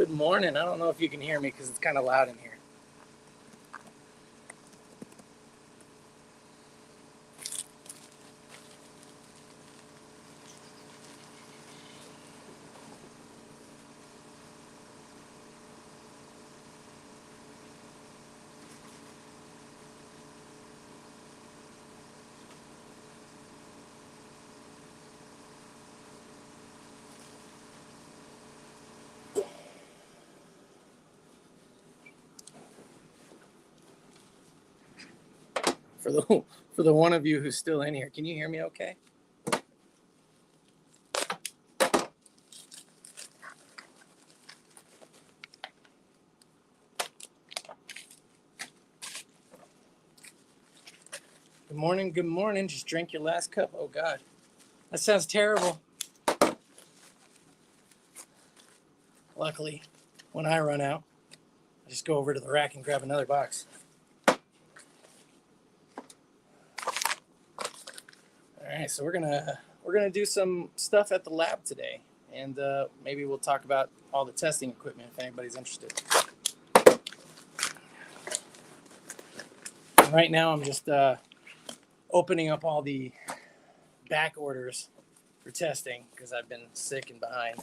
Good morning. I don't know if you can hear me because it's kind of loud in here. For the one of you who's still in here, can you hear me okay? Good morning, good morning. Just drink your last cup. Oh God, that sounds terrible. Luckily, when I run out, I just go over to the rack and grab another box. All right, so we're gonna do some stuff at the lab today, and maybe we'll talk about all the testing equipment if anybody's interested. And right now, I'm just opening up all the back orders for testing because I've been sick and behind.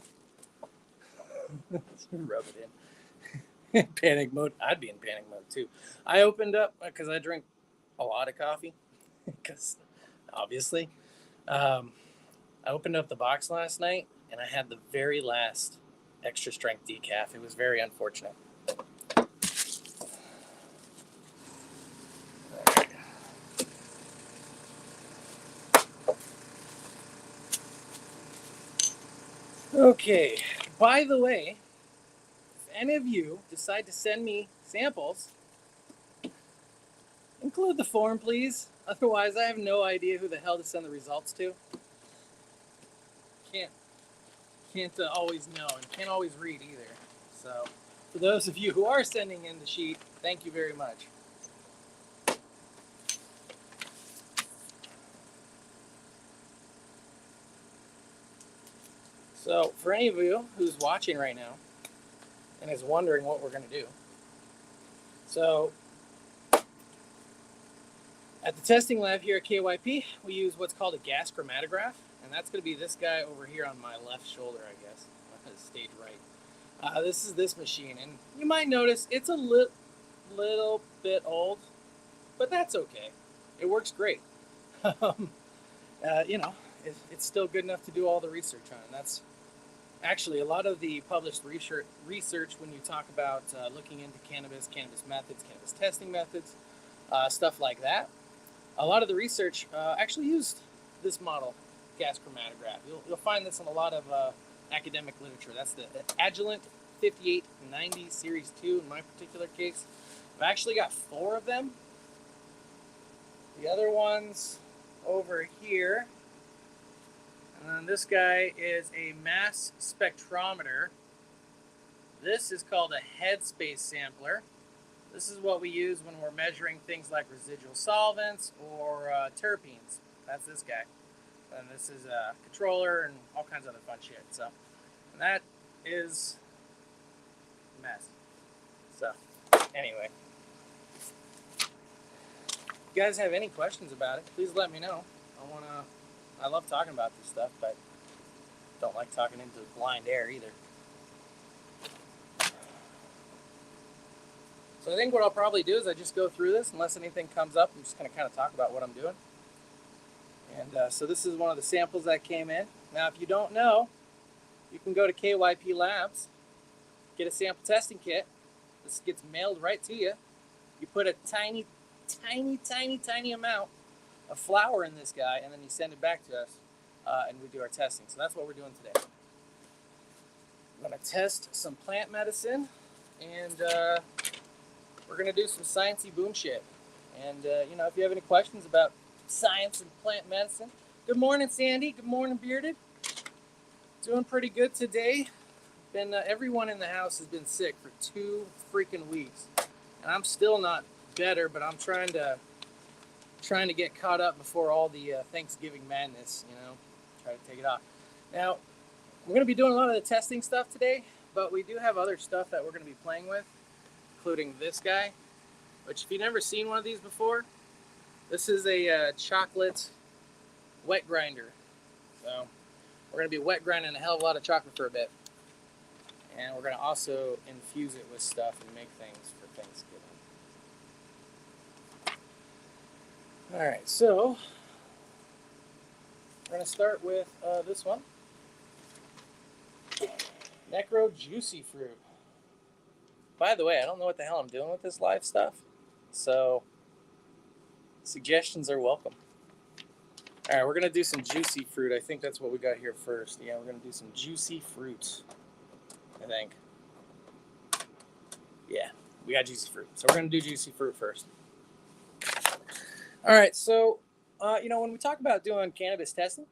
Rub it in. Panic mode. I'd be in panic mode too. I opened up because I drink a lot of coffee because obviously I opened up the box last night and I had the very last extra strength decaf. It was very unfortunate. Okay, by the way, if any of you decide to send me samples, include the form, please. Otherwise, I have no idea who the hell to send the results to. Can't always know and can't always read either. So, for those of you who are sending in the sheet, thank you very much. So, for any of you who's watching right now and is wondering what we're going to do, so at the testing lab here at KYP, we use what's called a gas chromatograph, and that's going to be this guy over here on my left shoulder, I guess, stage right. This is this machine, and you might notice it's a little bit old, but that's okay. It works great. You know, it's still good enough to do all the research on, and that's actually a lot of the published research when you talk about looking into cannabis methods, cannabis testing methods, stuff like that. A lot of the research actually used this model, gas chromatograph. You'll find this in a lot of academic literature. That's the Agilent 5890 Series 2 in my particular case. I've actually got 4 of them. The other one's over here. And then this guy is a mass spectrometer. This is called a headspace sampler. This is what we use when we're measuring things like residual solvents or terpenes. That's this guy. And this is a controller and all kinds of other fun shit. So, and that is a mess. So, anyway. If you guys have any questions about it, please let me know. I love talking about this stuff, but don't like talking into blind air either. So I think what I'll probably do is I just go through this. Unless anything comes up, I'm just going to kind of talk about what I'm doing. And so this is one of the samples that came in. Now, if you don't know, you can go to KYP Labs, get a sample testing kit. This gets mailed right to you. You put a tiny amount of flour in this guy, and then you send it back to us, and we do our testing. So that's what we're doing today. I'm going to test some plant medicine, and we're going to do some sciencey boom shit. And, you know, if you have any questions about science and plant medicine. Good morning, Sandy. Good morning, Bearded. Doing pretty good today. Everyone in the house has been sick for 2 freaking weeks. And I'm still not better, but I'm trying to get caught up before all the Thanksgiving madness, you know, try to take it off. Now, I'm going to be doing a lot of the testing stuff today, but we do have other stuff that we're going to be playing with, including this guy, which if you've never seen one of these before, this is a chocolate wet grinder. So we're going to be wet grinding a hell of a lot of chocolate for a bit. And we're going to also infuse it with stuff and make things for Thanksgiving. All right, so we're going to start with this one. Necro Juicy Fruit. By the way, I don't know what the hell I'm doing with this live stuff, so suggestions are welcome. All right, we're going to do some juicy fruit. I think that's what we got here first. Yeah, we're going to do some juicy fruit, I think. Yeah, we got juicy fruit. So we're going to do juicy fruit first. All right, so, when we talk about doing cannabis testing,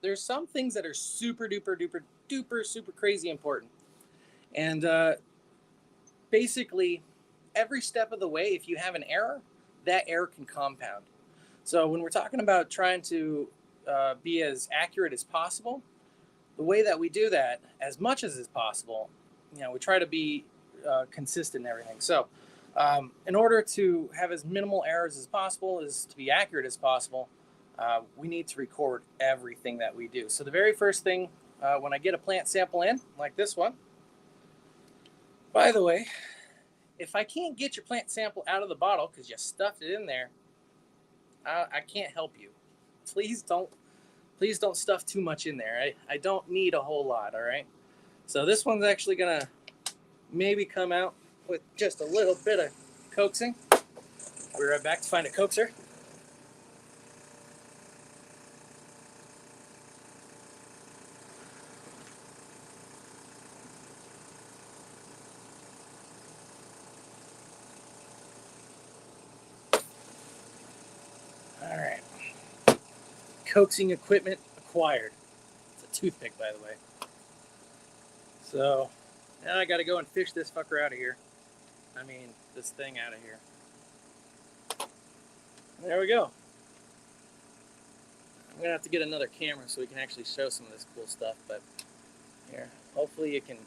there's some things that are super duper duper duper super crazy important. And basically, every step of the way, if you have an error, that error can compound. So when we're talking about trying to be as accurate as possible, the way that we do that, as much as is possible, we try to be consistent in everything. So in order to have as minimal errors as possible, as to be accurate as possible, we need to record everything that we do. So the very first thing, when I get a plant sample in, like this one, by the way, if I can't get your plant sample out of the bottle because you stuffed it in there, I can't help you. Please don't stuff too much in there. I don't need a whole lot, all right? So this one's actually going to maybe come out with just a little bit of coaxing. I'll be right back to find a coaxer. All right. Coaxing equipment acquired. It's a toothpick, by the way. So now I got to go and fish this fucker out of here. I mean, this thing out of here. There we go. I'm going to have to get another camera so we can actually show some of this cool stuff. But here, hopefully you can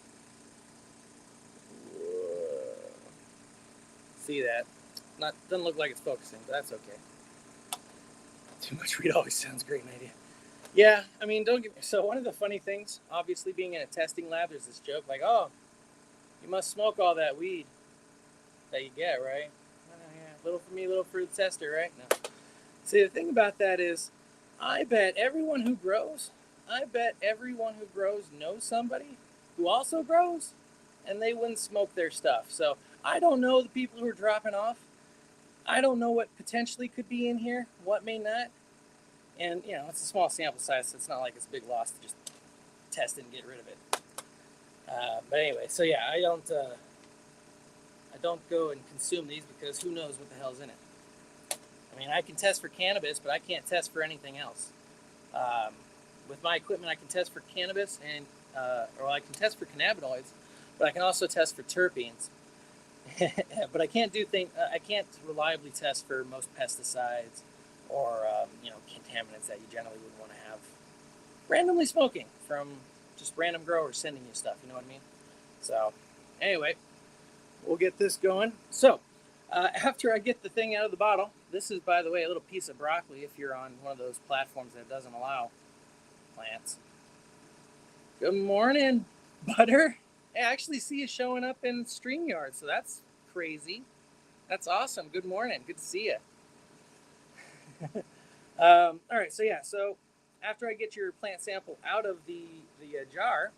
see that. Doesn't look like it's focusing, but that's okay. Too much weed always sounds great, an idea. Yeah, I mean, so one of the funny things, obviously being in a testing lab, there's this joke like, oh, you must smoke all that weed that you get, right? Yeah, little for me, little for the tester, right? No. See, the thing about that is, I bet everyone who grows knows somebody who also grows, and they wouldn't smoke their stuff. So I don't know the people who are dropping off. I don't know what potentially could be in here, what may not. And, it's a small sample size, so it's not like it's a big loss to just test it and get rid of it. But anyway, so yeah, I don't go and consume these because who knows what the hell's in it. I mean, I can test for cannabis, but I can't test for anything else. With my equipment, I can test for cannabis or I can test for cannabinoids, but I can also test for terpenes. But I can't I can't reliably test for most pesticides or contaminants that you generally would want to have randomly smoking from just random growers sending you stuff. You know what I mean? So anyway, we'll get this going. So after I get the thing out of the bottle, this is, by the way, a little piece of broccoli if you're on one of those platforms that doesn't allow plants. Good morning, Butter. I actually see you showing up in StreamYard, so that's crazy. That's awesome. Good morning. Good to see you. All right, so after I get your plant sample out of the jar,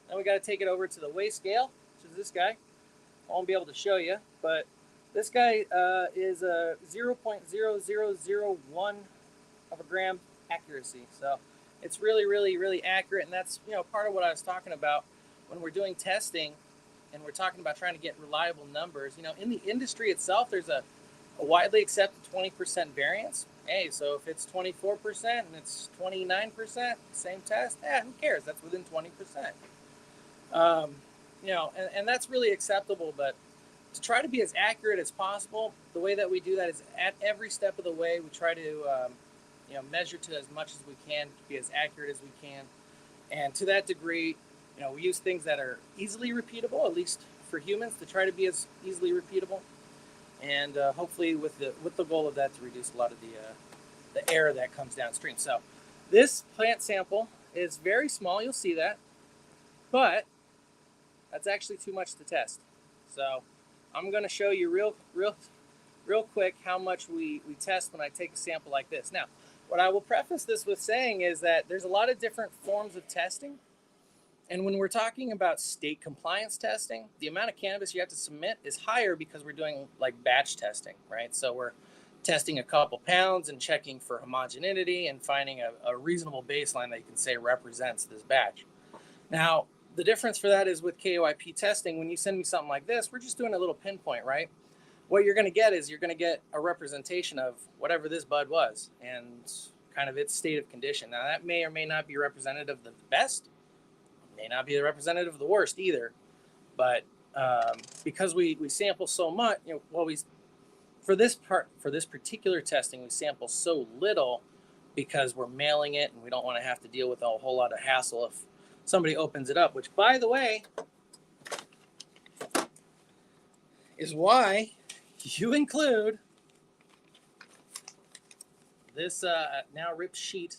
then we got to take it over to the weigh scale, which is this guy. I won't be able to show you, but this guy is a 0.0001 of a gram accuracy. So it's really, really, really accurate, and that's part of what I was talking about when we're doing testing and we're talking about trying to get reliable numbers. In the industry itself, there's a widely accepted 20% variance. Hey, so if it's 24% and it's 29%, same test, who cares? That's within 20%. And that's really acceptable, but to try to be as accurate as possible, the way that we do that is at every step of the way, we try to, measure to as much as we can, be as accurate as we can. And to that degree, We use things that are easily repeatable, at least for humans, to try to be as easily repeatable, and hopefully with the goal of that to reduce a lot of the error that comes downstream. So this plant sample is very small. You'll see that, but that's actually too much to test. So I'm going to show you real quick how much we test when I take a sample like this. Now, what I will preface this with saying is that there's a lot of different forms of testing. And when we're talking about state compliance testing, the amount of cannabis you have to submit is higher because we're doing like batch testing, right? So we're testing a couple pounds and checking for homogeneity and finding a reasonable baseline that you can say represents this batch. Now, the difference for that is with KYP testing, when you send me something like this, we're just doing a little pinpoint, right? What you're going to get is you're going to get a representation of whatever this bud was and kind of its state of condition. Now, that may or may not be representative of the best, may not be representative of the worst either, but because we sample so much, for this particular testing, we sample so little because we're mailing it and we don't want to have to deal with a whole lot of hassle if somebody opens it up, which, by the way, is why you include this now ripped sheet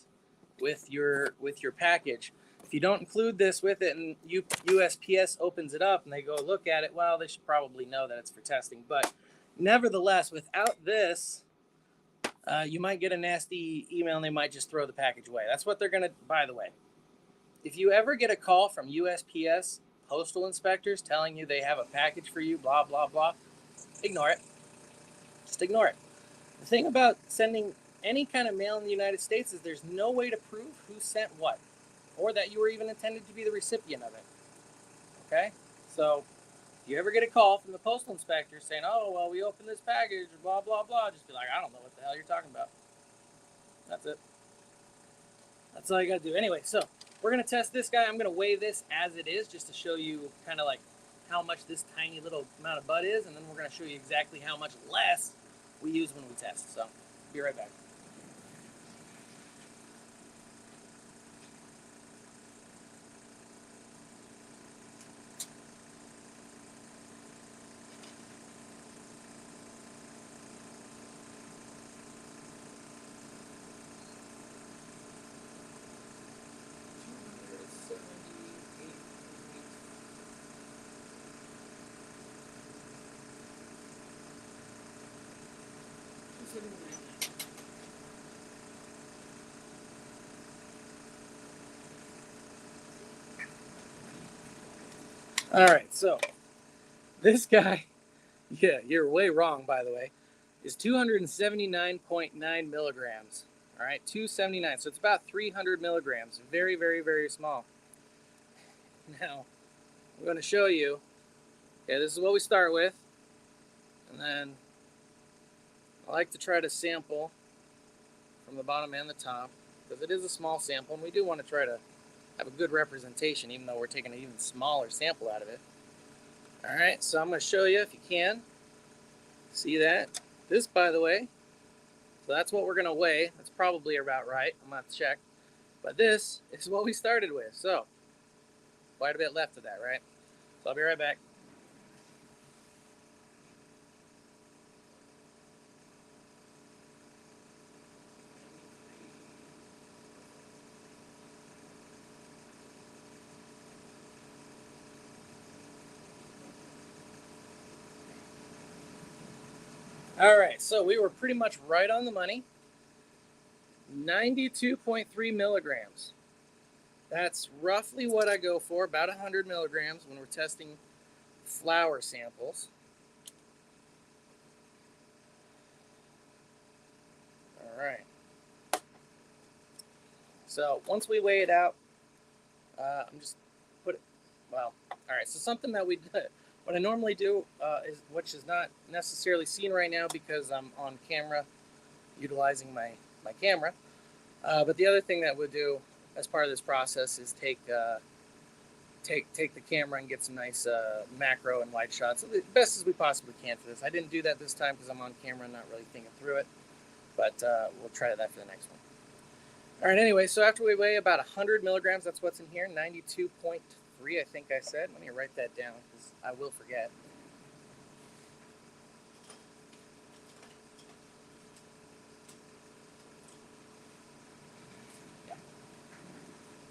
with your package. If you don't include this with it and USPS opens it up and they go look at it, well, they should probably know that it's for testing. But nevertheless, without this, you might get a nasty email and they might just throw the package away. That's what they're going to, by the way. If you ever get a call from USPS postal inspectors telling you they have a package for you, blah, blah, blah, ignore it. Just ignore it. The thing about sending any kind of mail in the United States is there's no way to prove who sent what or that you were even intended to be the recipient of it. Okay? So if you ever get a call from the postal inspector saying, oh, well, we opened this package, blah, blah, blah, just be like, I don't know what the hell you're talking about. That's it. That's all you got to do. Anyway, so we're going to test this guy. I'm going to weigh this as it is just to show you kind of like how much this tiny little amount of bud is, and then we're going to show you exactly how much less we use when we test. So be right back. All right, so this guy, yeah, you're way wrong, by the way, is 279.9 milligrams. All right, 279. So it's about 300 milligrams. Very, very, very small. Now, I'm going to show you. Okay, this is what we start with. And then I like to try to sample from the bottom and the top because it is a small sample, and we do want to try to have a good representation, even though we're taking an even smaller sample out of it. All right, so I'm going to show you if you can. See that? This, by the way, so that's what we're going to weigh. That's probably about right. I'm going to check. But this is what we started with. So quite a bit left of that, right? So I'll be right back. All right, so we were pretty much right on the money. 92.3 milligrams. That's roughly what I go for, about 100 milligrams when we're testing flower samples. All right. So once we weigh it out, I'm just put it, well, all right, so something that what I normally do is, which is not necessarily seen right now because I'm on camera utilizing my camera, but the other thing that we'll do as part of this process is take the camera and get some nice macro and wide shots, the best as we possibly can for this. I didn't do that this time because I'm on camera and not really thinking through it, but we'll try that for the next one. All right, anyway, so after we weigh about 100 milligrams, that's what's in here, 92.3 I think I said. Let me write that down because I will forget.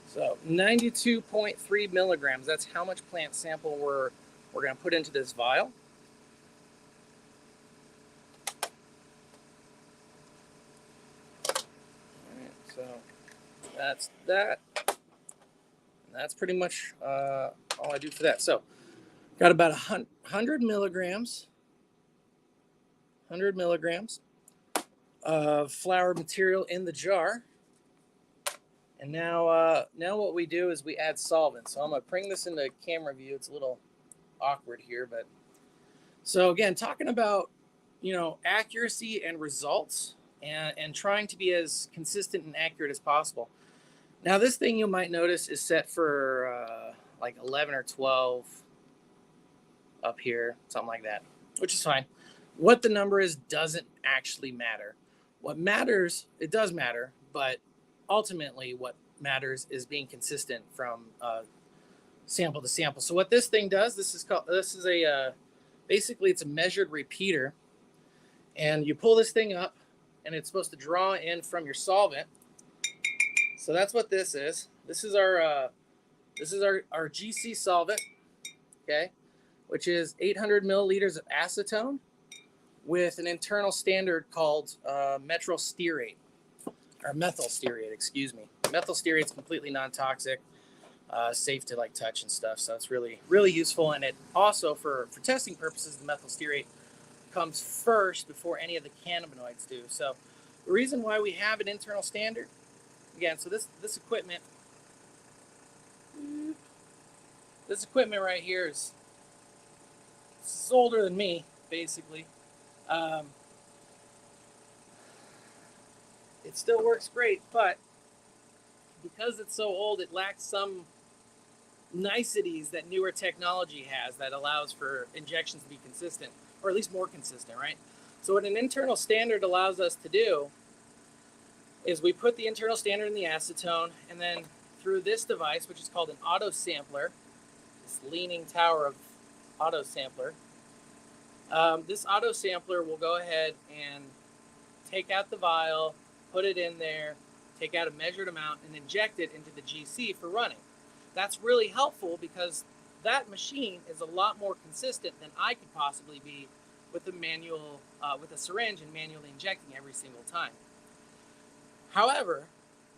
So 92.3 milligrams. That's how much plant sample we're going to put into this vial. All right, so that's that. And that's pretty much all I do for that. So got about 100 milligrams. 100 milligrams of flour material in the jar. And now what we do is we add solvent. So I'm going to bring this into camera view. It's a little awkward here, but so again, talking about, accuracy and results and trying to be as consistent and accurate as possible. Now this thing you might notice is set for like 11 or 12 up here, something like that, which is fine. What the number is doesn't actually matter. What matters, it does matter, but ultimately what matters is being consistent from sample to sample. So what this thing does, basically it's a measured repeater, and you pull this thing up and it's supposed to draw in from your solvent. So that's what this is. This is our GC solvent, okay, which is 800 milliliters of acetone with an internal standard called methyl stearate, excuse me. Methyl stearate is completely non-toxic, safe to touch and stuff. So it's really, really useful. And it also, for testing purposes, the methyl stearate comes first before any of the cannabinoids do. So the reason why we have an internal standard, again, so this equipment right here is older than me, basically. It still works great, but because it's so old, it lacks some niceties that newer technology has that allows for injections to be consistent, or at least more consistent, right? So what an internal standard allows us to do is we put the internal standard in the acetone, and then through this device, which is called an auto sampler, this leaning tower of auto sampler, this auto sampler will go ahead and take out the vial, put it in there, take out a measured amount, and inject it into the GC for running. That's really helpful because that machine is a lot more consistent than I could possibly be with with a syringe and manually injecting every single time. However,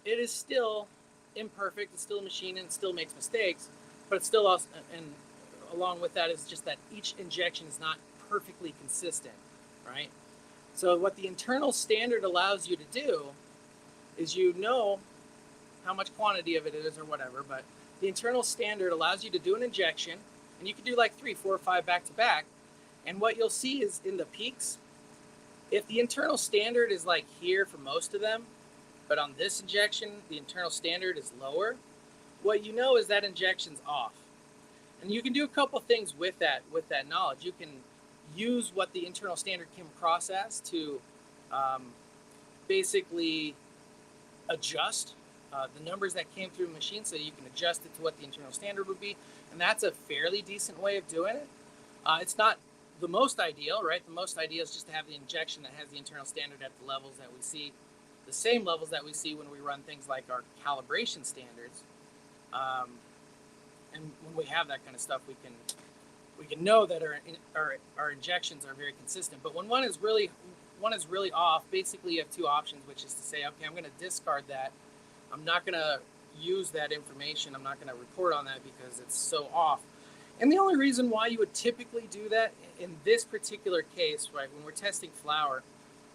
it is still imperfect. It's still a machine and it still makes mistakes, but it's still also, and along with that is just that each injection is not perfectly consistent, right? So what the internal standard allows you to do is how much quantity of it is or whatever, but the internal standard allows you to do an injection, and you can do 3, 4, or 5 back to back. And what you'll see is in the peaks, if the internal standard is here for most of them, but on this injection, the internal standard is lower, what you know is that injection's off. And you can do a couple things with that knowledge. You can use what the internal standard came across as to basically adjust the numbers that came through the machine, so you can adjust it to what the internal standard would be. And that's a fairly decent way of doing it. It's not the most ideal, right? The most ideal is just to have the injection that has the internal standard at the levels that we see, the same levels that we see when we run things like our calibration standards. And when we have that kind of stuff, we can know that our injections are very consistent. But when one is really off, basically you have two options, which is to say, okay, I'm going to discard that. I'm not going to use that information. I'm not going to report on that because it's so off. And the only reason why you would typically do that in this particular case, right, when we're testing flour,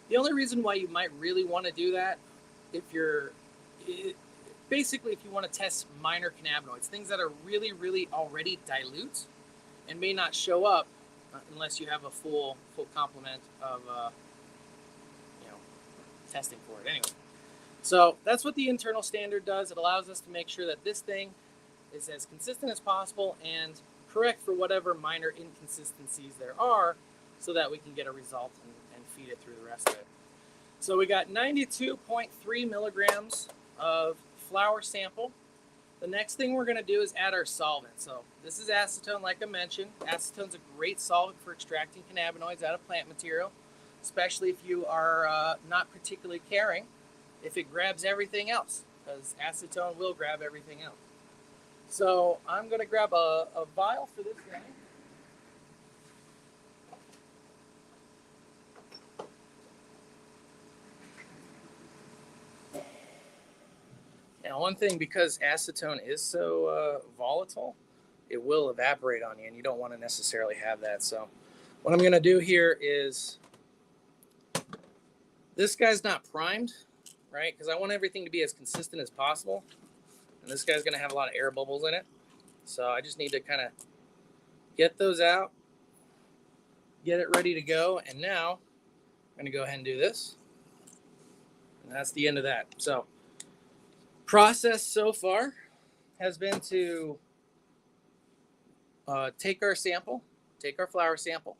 the only reason why you might really want to do that if you want to test minor cannabinoids, things that are really, really already dilute and may not show up unless you have a full complement of testing for it. Anyway, so that's what the internal standard does. It allows us to make sure that this thing is as consistent as possible and correct for whatever minor inconsistencies there are, so that we can get a result and feed it through the rest of it. So we got 92.3 milligrams of flour sample. The next thing we're going to do is add our solvent. So this is acetone, like I mentioned. Acetone's a great solvent for extracting cannabinoids out of plant material, especially if you are not particularly caring if it grabs everything else, because acetone will grab everything else. So I'm going to grab a vial for this guy. Now, one thing, because acetone is so volatile, it will evaporate on you, and you don't want to necessarily have that. So what I'm going to do here is, this guy's not primed, right? Because I want everything to be as consistent as possible. And this guy's going to have a lot of air bubbles in it. So I just need to kind of get those out, get it ready to go. And now I'm going to go ahead and do this. And that's the end of that. So process so far has been to take our sample, take our flower sample,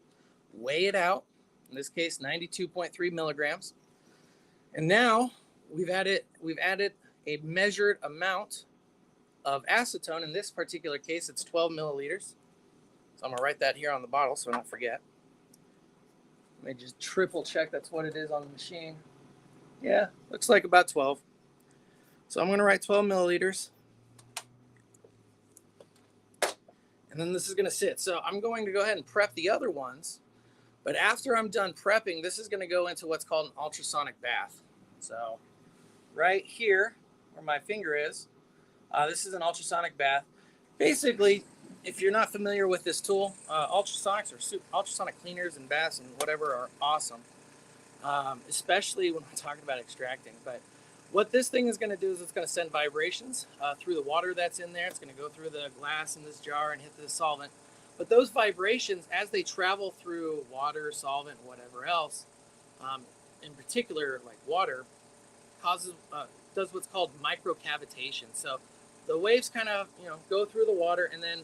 weigh it out. In this case, 92.3 milligrams. And now we've added a measured amount of acetone. In this particular case, it's 12 milliliters. So I'm gonna write that here on the bottle so I don't forget. Let me just triple check that's what it is on the machine. Yeah, looks like about 12. So I'm gonna write 12 milliliters. And then this is gonna sit. So I'm going to go ahead and prep the other ones. But after I'm done prepping, this is gonna go into what's called an ultrasonic bath. So right here, where my finger is, this is an ultrasonic bath. Basically, if you're not familiar with this tool, ultrasonics or ultrasonic cleaners and baths and whatever are awesome, especially when we're talking about extracting. But what this thing is going to do is it's going to send vibrations through the water that's in there. It's going to go through the glass in this jar and hit the solvent. But those vibrations, as they travel through water, solvent, whatever else, in particular like water, does what's called microcavitation. So the waves kind of go through the water, and then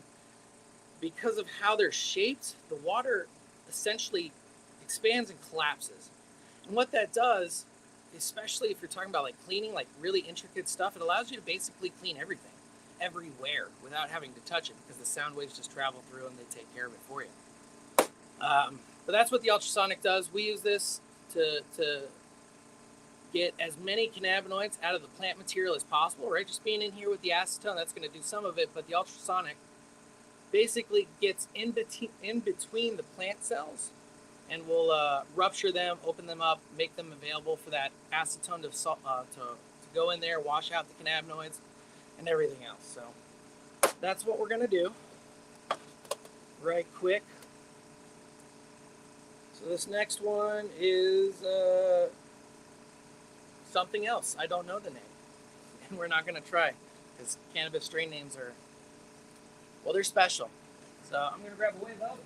because of how they're shaped, the water essentially expands and collapses. And what that does, especially if you're talking about like cleaning, like really intricate stuff, it allows you to basically clean everything, everywhere, without having to touch it, because the sound waves just travel through and they take care of it for you. But that's what the ultrasonic does. We use this to get as many cannabinoids out of the plant material as possible, right? Just being in here with the acetone, that's going to do some of it, but the ultrasonic basically gets in between the plant cells and will rupture them, open them up, make them available for that acetone to go in there, wash out the cannabinoids and everything else. So that's what we're going to do right quick. So this next one is something else. I don't know the name, and we're not going to try, because cannabis strain names are, well, they're special. So I'm going to grab a wave of it.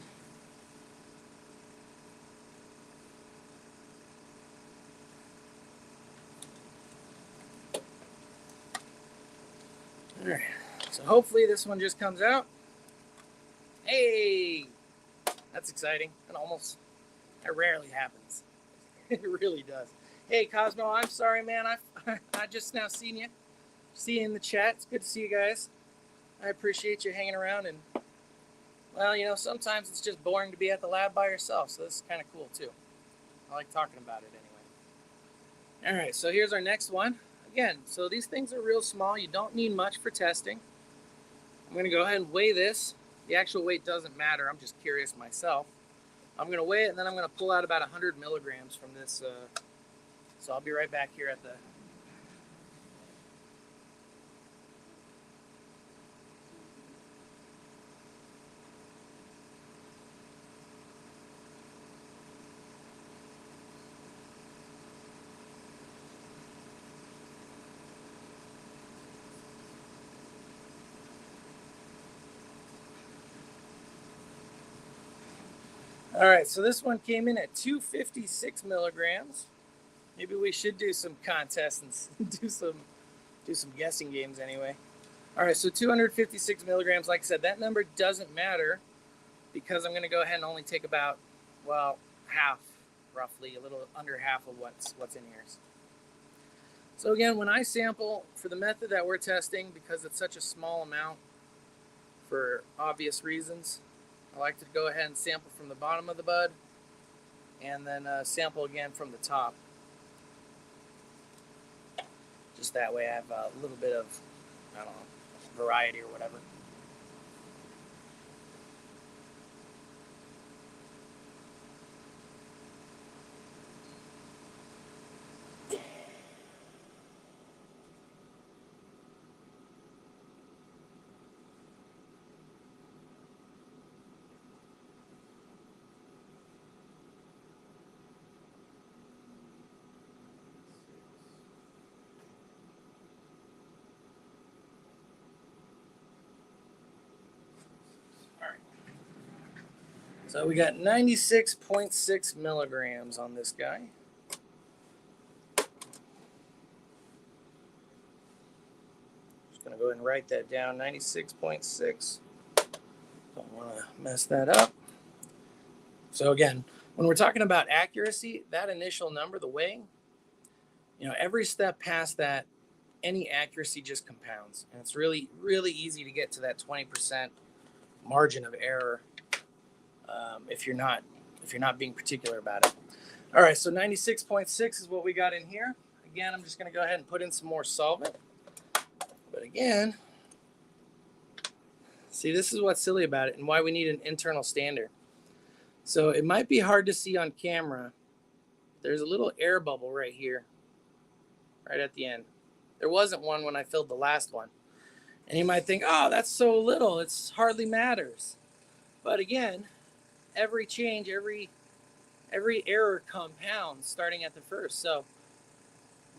All right. So hopefully this one just comes out. Hey, that's exciting. That rarely happens. It really does. Hey, Cosmo, I'm sorry, man. I just now seen you. See you in the chat. It's good to see you guys. I appreciate you hanging around. And, well, sometimes it's just boring to be at the lab by yourself. So this is kind of cool, too. I like talking about it anyway. All right, so here's our next one. Again, so these things are real small. You don't need much for testing. I'm going to go ahead and weigh this. The actual weight doesn't matter. I'm just curious myself. I'm going to weigh it, and then I'm going to pull out about 100 milligrams from this. So I'll be right back here at the... All right, so this one came in at 256 milligrams. Maybe we should do some contests and do some guessing games anyway. All right, so 256 milligrams. Like I said, that number doesn't matter, because I'm going to go ahead and only take about, half, roughly, a little under half of what's in here. So again, when I sample for the method that we're testing, because it's such a small amount for obvious reasons, I like to go ahead and sample from the bottom of the bud and then sample again from the top. Just that way I have a little bit of, I don't know, variety or whatever. So we got 96.6 milligrams on this guy. Just going to go ahead and write that down, 96.6. Don't want to mess that up. So again, when we're talking about accuracy, that initial number, the weighing, every step past that, any accuracy just compounds. And it's really, really easy to get to that 20% margin of error if you're not being particular about it. All right, so 96.6 is what we got in here. Again, I'm just going to go ahead and put in some more solvent. But again, see, this is what's silly about it and why we need an internal standard. So it might be hard to see on camera. There's a little air bubble right here, right at the end. There wasn't one when I filled the last one. And you might think, oh, that's so little, it hardly matters. But again, every change, every error compounds starting at the first. So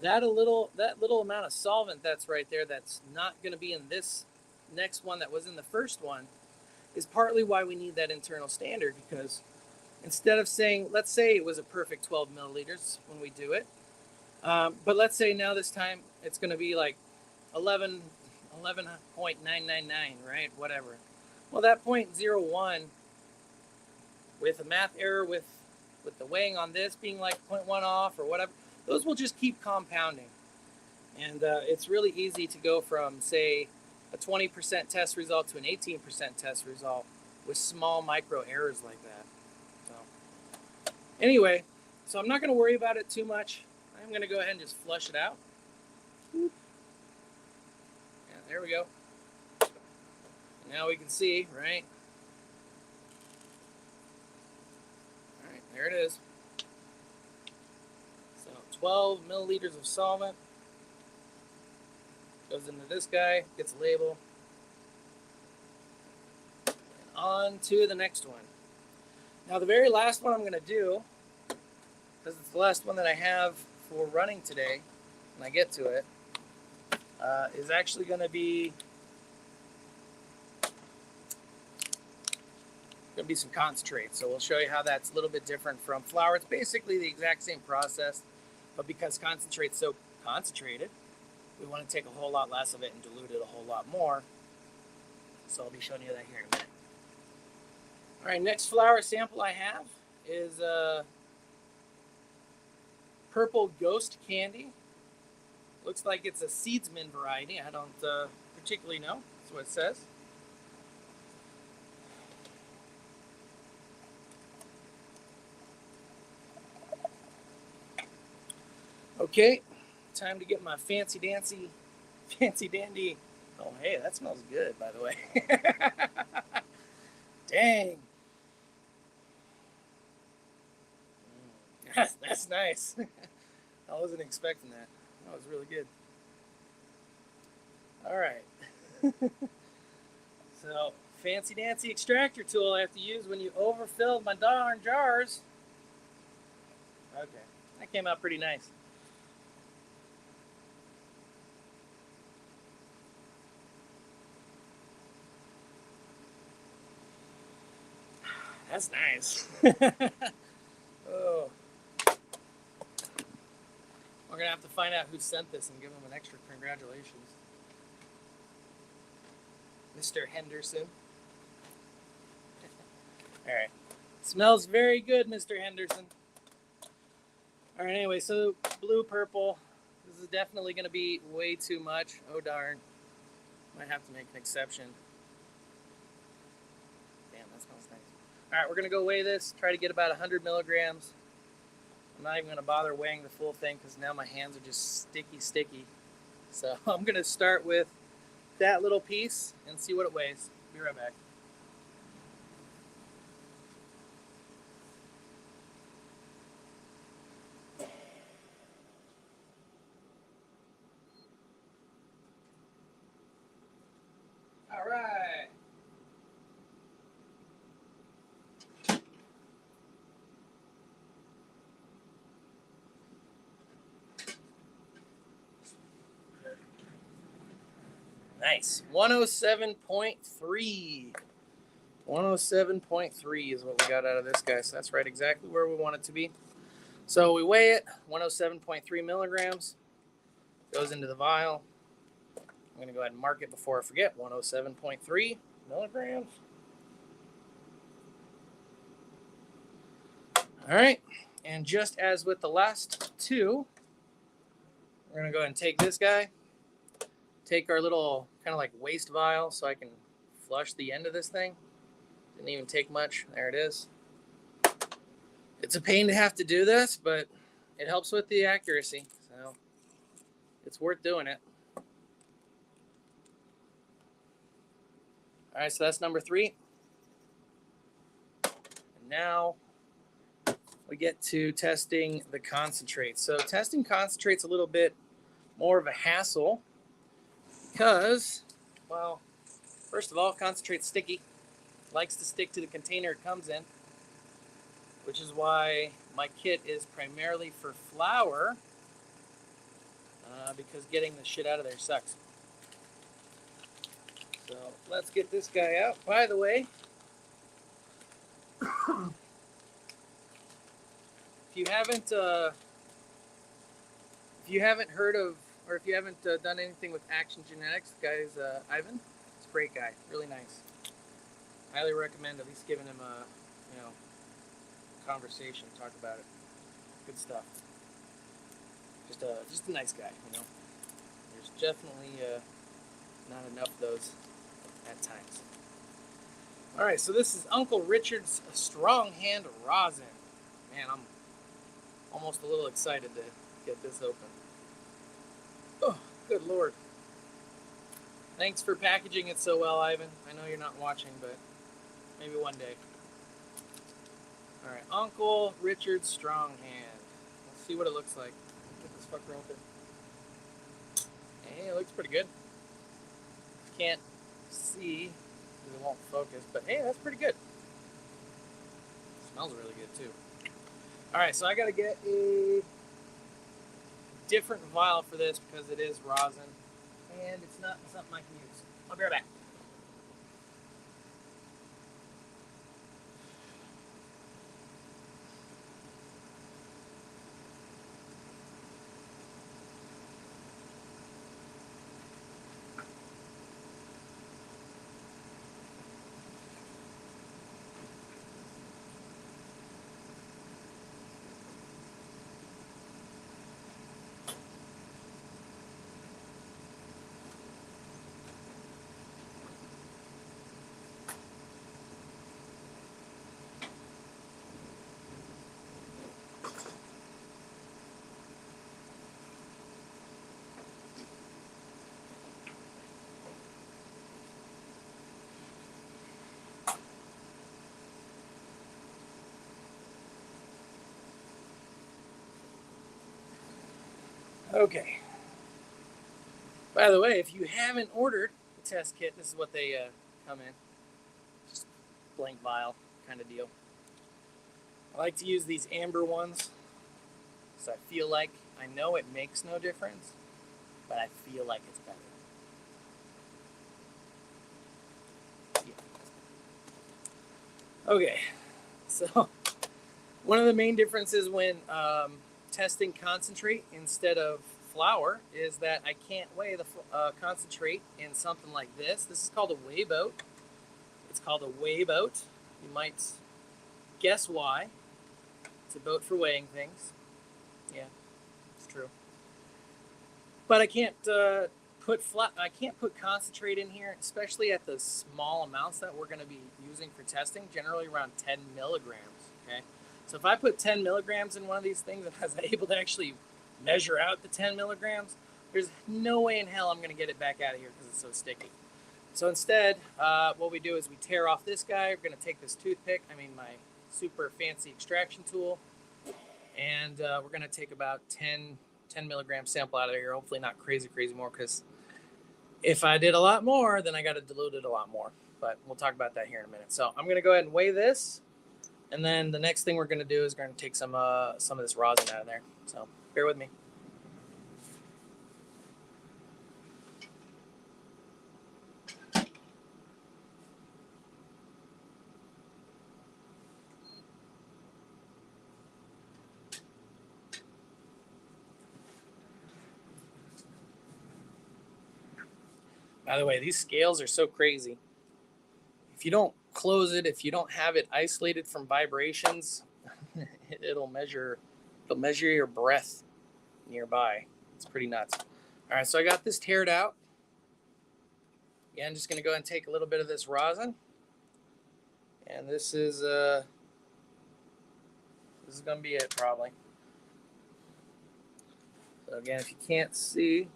that little amount of solvent that's right there, that's not going to be in this next one that was in the first one, is partly why we need that internal standard. Because instead of saying, let's say it was a perfect 12 milliliters when we do it, but let's say now this time it's going to be like 11.999, right? Whatever. Well, that 0.01 with a math error with the weighing on this being like 0.1 off or whatever, those will just keep compounding. And it's really easy to go from, say, a 20% test result to an 18% test result with small micro errors like that. So anyway, so I'm not going to worry about it too much. I'm going to go ahead and just flush it out. Yeah, there we go. Now we can see, right? All right, there it is. So 12 milliliters of solvent goes into this guy, gets a label, and on to the next one. Now the very last one I'm going to do, because it's the last one that I have for running today, when I get to it, is actually going to be some concentrate. So we'll show you how that's a little bit different from flour. It's basically the exact same process, but because concentrate's so concentrated, we want to take a whole lot less of it and dilute it a whole lot more. So I'll be showing you that here in a minute. All right, next flour sample I have is purple ghost candy. Looks like it's a seedsman variety. I don't particularly know. That's what it says. Okay, time to get my fancy dandy. Oh, hey, that smells good, by the way. Dang. That's nice. I wasn't expecting that. That was really good. All right. So, fancy dancy extractor tool I have to use when you overfilled my darn jars. Okay, that came out pretty nice. That's nice. Oh. We're going to have to find out who sent this and give him an extra congratulations. Mr. Henderson. All right. Smells very good, Mr. Henderson. All right, anyway, so blue, purple. This is definitely going to be way too much. Oh, darn. Might have to make an exception. Damn, that smells nice. All right, we're going to go weigh this. Try to get about 100 milligrams. I'm not even going to bother weighing the full thing because now my hands are just sticky. So I'm going to start with that little piece and see what it weighs. Be right back. All right. Nice. 107.3. 107.3 is what we got out of this guy. So that's right exactly where we want it to be. So we weigh it, 107.3 milligrams. Goes into the vial. I'm going to go ahead and mark it before I forget. 107.3 milligrams. All right. And just as with the last two, we're going to go ahead and take this guy. Take our little kind of like waste vial so I can flush the end of this thing. Didn't even take much. There it is. It's a pain to have to do this, but it helps with the accuracy. So it's worth doing it. All right, so that's number 3. And now we get to testing the concentrate. So testing concentrate's a little bit more of a hassle because, well, first of all, concentrate's sticky. Likes to stick to the container it comes in, which is why my kit is primarily for flour, because getting the shit out of there sucks. So let's get this guy out. By the way, if you haven't heard of, or if you haven't done anything with Action Genetics, guys, Ivan, he's a great guy, really nice. Highly recommend at least giving him a, conversation, talk about it. Good stuff. Just a nice guy, There's definitely not enough of those at times. All right, so this is Uncle Richard's Strong Hand Rosin. Man, I'm almost a little excited to get this open. Oh, good Lord. Thanks for packaging it so well, Ivan. I know you're not watching, but maybe one day. All right, Uncle Richard's Strong Hand. Let's see what it looks like. Get this fucker open. Hey, it looks pretty good. Can't see because it won't focus, but hey, that's pretty good. Smells really good too. All right, so I got to get a different vial for this because it is rosin, and it's not something I can use. I'll be right back. Okay. By the way, if you haven't ordered the test kit, this is what they come in. Just blank vial kind of deal. I like to use these amber ones, so I feel like, I know it makes no difference, but I feel like it's better. Yeah. Okay, so one of the main differences when testing concentrate instead of flour is that I can't weigh the concentrate in something like this. This is called a weigh boat. It's called a weigh boat. You might guess why. It's a boat for weighing things. Yeah, it's true. but I can't I can't put concentrate in here, especially at the small amounts that we're going to be using for testing, generally around 10 milligrams. Okay, so if I put 10 milligrams in one of these things and I was able to actually measure out the 10 milligrams, there's no way in hell I'm going to get it back out of here because it's so sticky. So instead, what we do is we tear off this guy. We're going to take this toothpick, my super fancy extraction tool, and we're going to take about 10 milligram sample out of here. Hopefully not crazy more, because if I did a lot more, then I got to dilute it a lot more. But we'll talk about that here in a minute. So I'm going to go ahead and weigh this, and then the next thing we're going to do is we're going to take some of this rosin out of there. So bear with me. By the way, these scales are so crazy. If you don't close it, if you don't have it isolated from vibrations, it'll measure your breath nearby. It's pretty nuts. All right, so I got this tared out. Yeah, I'm just gonna go ahead and take a little bit of this rosin, and this is gonna be it probably. So again, if you can't see,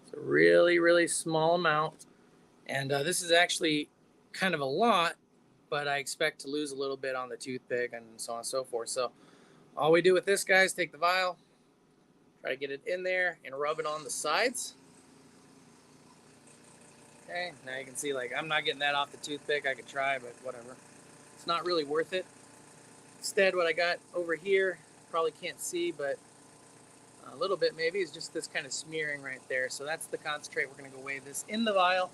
it's a really small amount, and this is actually kind of a lot, but I expect to lose a little bit on the toothpick and so on and so forth. So all we do with this, guys, take the vial, try to get it in there and rub it on the sides. Okay, now you can see, like, I'm not getting that off the toothpick. I could try, but whatever. It's not really worth it. Instead, what I got over here, probably can't see, but a little bit maybe, is just this kind of smearing right there. So that's the concentrate. We're going to go weigh this in the vial.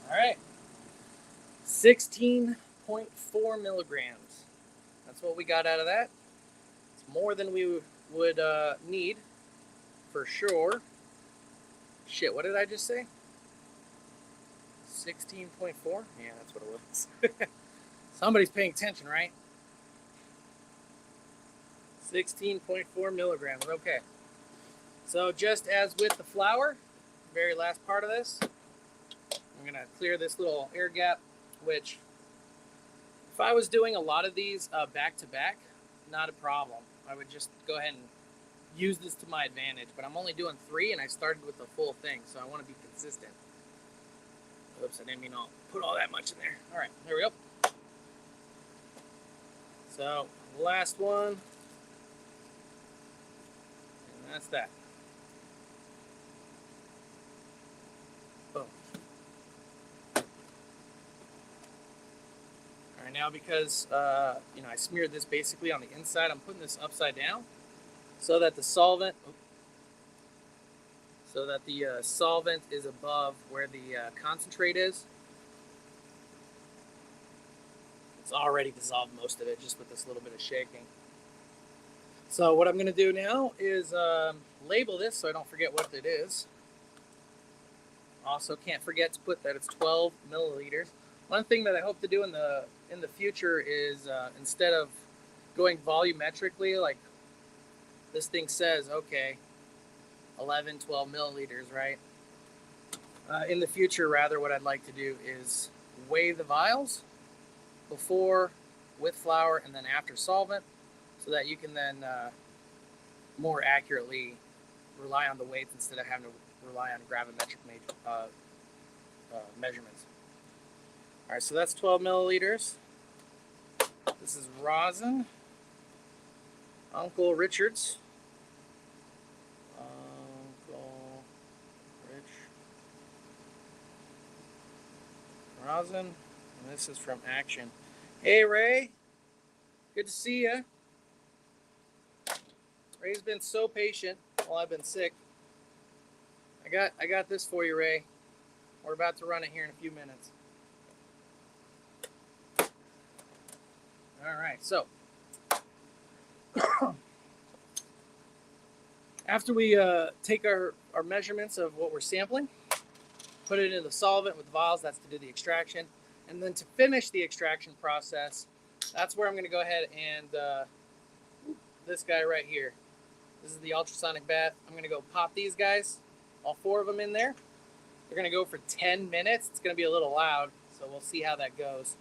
All right, 16.4 milligrams. That's what we got out of that. It's more than we would need for sure. Shit, what did I just say? 16.4? Yeah, that's what it was. Somebody's paying attention, right? 16.4 milligrams. Okay. So just as with the flour, very last part of this, I'm going to clear this little air gap, which if I was doing a lot of these back to back, not a problem. I would just go ahead and use this to my advantage, but I'm only doing 3 and I started with the full thing, so I want to be consistent. Oops, I didn't mean I'll put all that much in there. All right, there we go. So last one, and that's that. Boom. All right, now because I smeared this basically on the inside, I'm putting this upside down so that the solvent is above where the concentrate is. It's already dissolved most of it just with this little bit of shaking. So what I'm going to do now is label this so I don't forget what it is. Also, can't forget to put that it's 12 milliliters. One thing that I hope to do in the future is instead of going volumetrically, like this thing says, okay, 11, 12 milliliters, right? In the future, rather, what I'd like to do is weigh the vials before with flour and then after solvent, so that you can then more accurately rely on the weights instead of having to rely on gravimetric measurements. All right, so that's 12 milliliters. This is rosin, Uncle Richard's. Uncle Rich. Rosin, and this is from Action. Hey, Ray. Good to see you. Ray's been so patient while I've been sick. I got this for you, Ray. We're about to run it here in a few minutes. All right, so After we take our measurements of what we're sampling, put it into the solvent with vials, that's to do the extraction. And then to finish the extraction process, that's where I'm going to go ahead and this guy right here. This is the ultrasonic bath. I'm going to go pop these guys, all 4 of them in there. They're going to go for 10 minutes. It's going to be a little loud, so we'll see how that goes.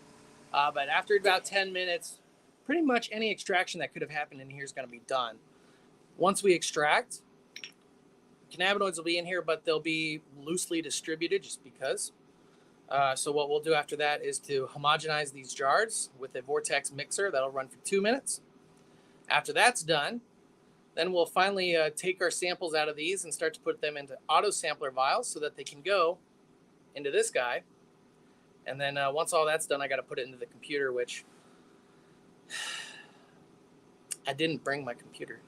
But after about 10 minutes, pretty much any extraction that could have happened in here is going to be done. Once we extract, cannabinoids will be in here, but they'll be loosely distributed just because. So what we'll do after that is to homogenize these jars with a vortex mixer. That'll run for 2 minutes. After that's done, then we'll finally take our samples out of these and start to put them into auto sampler vials so that they can go into this guy. And then once all that's done, I got to put it into the computer, which I didn't bring my computer.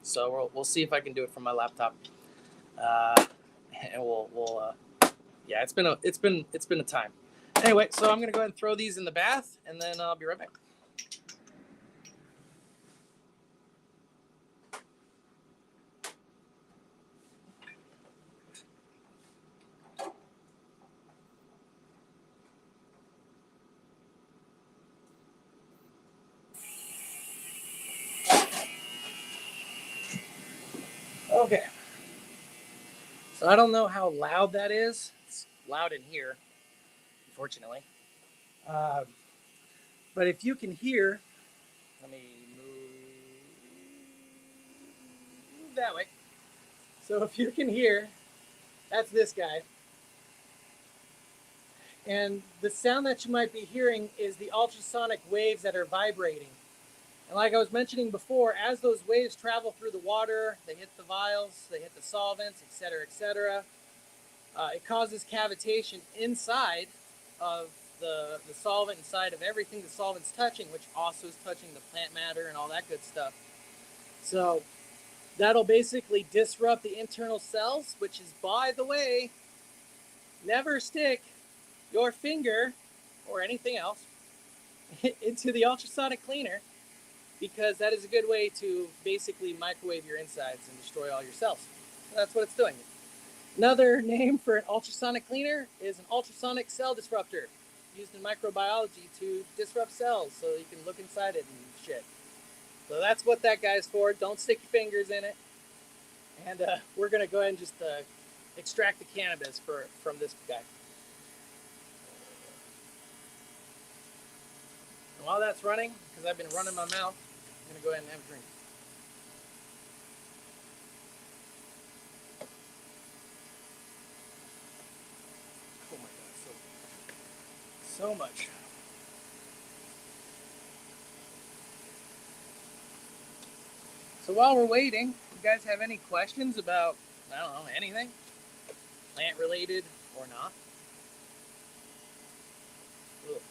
So we'll see if I can do it from my laptop. And we'll yeah, it's been a time. Anyway, so I'm gonna go ahead and throw these in the bath, and then I'll be right back. Okay. So I don't know how loud that is. It's loud in here, unfortunately. But if you can hear, let me move that way. So if you can hear, that's this guy. And the sound that you might be hearing is the ultrasonic waves that are vibrating. And like I was mentioning before, as those waves travel through the water, they hit the vials, they hit the solvents, etc., etc., it causes cavitation inside of the solvent, inside of everything the solvent's touching, which also is touching the plant matter and all that good stuff. So that'll basically disrupt the internal cells, which is, by the way, never stick your finger or anything else into the ultrasonic cleaner, because that is a good way to basically microwave your insides and destroy all your cells. So that's what it's doing. Another name for an ultrasonic cleaner is an ultrasonic cell disruptor, used in microbiology to disrupt cells so you can look inside it and shit. So that's what that guy's for. Don't stick your fingers in it. And we're going to go ahead and just extract the cannabis from this guy. And while that's running, because I've been running my mouth, I'm going to go ahead and have a drink. Oh my God, so much. So while we're waiting, you guys have any questions about, I don't know, anything? Plant related or not? Ugh,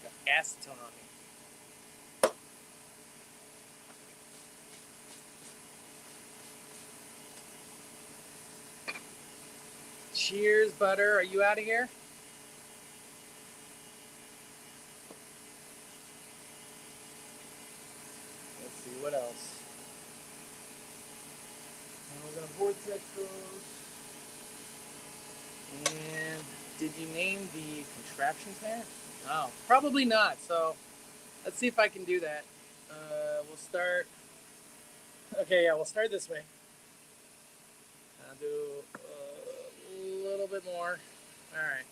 got acetone on me. Cheers, butter. Are you out of here? Let's see, what else? And we're going to vortex those. And did you name the contraptions there? Oh, probably not. So let's see if I can do that. We'll start. Okay, yeah, we'll start this way. I'll do a little bit more. All right.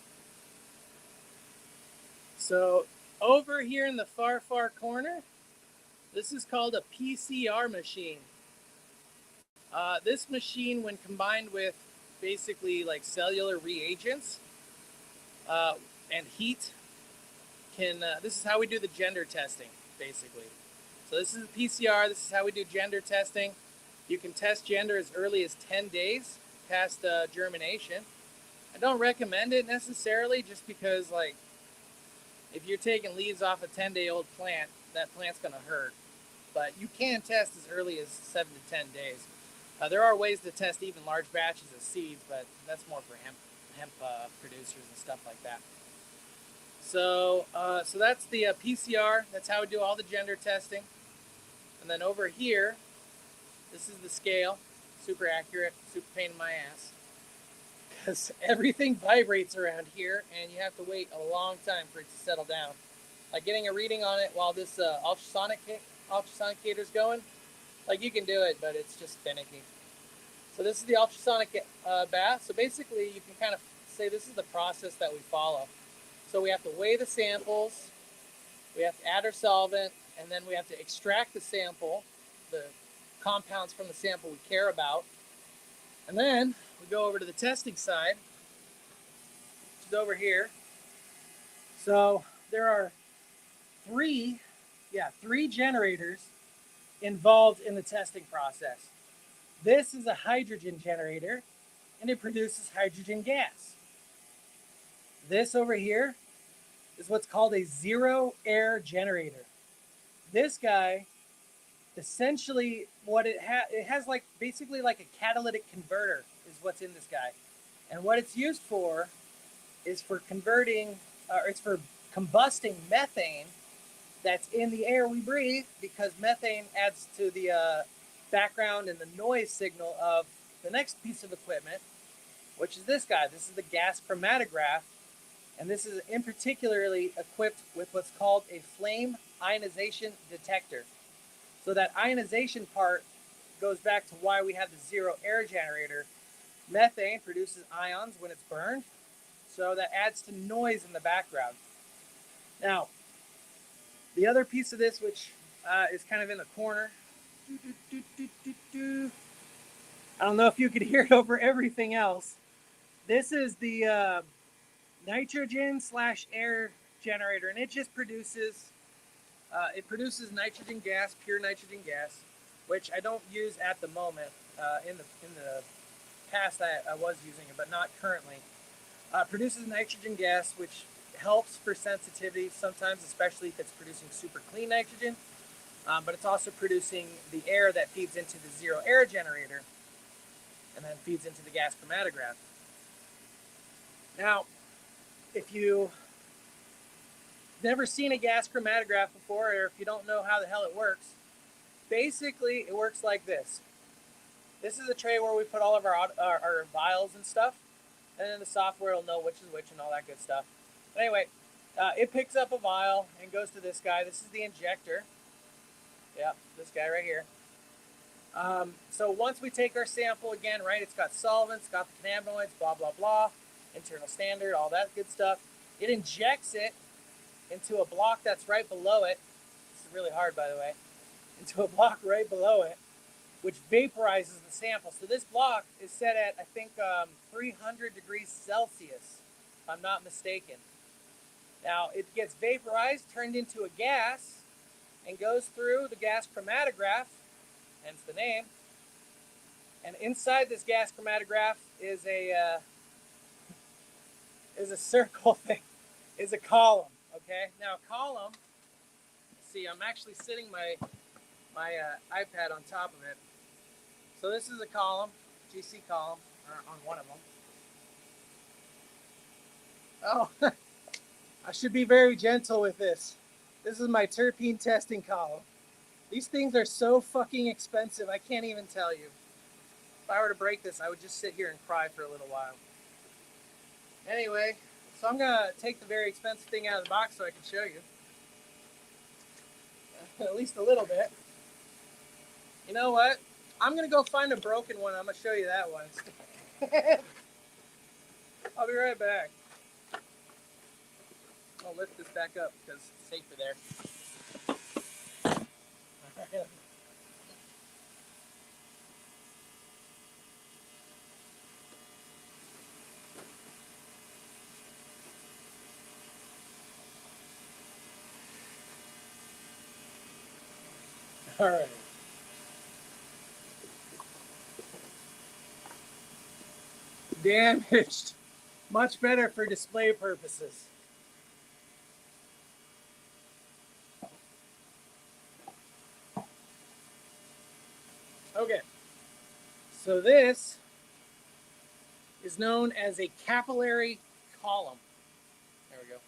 So over here in the far corner, this is called a PCR machine. This machine, when combined with basically like cellular reagents and heat, can. This is how we do the gender testing, basically. So this is a PCR. This is how we do gender testing. You can test gender as early as 10 days past germination. I don't recommend it necessarily, just because, like, if you're taking leaves off a 10-day-old plant, that plant's going to hurt. But you can test as early as 7 to 10 days. There are ways to test even large batches of seeds, but that's more for hemp producers and stuff like that. So that's the PCR. That's how we do all the gender testing. And then over here, this is the scale. super accurate, super pain in my ass. Because everything vibrates around here, and you have to wait a long time for it to settle down. Like getting a reading on it while this ultrasonicator is going, like you can do it, but it's just finicky. So this is the ultrasonic bath. So basically, you can kind of say this is the process that we follow. So we have to weigh the samples, we have to add our solvent, and then we have to extract the sample, the compounds from the sample we care about. And then we go over to the testing side, which is over here. So there are three generators involved in the testing process. This is a hydrogen generator, and it produces hydrogen gas. This over here is what's called a zero air generator. This guy, essentially, it has like basically like a catalytic converter is what's in this guy, and what it's used for is for converting, it's for combusting methane that's in the air we breathe, because methane adds to the background and the noise signal of the next piece of equipment, which is this guy. This is the gas chromatograph, and this is in particularly equipped with what's called a flame ionization detector. So that ionization part goes back to why we have the zero air generator. Methane produces ions when it's burned, so that adds to noise in the background. Now, the other piece of this, which is kind of in the corner, I don't know if you could hear it over everything else. This is the nitrogen/air generator, and it just produces nitrogen gas, pure nitrogen gas, which I don't use at the moment. In the past, I was using it, but not currently. Produces nitrogen gas, which helps for sensitivity sometimes, especially if it's producing super clean nitrogen. But it's also producing the air that feeds into the zero air generator, and then feeds into the gas chromatograph. Now, if you've never seen a gas chromatograph before, or if you don't know how the hell it works, basically it works like this. This is a tray where we put all of our vials and stuff, and then the software will know which is which and all that good stuff. But anyway, it picks up a vial and goes to this guy. This is the injector. Yeah, this guy right here. So once we take our sample again, right, it's got solvents, got the cannabinoids, blah, blah, blah, internal standard, all that good stuff. It injects it into a block that's right below it. This is really hard, by the way. Into a block right below it, which vaporizes the sample. So this block is set at, I think, 300 degrees Celsius, if I'm not mistaken. Now, it gets vaporized, turned into a gas, and goes through the gas chromatograph, hence the name. And inside this gas chromatograph is a circle thing, is a column. Okay, now a column. See, I'm actually sitting my iPad on top of it. So this is a column, GC column, on one of them. Oh, I should be very gentle with this. This is my terpene testing column. These things are so fucking expensive, I can't even tell you. If I were to break this, I would just sit here and cry for a little while. Anyway, so I'm gonna take the very expensive thing out of the box so I can show you. At least a little bit. You know what? I'm gonna go find a broken one. I'm gonna show you that one. I'll be right back. I'll lift this back up because it's safer there. All right. Damaged. Much better for display purposes. Okay. So this is known as a capillary column. There we go.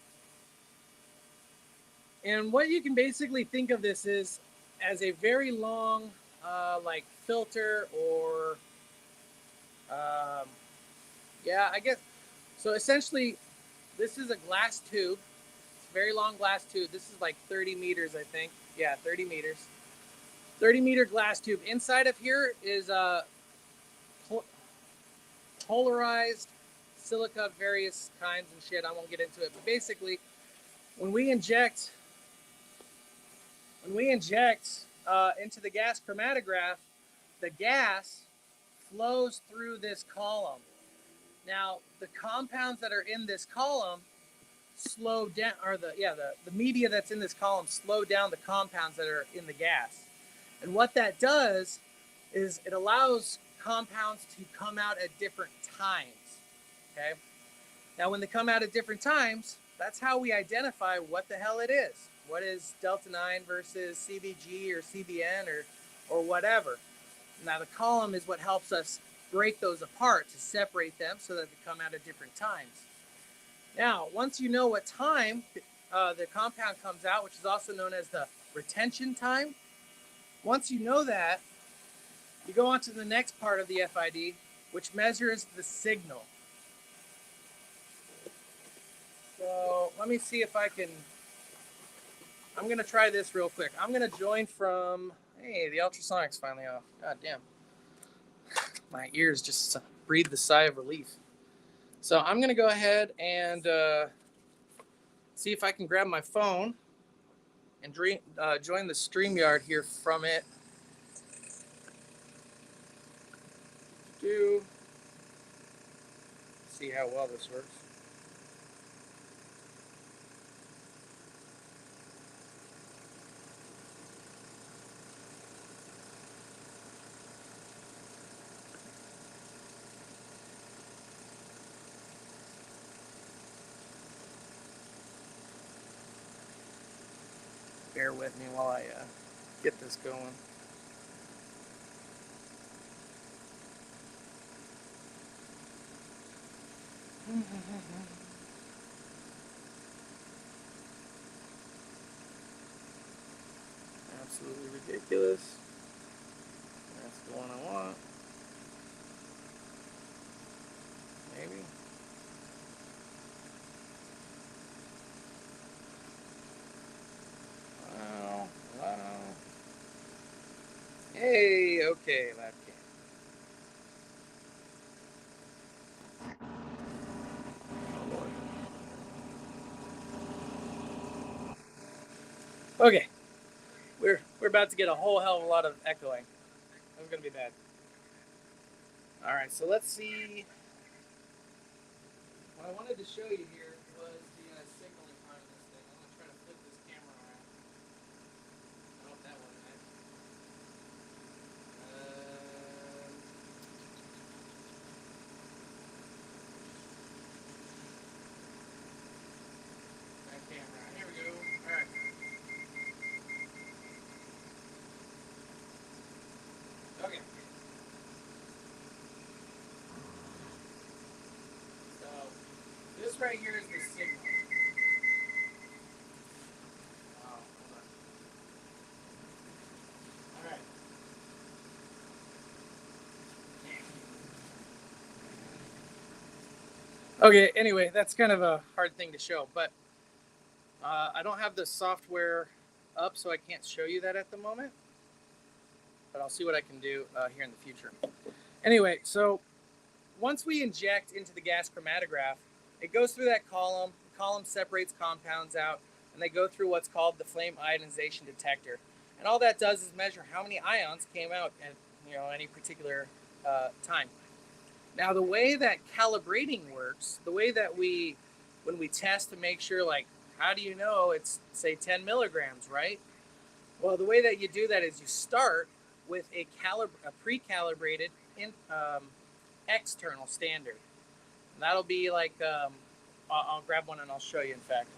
And what you can basically think of this is as a very long, like filter or Um, yeah, I guess. So essentially, this is a glass tube. It's a very long glass tube. This is like 30 meters, I think. Yeah, 30 meters. 30-meter glass tube. Inside of here is a polarized silica of various kinds and shit. I won't get into it, but basically, when we inject into the gas chromatograph, the gas flows through this column. Now, the compounds that are in this column slow down, or the media that's in this column slow down the compounds that are in the gas. And what that does is it allows compounds to come out at different times. Okay. Now, when they come out at different times, that's how we identify what the hell it is. What is delta 9 versus CBG or CBN or whatever. Now, the column is what helps us break those apart to separate them so that they come out at different times. Now, once you know what time the compound comes out, which is also known as the retention time, once you know that, you go on to the next part of the FID, which measures the signal. So let me see if I can, I'm going to try this real quick. I'm going to join from, hey, the ultrasonic's finally off. God damn. My ears just breathed a sigh of relief. So I'm going to go ahead and see if I can grab my phone and join the StreamYard here from it. See how well this works. Bear with me while I get this going. Absolutely ridiculous. That's the one I want. Maybe. Wow. Wow. Hey, okay, that came. Okay. We're about to get a whole hell of a lot of echoing. That's gonna be bad. Alright, so let's see. What I wanted to show you here was the signaling part of this thing. I'm gonna try to flip this camera around. I hope that wasn't it. That camera. Here we go. Alright. Okay. So this right here is the signal. Oh, hold on. Alright. Okay, anyway, that's kind of a hard thing to show, but I don't have the software up, so I can't show you that at the moment, but I'll see what I can do here in the future. Anyway, so once we inject into the gas chromatograph, it goes through that column. The column separates compounds out, and they go through what's called the flame ionization detector. And all that does is measure how many ions came out at any particular time. Now, the way that calibrating works, the way that when we test to make sure, like, how do you know it's, say, 10 milligrams, right? Well, the way that you do that is you start with a pre-calibrated external standard. And that'll be like, I'll grab one and I'll show you, in fact.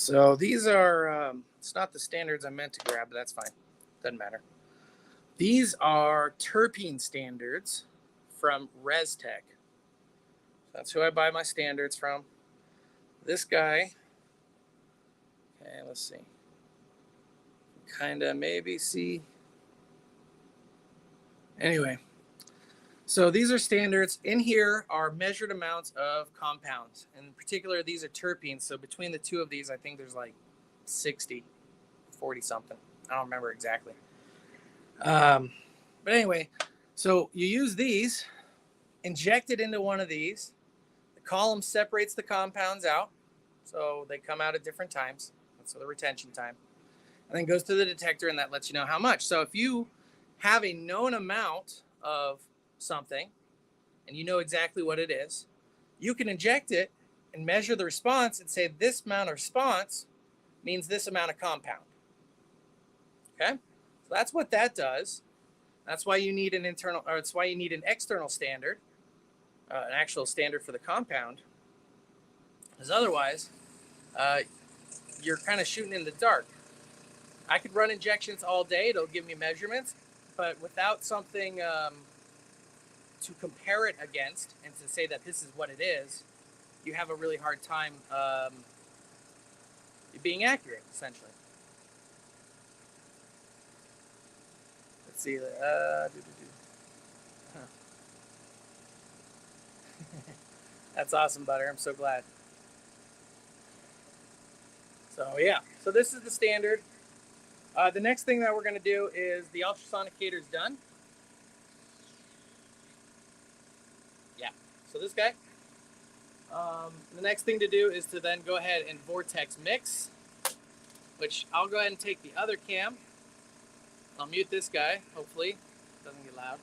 So these are, it's not the standards I meant to grab, but that's fine. Doesn't matter. These are terpene standards from ResTech. That's who I buy my standards from. This guy, okay, let's see. Kind of maybe see. Anyway, so these are standards. In here are measured amounts of compounds. In particular, these are terpenes. So between the two of these, I think there's like 60, 40 something. I don't remember exactly. But anyway, so you use these, inject it into one of these. The column separates the compounds out. So they come out at different times. That's the retention time. And then goes to the detector, and that lets you know how much. So if you have a known amount of something and you know exactly what it is, you can inject it and measure the response and say this amount of response means this amount of compound. Okay? So that's what that does. That's why you need an internal, or it's why you need an external standard, an actual standard for the compound. Because otherwise, you're kind of shooting in the dark. I could run injections all day. It'll give me measurements. But without something to compare it against and to say that this is what it is, you have a really hard time being accurate, essentially. Let's see. Huh. That's awesome, Butter. I'm so glad. So yeah, so this is the standard. The next thing that we're going to do is the ultrasonicator is done. Yeah, so this guy. The next thing to do is to then go ahead and vortex mix, which I'll go ahead and take the other cam. I'll mute this guy, hopefully. It doesn't get loud.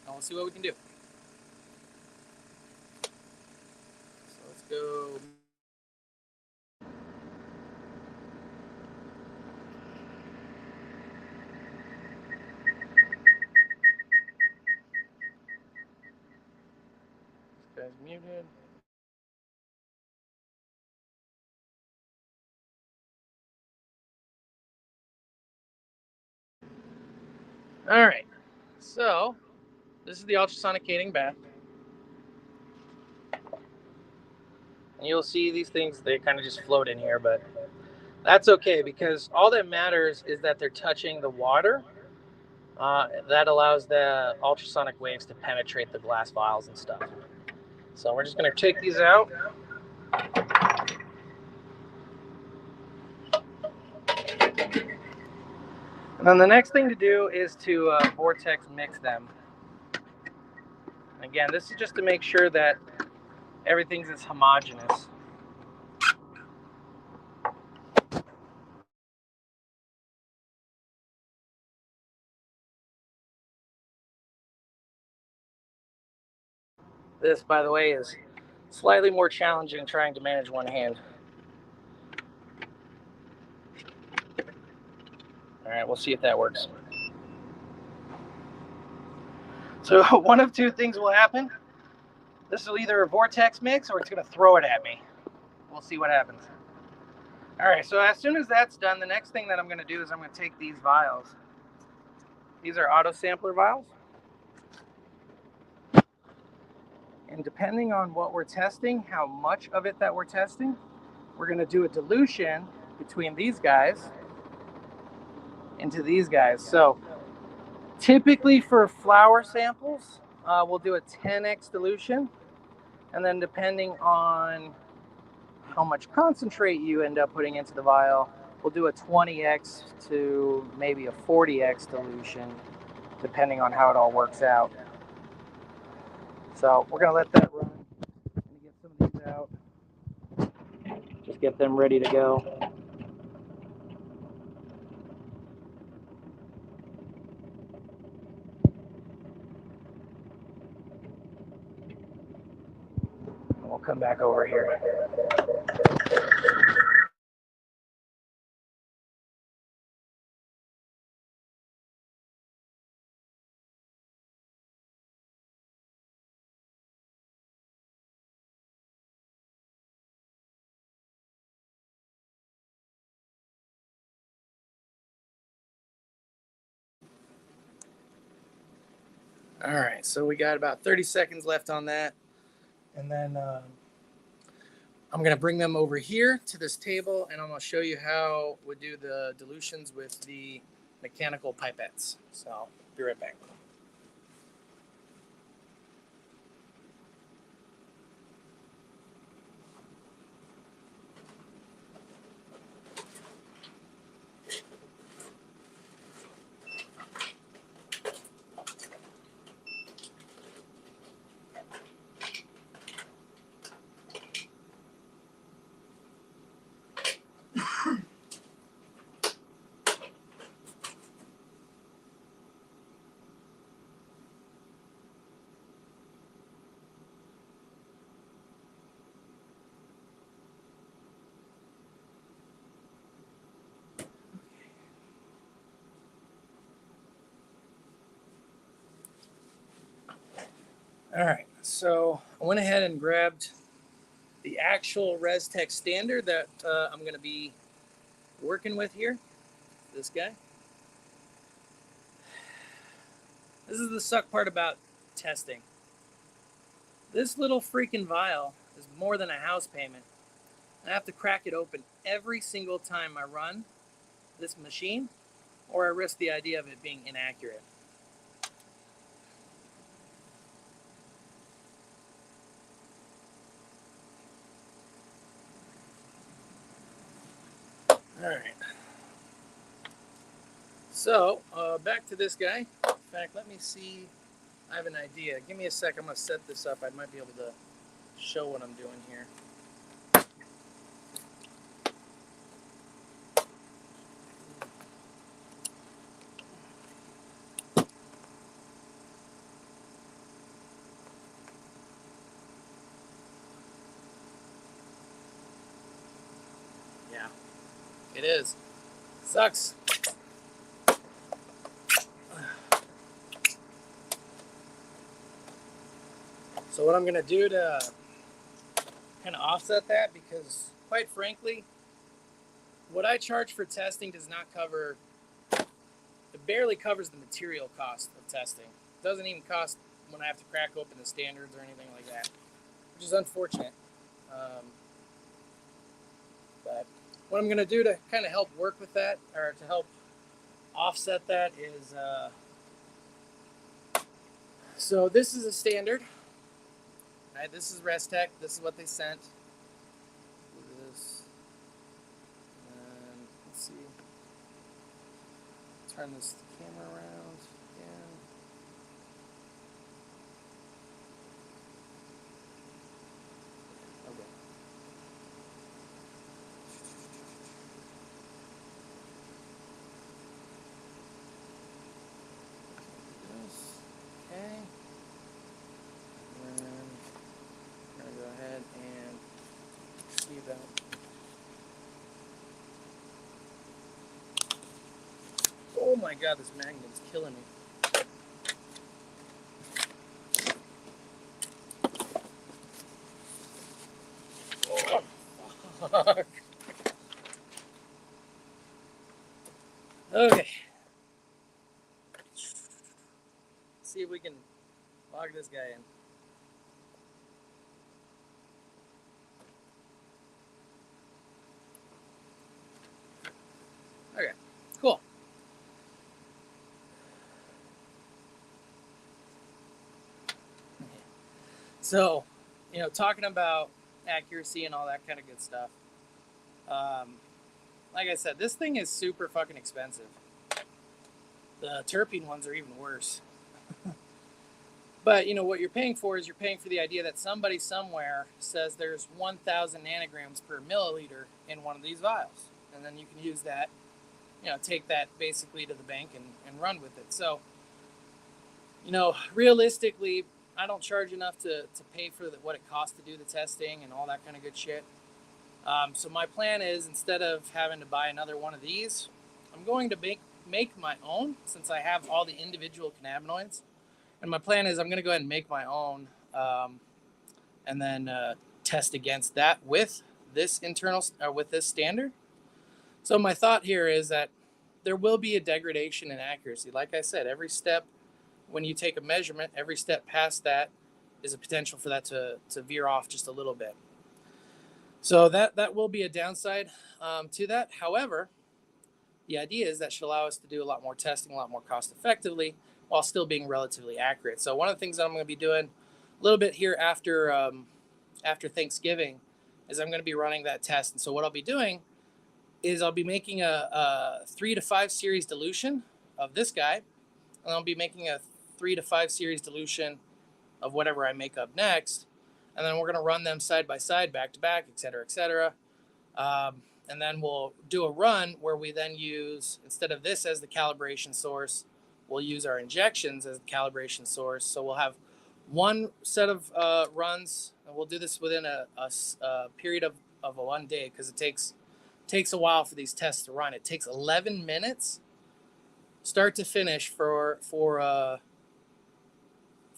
And we'll see what we can do. So let's go. This guy's muted. All right, so this is the ultrasonicating bath. And you'll see these things, they kind of just float in here, but that's okay because all that matters is that they're touching the water. That allows the ultrasonic waves to penetrate the glass vials and stuff. So we're just going to take these out. And then the next thing to do is to vortex mix them. Again, this is just to make sure that everything's as homogeneous. This, by the way, is slightly more challenging trying to manage one hand. All right, we'll see if that works. So one of two things will happen. This will either a vortex mix or it's going to throw it at me. We'll see what happens. All right, so as soon as that's done, the next thing that I'm going to do is I'm going to take these vials. These are auto sampler vials. And depending on what we're testing, how much of it that we're testing, we're going to do a dilution between these guys into these guys. So typically for flower samples, we'll do a 10x dilution. And then depending on how much concentrate you end up putting into the vial, we'll do a 20x to maybe a 40x dilution, depending on how it all works out. So we're gonna let that run. I'm gonna get some of these out. Just get them ready to go. And we'll come back over here. All right, so we got about 30 seconds left on that. And then I'm going to bring them over here to this table, and I'm going to show you how we do the dilutions with the mechanical pipettes. So I'll be right back. All right, so I went ahead and grabbed the actual ResTech standard that I'm going to be working with here. This guy. This is the suck part about testing. This little freaking vial is more than a house payment. I have to crack it open every single time I run this machine, or I risk the idea of it being inaccurate. All right. So back to this guy. In fact, let me see. I have an idea. Give me a sec. I'm going to set this up. I might be able to show what I'm doing here. Yeah, it is. Sucks. So what I'm going to do to kind of offset that, because quite frankly, what I charge for testing does not cover, it barely covers the material cost of testing. It doesn't even cost when I have to crack open the standards or anything like that, which is unfortunate. But what I'm going to do to kind of help work with that, or to help offset that, is so this is a standard. Right, this is ResTech. This is what they sent. This, and let's see. Turn this camera around again. Okay. This. Okay. And then I'm gonna go ahead and see that. Oh my god, this magnet is killing me. Oh, fuck. Okay. Let's see if we can log this guy in. Okay, cool. So, talking about accuracy and all that kind of good stuff. Like I said, this thing is super fucking expensive. The terpene ones are even worse. But what you're paying for is you're paying for the idea that somebody somewhere says there's 1,000 nanograms per milliliter in one of these vials, and then you can use that, take that basically to the bank and run with it. So, realistically, I don't charge enough to pay for what it costs to do the testing and all that kind of good shit. So my plan is, instead of having to buy another one of these, I'm going to make my own, since I have all the individual cannabinoids. And my plan is I'm going to go ahead and make my own, and then test against that with this with this standard. So my thought here is that there will be a degradation in accuracy. Like I said, every step when you take a measurement, every step past that is a potential for that to veer off just a little bit. So that will be a downside to that. However, the idea is that should allow us to do a lot more testing, a lot more cost effectively, while still being relatively accurate. So one of the things that I'm going to be doing a little bit here after Thanksgiving is I'm going to be running that test. And so what I'll be doing is I'll be making a 3 to 5 series dilution of this guy, and I'll be making a 3 to 5 series dilution of whatever I make up next, and then we're going to run them side by side, back to back, et cetera, et cetera. And then we'll do a run where we then use, instead of this as the calibration source, we'll use our injections as the calibration source. So we'll have one set of runs, and we'll do this within a period of 1 day, because it takes a while for these tests to run. It takes 11 minutes start to finish for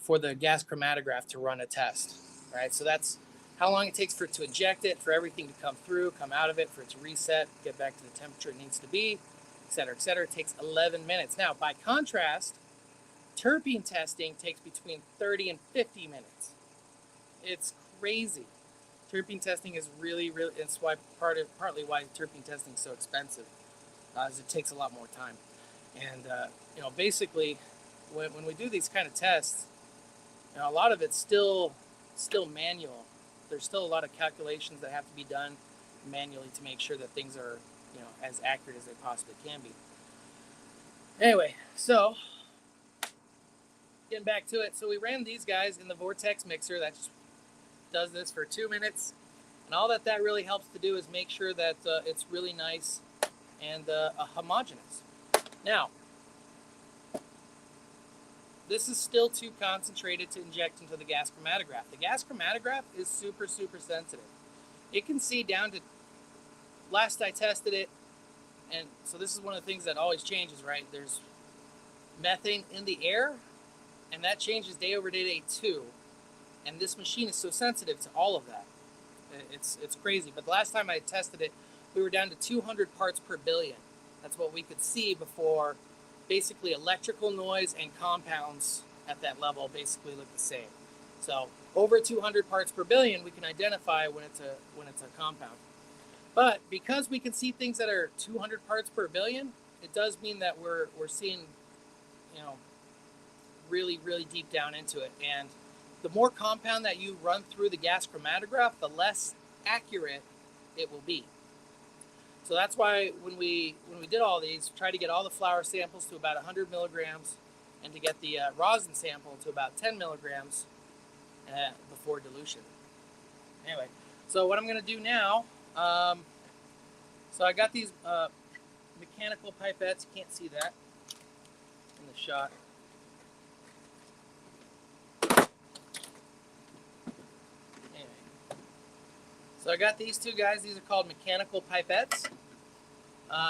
the gas chromatograph to run a test, right? So that's how long it takes for it to inject it, for everything to come through, come out of it, for it to reset, get back to the temperature it needs to be, et cetera, et cetera. It takes 11 minutes. Now, by contrast, terpene testing takes between 30 and 50 minutes. It's crazy. Terpene testing is really, it's why partly why terpene testing is so expensive, is it takes a lot more time. And, basically, when we do these kind of tests, a lot of it's still manual. There's still a lot of calculations that have to be done manually to make sure that things are, as accurate as they possibly can be. Anyway, so getting back to it. So we ran these guys in the vortex mixer that just does this for 2 minutes. And all that really helps to do is make sure that it's really nice and homogeneous. Now, this is still too concentrated to inject into the gas chromatograph. The gas chromatograph is super, super sensitive. It can see down to, last I tested it, and so this is one of the things that always changes, right? There's methane in the air, and that changes day over day too. And this machine is so sensitive to all of that. It's crazy. But the last time I tested it, we were down to 200 parts per billion. That's what we could see before. Basically, electrical noise and compounds at that level basically look the same. So over 200 parts per billion, we can identify when it's a compound. But because we can see things that are 200 parts per billion, it does mean that we're seeing, really, really deep down into it. And the more compound that you run through the gas chromatograph, the less accurate it will be. So that's why when we did all these, try to get all the flour samples to about 100 milligrams, and to get the rosin sample to about 10 milligrams before dilution. Anyway, so what I'm going to do now, so I got these mechanical pipettes. You can't see that in the shot. So I got these two guys. These are called mechanical pipettes.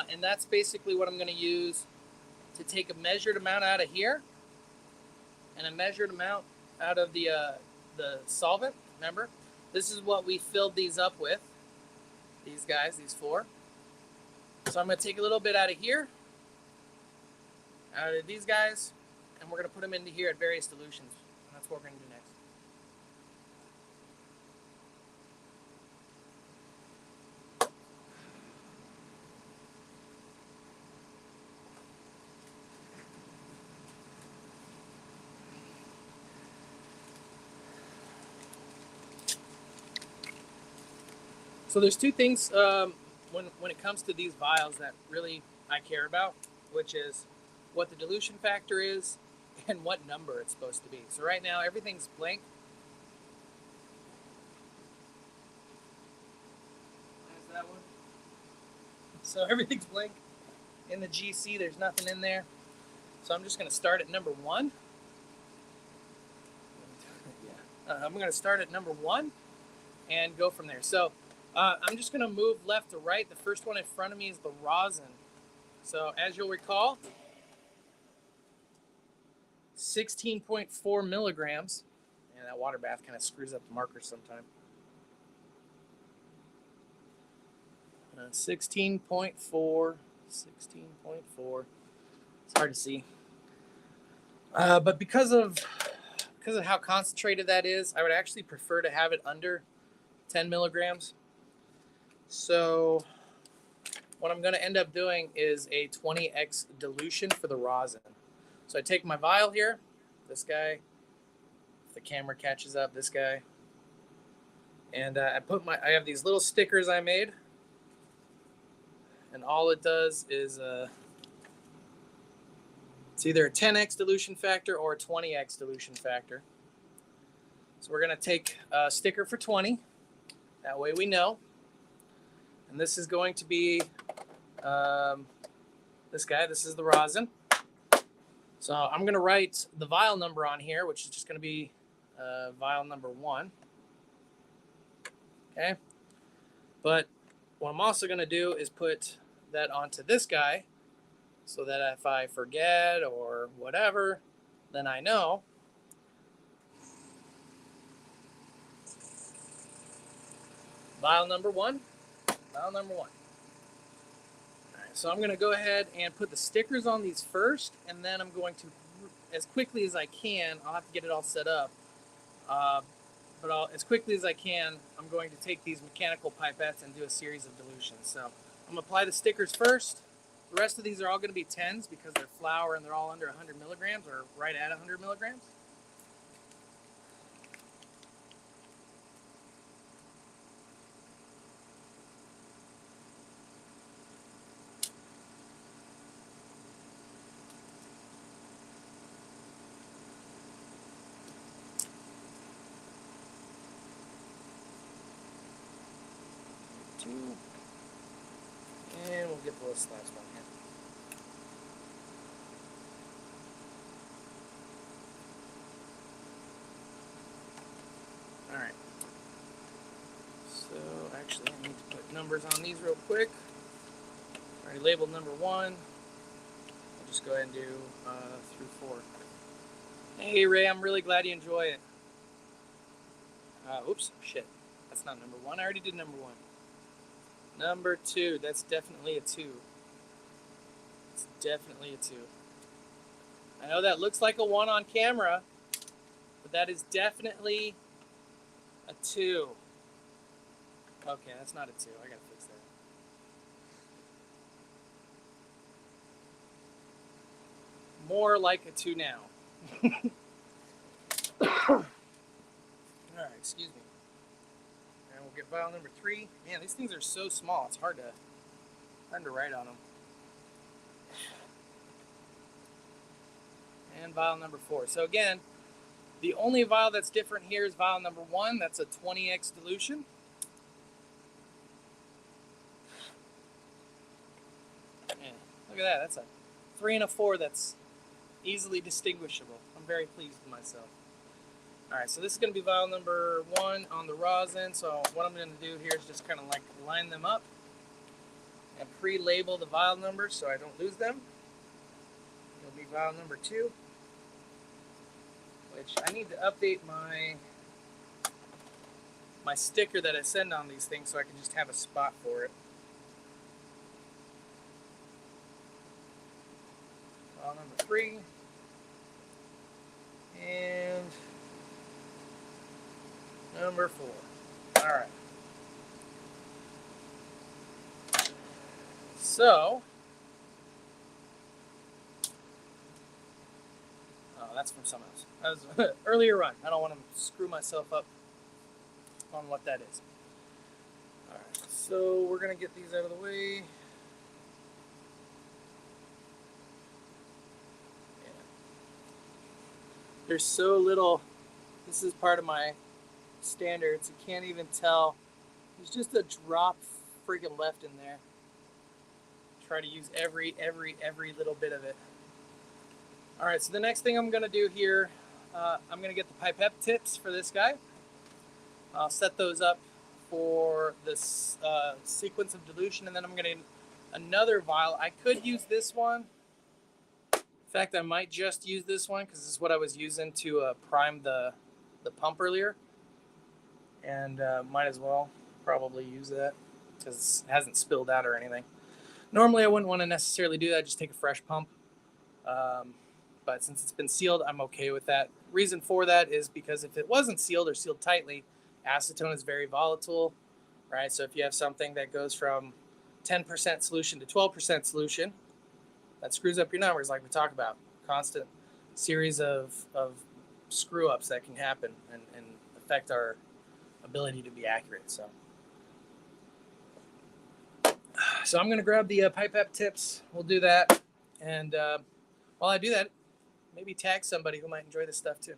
And that's basically what I'm going to use to take a measured amount out of here and a measured amount out of the solvent. Remember, this is what we filled these up with, these guys, these four. So I'm going to take a little bit out of here, out of these guys, and we're going to put them into here at various dilutions. And that's what we're going to do next. So there's two things when it comes to these vials that really I care about, which is what the dilution factor is and what number it's supposed to be. So right now everything's blank. There's that one. So everything's blank. In the GC, there's nothing in there. So I'm just going to start at number 1. I'm going to start at number 1 and go from there. So I'm just going to move left to right. The first one in front of me is the rosin. So as you'll recall, 16.4 milligrams. And that water bath kind of screws up the markers sometimes. 16.4. It's hard to see. But because of how concentrated that is, I would actually prefer to have it under 10 milligrams. So what I'm going to end up doing is a 20x dilution for the rosin. So I take my vial here, this guy, if the camera catches up, this guy, and I have these little stickers I made, and all it does is it's either a 10x dilution factor or a 20x dilution factor. So we're going to take a sticker for 20. That way we know. And this is going to be this guy. This is the rosin. So I'm going to write the vial number on here, which is just going to be vial number 1. Okay. But what I'm also going to do is put that onto this guy so that if I forget or whatever, then I know. Vial number 1. Vial number 1. All right, so I'm going to go ahead and put the stickers on these first, and then I'm going to, as quickly as I can, I'll have to get it all set up, but as quickly as I can, I'm going to take these mechanical pipettes and do a series of dilutions. So I'm going to apply the stickers first. The rest of these are all going to be 10s because they're flour and they're all under 100 milligrams or right at 100 milligrams. And we'll get the last one here. All right. So actually, I need to put numbers on these real quick. Already labeled number 1. I'll just go ahead and do through 4. Hey Ray, I'm really glad you enjoy it. Oops, shit. That's not number 1. I already did number 1. Number 2, that's definitely a 2. It's definitely a 2. I know that looks like a 1 on camera, but that is definitely a 2. Okay, that's not a 2. I gotta fix that. More like a 2 now. Alright, excuse me. And we'll get vial number 3. Man, these things are so small, it's hard to write on them. And vial number 4. So again, the only vial that's different here is vial number 1. That's a 20x dilution. Yeah, look at that. That's a 3 and a 4 that's easily distinguishable. I'm very pleased with myself. Alright, so this is going to be vial number 1 on the rosin. So what I'm going to do here is just kind of like line them up and pre-label the vial numbers so I don't lose them. It'll be vial number 2, which I need to update my sticker that I send on these things so I can just have a spot for it. Vial number 3. And number 4. All right. So, oh, that's from someone else. That was earlier run. I don't want to screw myself up on what that is. All right. So we're gonna get these out of the way. There's so little. This is part of my standards. You can't even tell. There's just a drop freaking left in there. Try to use every little bit of it. All right, so the next thing I'm gonna do here, I'm gonna get the pipette tips for this guy. I'll set those up for this sequence of dilution, and then I'm gonna get another vial. I could use this one. In fact, I might just use this one because this is what I was using to prime the pump earlier. And might as well probably use that because it hasn't spilled out or anything. Normally, I wouldn't want to necessarily do that. Just take a fresh pump. But since it's been sealed, I'm okay with that. Reason for that is because if it wasn't sealed or sealed tightly, acetone is very volatile, right? So if you have something that goes from 10% solution to 12% solution, that screws up your numbers like we talked about. Constant series of screw ups that can happen and affect our ability to be accurate. So I'm going to grab the pipette tips. We'll do that. And while I do that, maybe tag somebody who might enjoy this stuff too.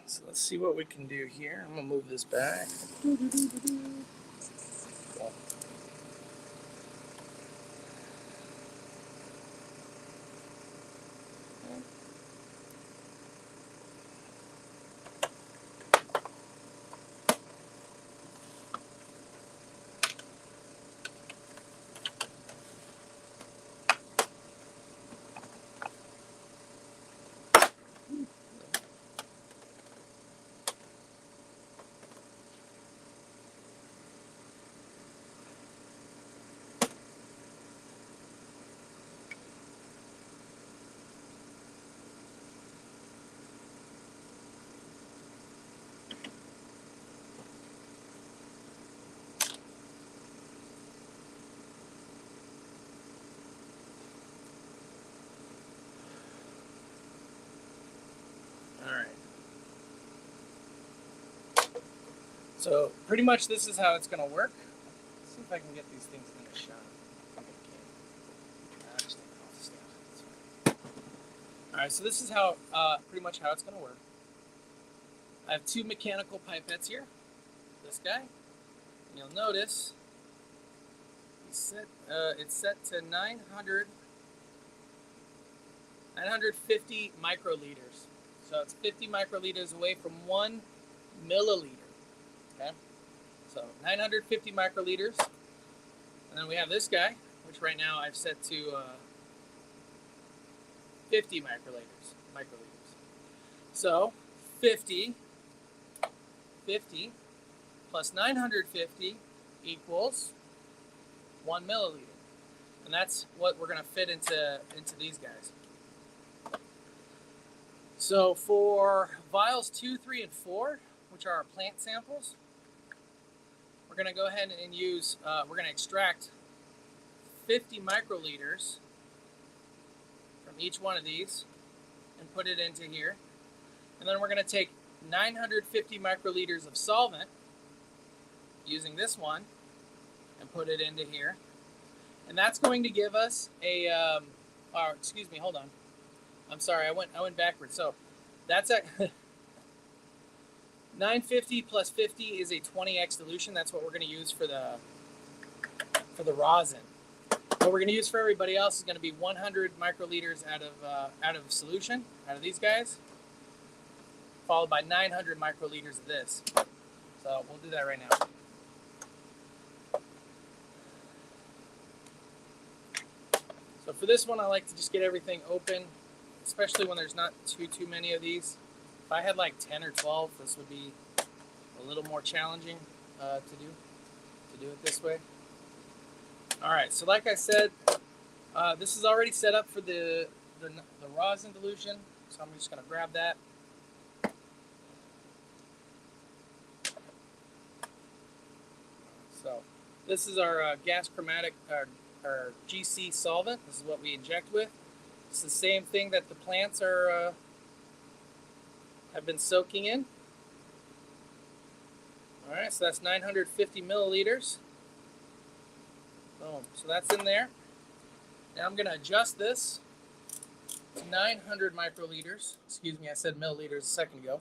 So let's see what we can do here. I'm going to move this back. All right. So pretty much this is how it's going to work. Let's see if I can get these things in the shot. All right, so this is how pretty much how it's going to work. I have two mechanical pipettes here. This guy, and you'll notice it's set to 950 microliters. So it's 50 microliters away from 1 milliliter. Okay, so 950 microliters, and then we have this guy, which right now I've set to 50 microliters. So 50 plus 950 equals 1 milliliter, and that's what we're going to fit into these guys. So for vials 2, 3, and 4, which are our plant samples, we're going to go ahead and use, we're going to extract 50 microliters from each one of these and put it into here. And then we're going to take 950 microliters of solvent using this one and put it into here. And that's going to give us a, excuse me, hold on. I'm sorry, I went backwards. So that's at 950 plus 50 is a 20x dilution. That's what we're going to use for the rosin. What we're going to use for everybody else is going to be 100 microliters out of solution, out of these guys, followed by 900 microliters of this. So we'll do that right now. So for this one, I like to just get everything open, especially when there's not too many of these. If I had like 10 or 12, this would be a little more challenging to do it this way. All right, so like I said, this is already set up for the rosin dilution, so I'm just going to grab that. So this is our gas chromatic, our GC solvent. This is what we inject with. It's the same thing that the plants are have been soaking in. All right, so that's 950 milliliters. Boom. So that's in there. Now I'm going to adjust this to 900 microliters. Excuse me, I said milliliters a second ago.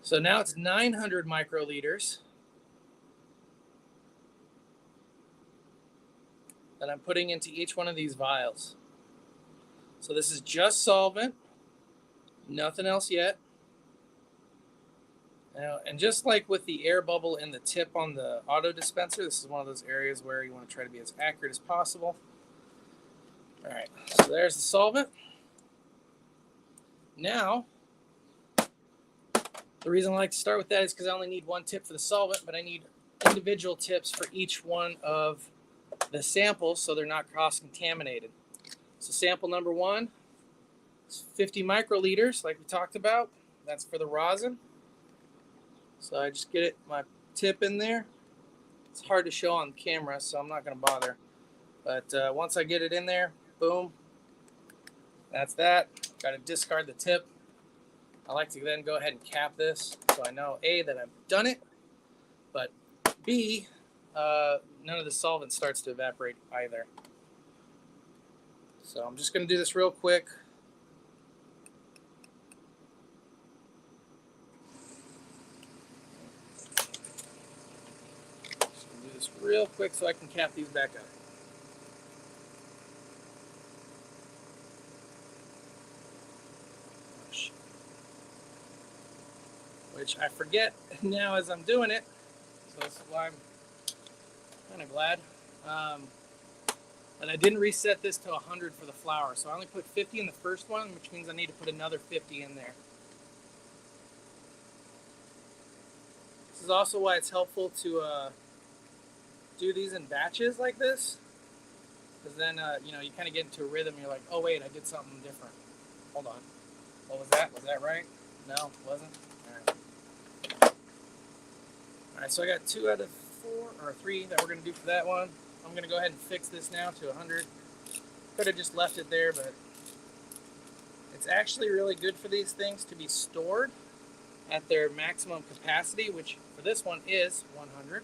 So now it's 900 microliters that I'm putting into each one of these vials. So this is just solvent, nothing else yet. Now, and just like with the air bubble in the tip on the auto dispenser, this is one of those areas where you want to try to be as accurate as possible. All right, so there's the solvent. Now, the reason I like to start with that is because I only need one tip for the solvent, but I need individual tips for each one of the samples so they're not cross-contaminated. So sample number 1 is 50 microliters, like we talked about. That's for the rosin. So I just get my tip in there. It's hard to show on camera, so I'm not going to bother. But once I get it in there, boom, that's that. Got to discard the tip. I like to then go ahead and cap this so I know, A, that I've done it, but B, none of the solvent starts to evaporate either. So I'm just going to do this real quick. Just going to do this real quick so I can cap these back up. Which I forget now as I'm doing it, so that's why I'm kind of glad. And I didn't reset this to 100 for the flour, so I only put 50 in the first one, which means I need to put another 50 in there. This is also why it's helpful to do these in batches like this, because then you know, you kind of get into a rhythm. You're like, oh wait, I did something different. Hold on, what was that? Was that right? No, it wasn't. All right, so I got 2 out of 4 or 3 that we're going to do for that one. I'm going to go ahead and fix this now to 100. Could have just left it there, but it's actually really good for these things to be stored at their maximum capacity, which for this one is 100.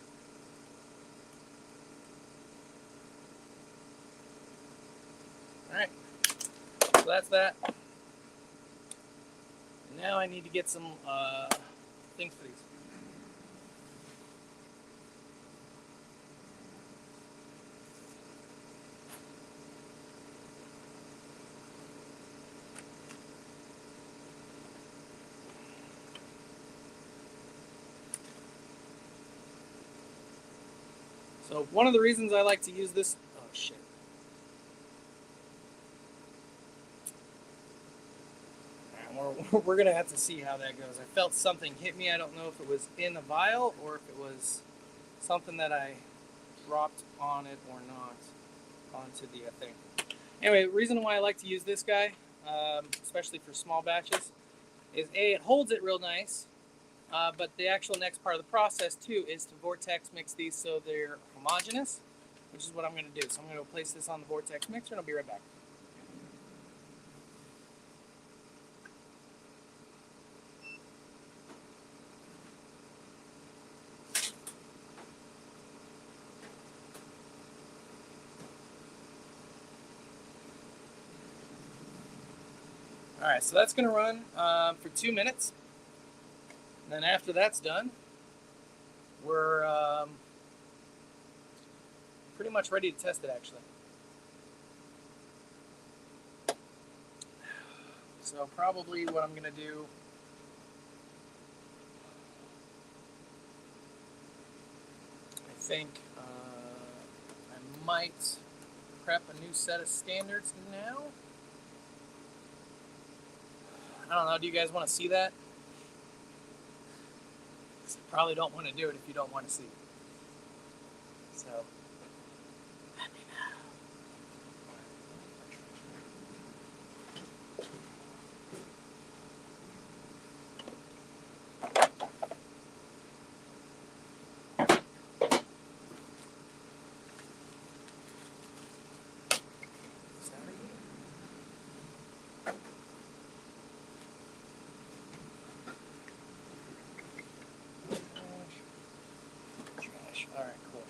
All right, so that's that. Now I need to get some things for these. So one of the reasons I like to use this, oh shit. We're going to have to see how that goes. I felt something hit me. I don't know if it was in the vial or if it was something that I dropped on it or not onto the thing. Anyway, the reason why I like to use this guy, especially for small batches, is A, it holds it real nice, but the actual next part of the process too is to vortex mix these so they're homogeneous, which is what I'm going to do. So I'm going to place this on the vortex mixer and I'll be right back. All right, so that's going to run for 2 minutes. And then after that's done, we're pretty much ready to test it, actually. So probably what I'm going to do, I think I might prep a new set of standards now. I don't know, do you guys want to see that? You probably don't want to do it if you don't want to see it. So, let me know. All right, cool.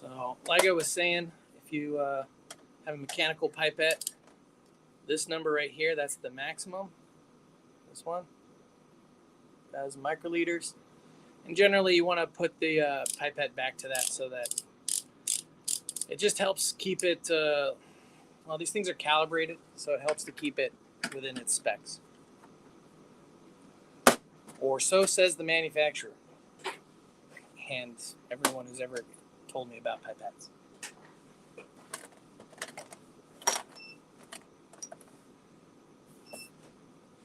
So, like I was saying, if you have a mechanical pipette, this number right here, that's the maximum. This one, that is microliters. And generally, you want to put the pipette back to that so that it just helps keep it Well, these things are calibrated, so it helps to keep it within its specs. Or so says the manufacturer and everyone who's ever told me about pipettes.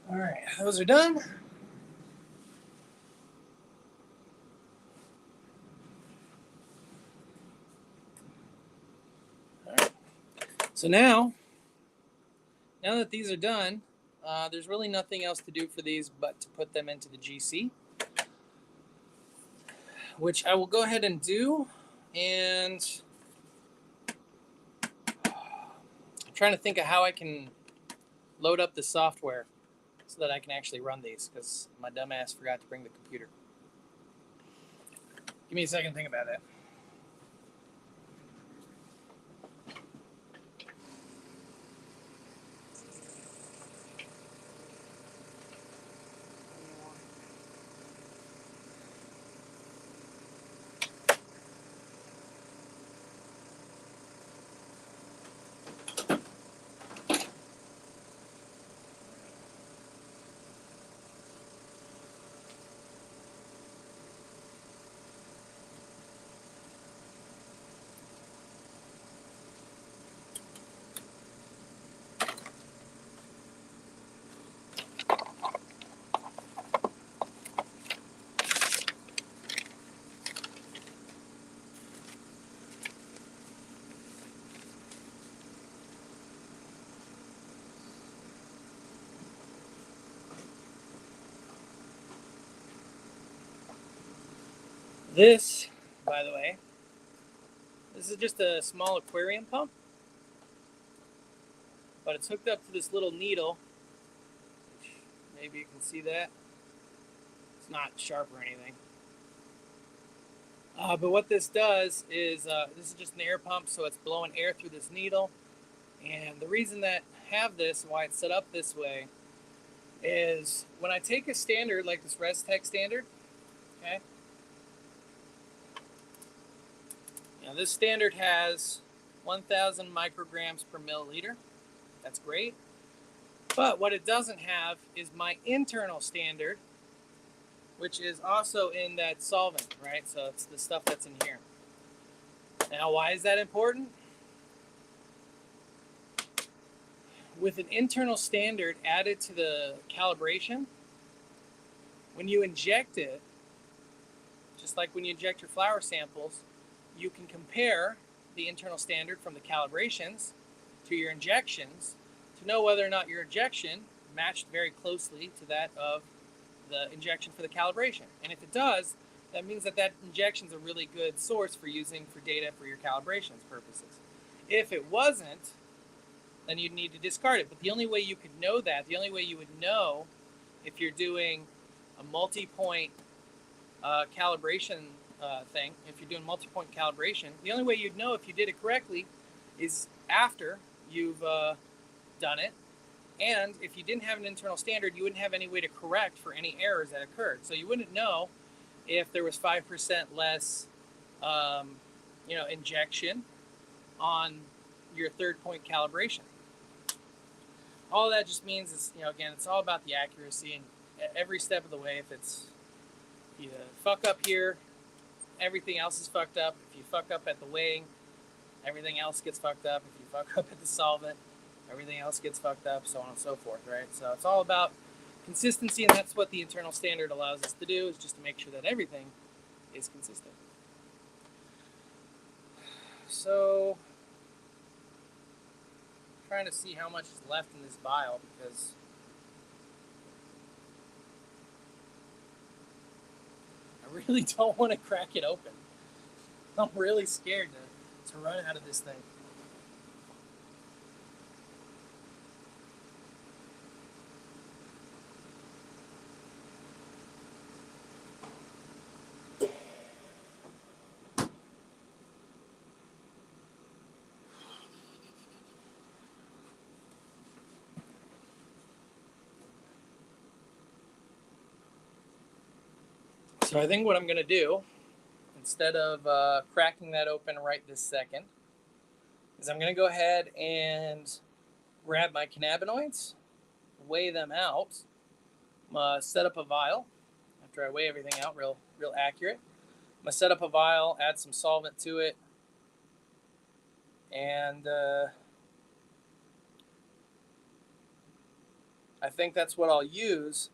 All right, those are done. All right. So now that these are done, there's really nothing else to do for these but to put them into the GC, which I will go ahead and do. And I'm trying to think of how I can load up the software so that I can actually run these, because my dumbass forgot to bring the computer. Give me a second to think about that. This, by the way, this is just a small aquarium pump, but it's hooked up to this little needle. Maybe you can see that. It's not sharp or anything. But what this does is, this is just an air pump, so it's blowing air through this needle. And the reason that I have this, why it's set up this way, is when I take a standard like this ResTech standard, okay? This standard has 1,000 micrograms per milliliter. That's great. But what it doesn't have is my internal standard, which is also in that solvent, right? So it's the stuff that's in here. Now, why is that important? With an internal standard added to the calibration, when you inject it, just like when you inject your flower samples, you can compare the internal standard from the calibrations to your injections to know whether or not your injection matched very closely to that of the injection for the calibration. And if it does, that means that injection is a really good source for using for data for your calibrations purposes. If it wasn't, then you'd need to discard it. But the only way you could know that, the only way you would know if you're doing a multi-point calibration thing, if you're doing multi-point calibration, the only way you'd know if you did it correctly is after you've done it. And if you didn't have an internal standard, you wouldn't have any way to correct for any errors that occurred. So you wouldn't know if there was 5% less, injection on your third point calibration. All that just means is, again, it's all about the accuracy, and every step of the way, if you fuck up here, everything else is fucked up. If you fuck up at the weighing, everything else gets fucked up. If you fuck up at the solvent, everything else gets fucked up, so on and so forth, right? So it's all about consistency, and that's what the internal standard allows us to do, is just to make sure that everything is consistent. So, I'm trying to see how much is left in this vial, because I really don't want to crack it open. I'm really scared to run out of this thing. So I think what I'm going to do, instead of cracking that open right this second, is I'm going to go ahead and grab my cannabinoids, weigh them out, set up a vial. After I weigh everything out real accurate, I'm going to set up a vial, add some solvent to it, and I think that's what I'll use.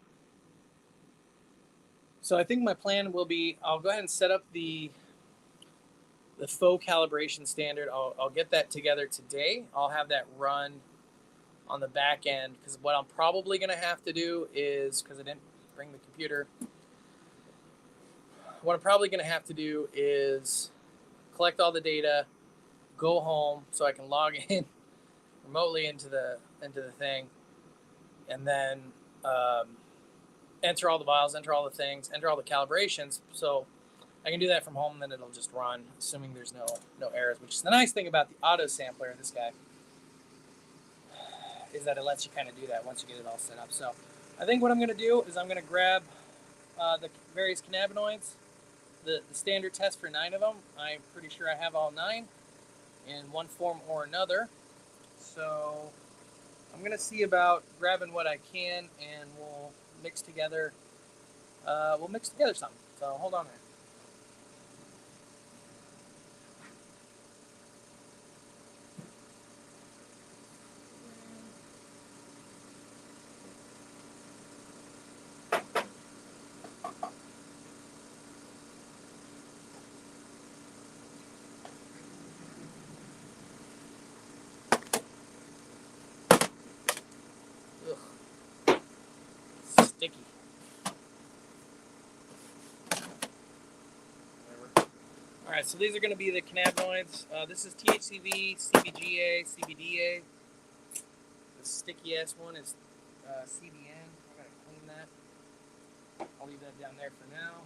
So I think my plan will be, I'll go ahead and set up the faux calibration standard. I'll get that together today. I'll have that run on the back end, because what I'm probably going to have to do is, because I didn't bring the computer, what I'm probably going to have to do is collect all the data, go home so I can log in remotely into the thing, and then enter all the vials, enter all the things, enter all the calibrations. So I can do that from home, and then it'll just run, assuming there's no errors, which is the nice thing about the auto sampler, this guy, is that it lets you kind of do that once you get it all set up. So I think what I'm going to do is I'm going to grab the various cannabinoids, the standard test for 9 of them. I'm pretty sure I have all 9 in one form or another. So I'm going to see about grabbing what I can, and we'll mix together something. So hold on a minute. Ugh. Sticky. Whatever. All right, so these are going to be the cannabinoids. This is THCV, CBGA, CBDA. The sticky ass one is CBN. I gotta clean that. I'll leave that down there for now.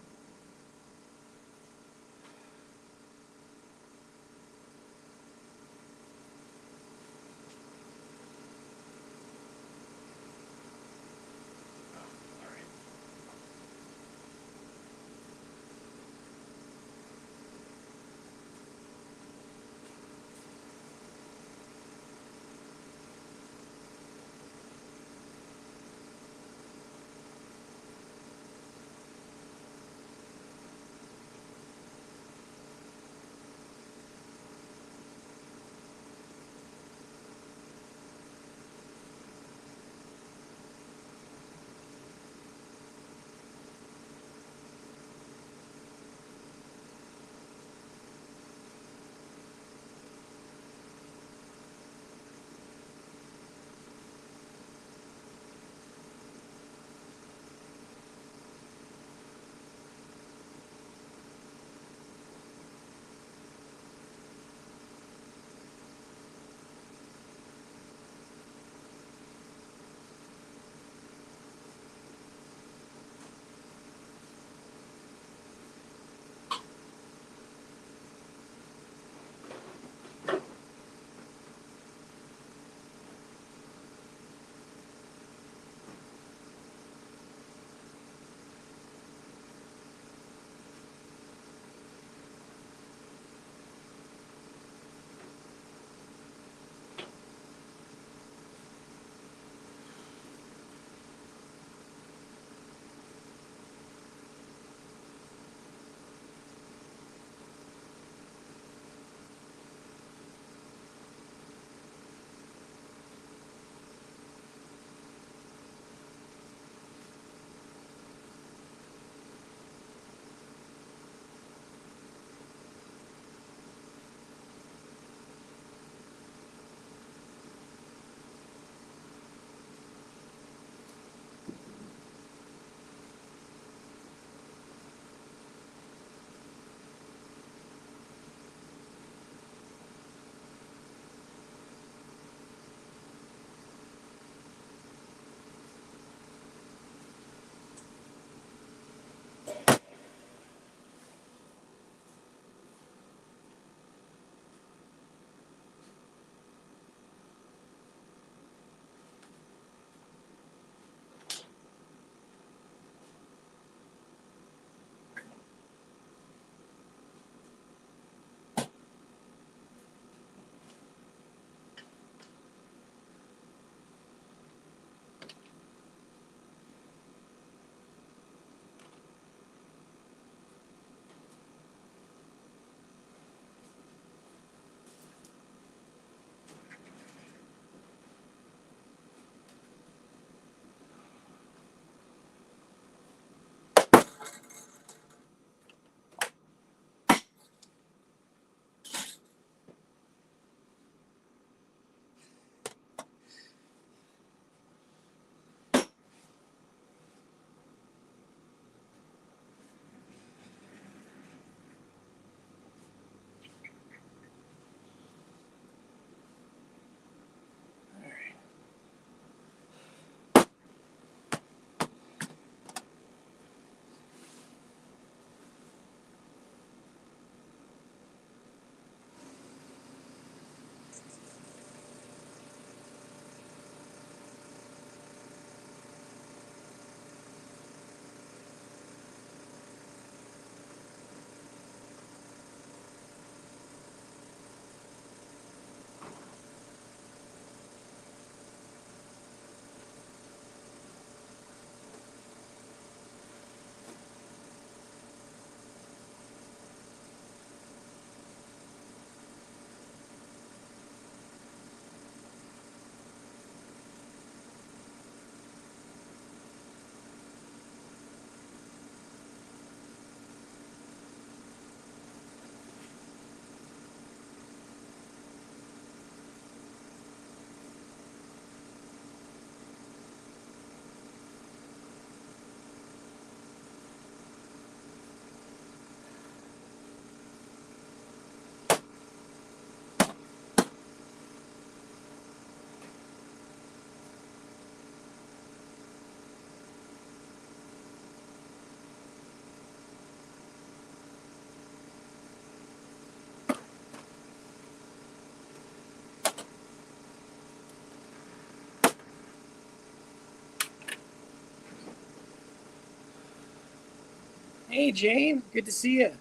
Hey, Jane. Good to see you.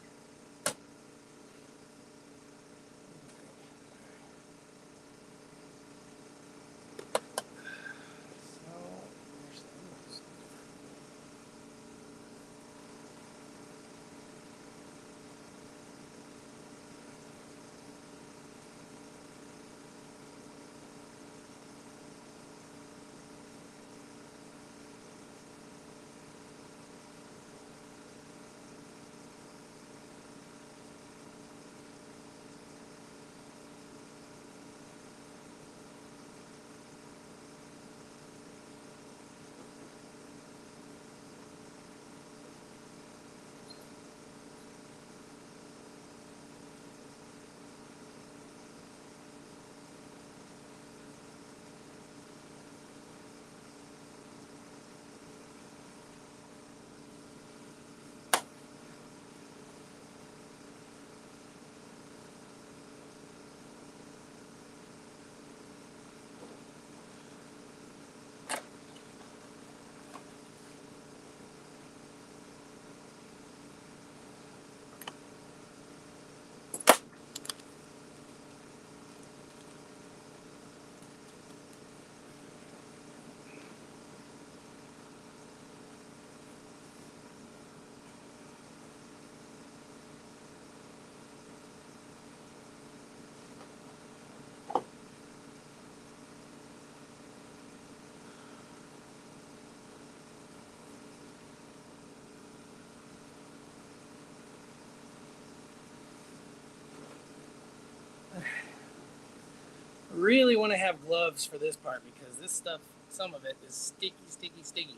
Really want to have gloves for this part because this stuff, some of it is sticky, sticky, sticky.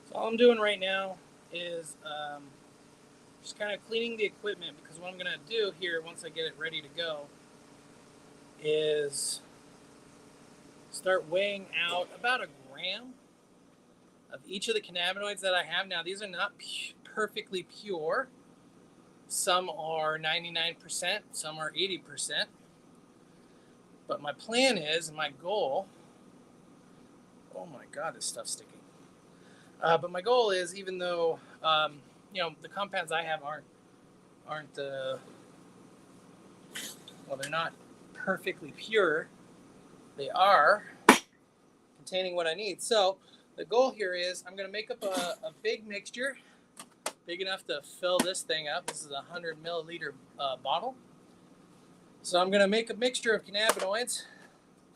So all I'm doing right now is just kind of cleaning the equipment, because what I'm going to do here once I get it ready to go is start weighing out about a gram of each of the cannabinoids that I have. Now, these are not perfectly pure. Some are 99%, some are 80%. But my plan is, and my goal, oh my God, this stuff's sticking. But my goal is, even though, the compounds I have aren't they're not perfectly pure, they are containing what I need. So the goal here is I'm going to make up a big mixture, big enough to fill this thing up. This is a 100 milliliter bottle. So I'm going to make a mixture of cannabinoids,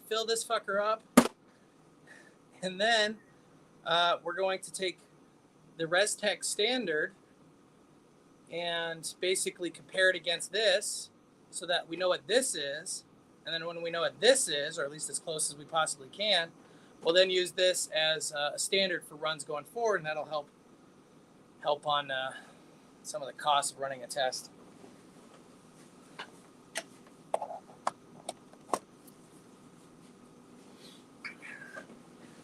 fill this fucker up, and then we're going to take the ResTech standard and basically compare it against this so that we know what this is. And then when we know what this is, or at least as close as we possibly can, we'll then use this as a standard for runs going forward, and that'll help on some of the costs of running a test.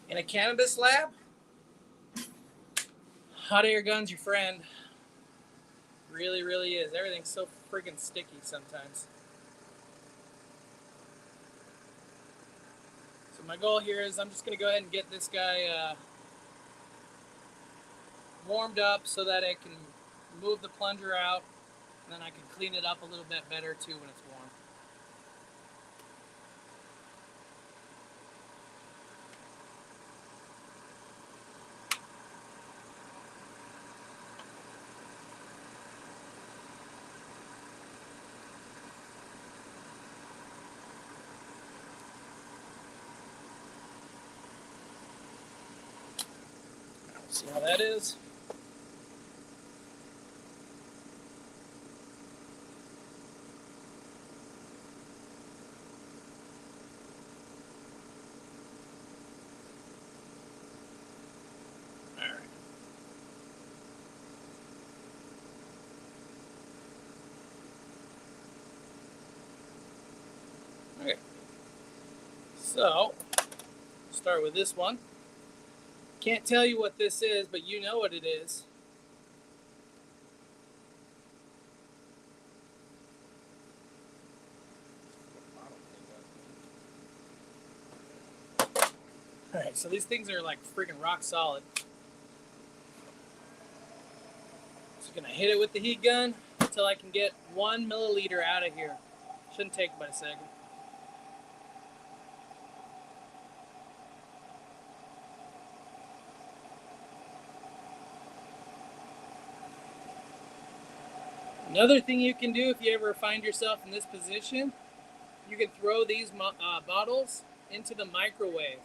In a cannabis lab, hot air gun's your friend. Really, really is. Everything's so freaking sticky sometimes. So my goal here is I'm just going to go ahead and get this guy warmed up so that I can move the plunger out, and then I can clean it up a little bit better too when it's warm. See how that is? All right. Okay. So, start with this one. Can't tell you what this is, but you know what it is. All right, so these things are like freaking rock solid. Just gonna hit it with the heat gun until I can get 1 milliliter out of here. Shouldn't take but a second. Another thing you can do if you ever find yourself in this position, you can throw these bottles into the microwave.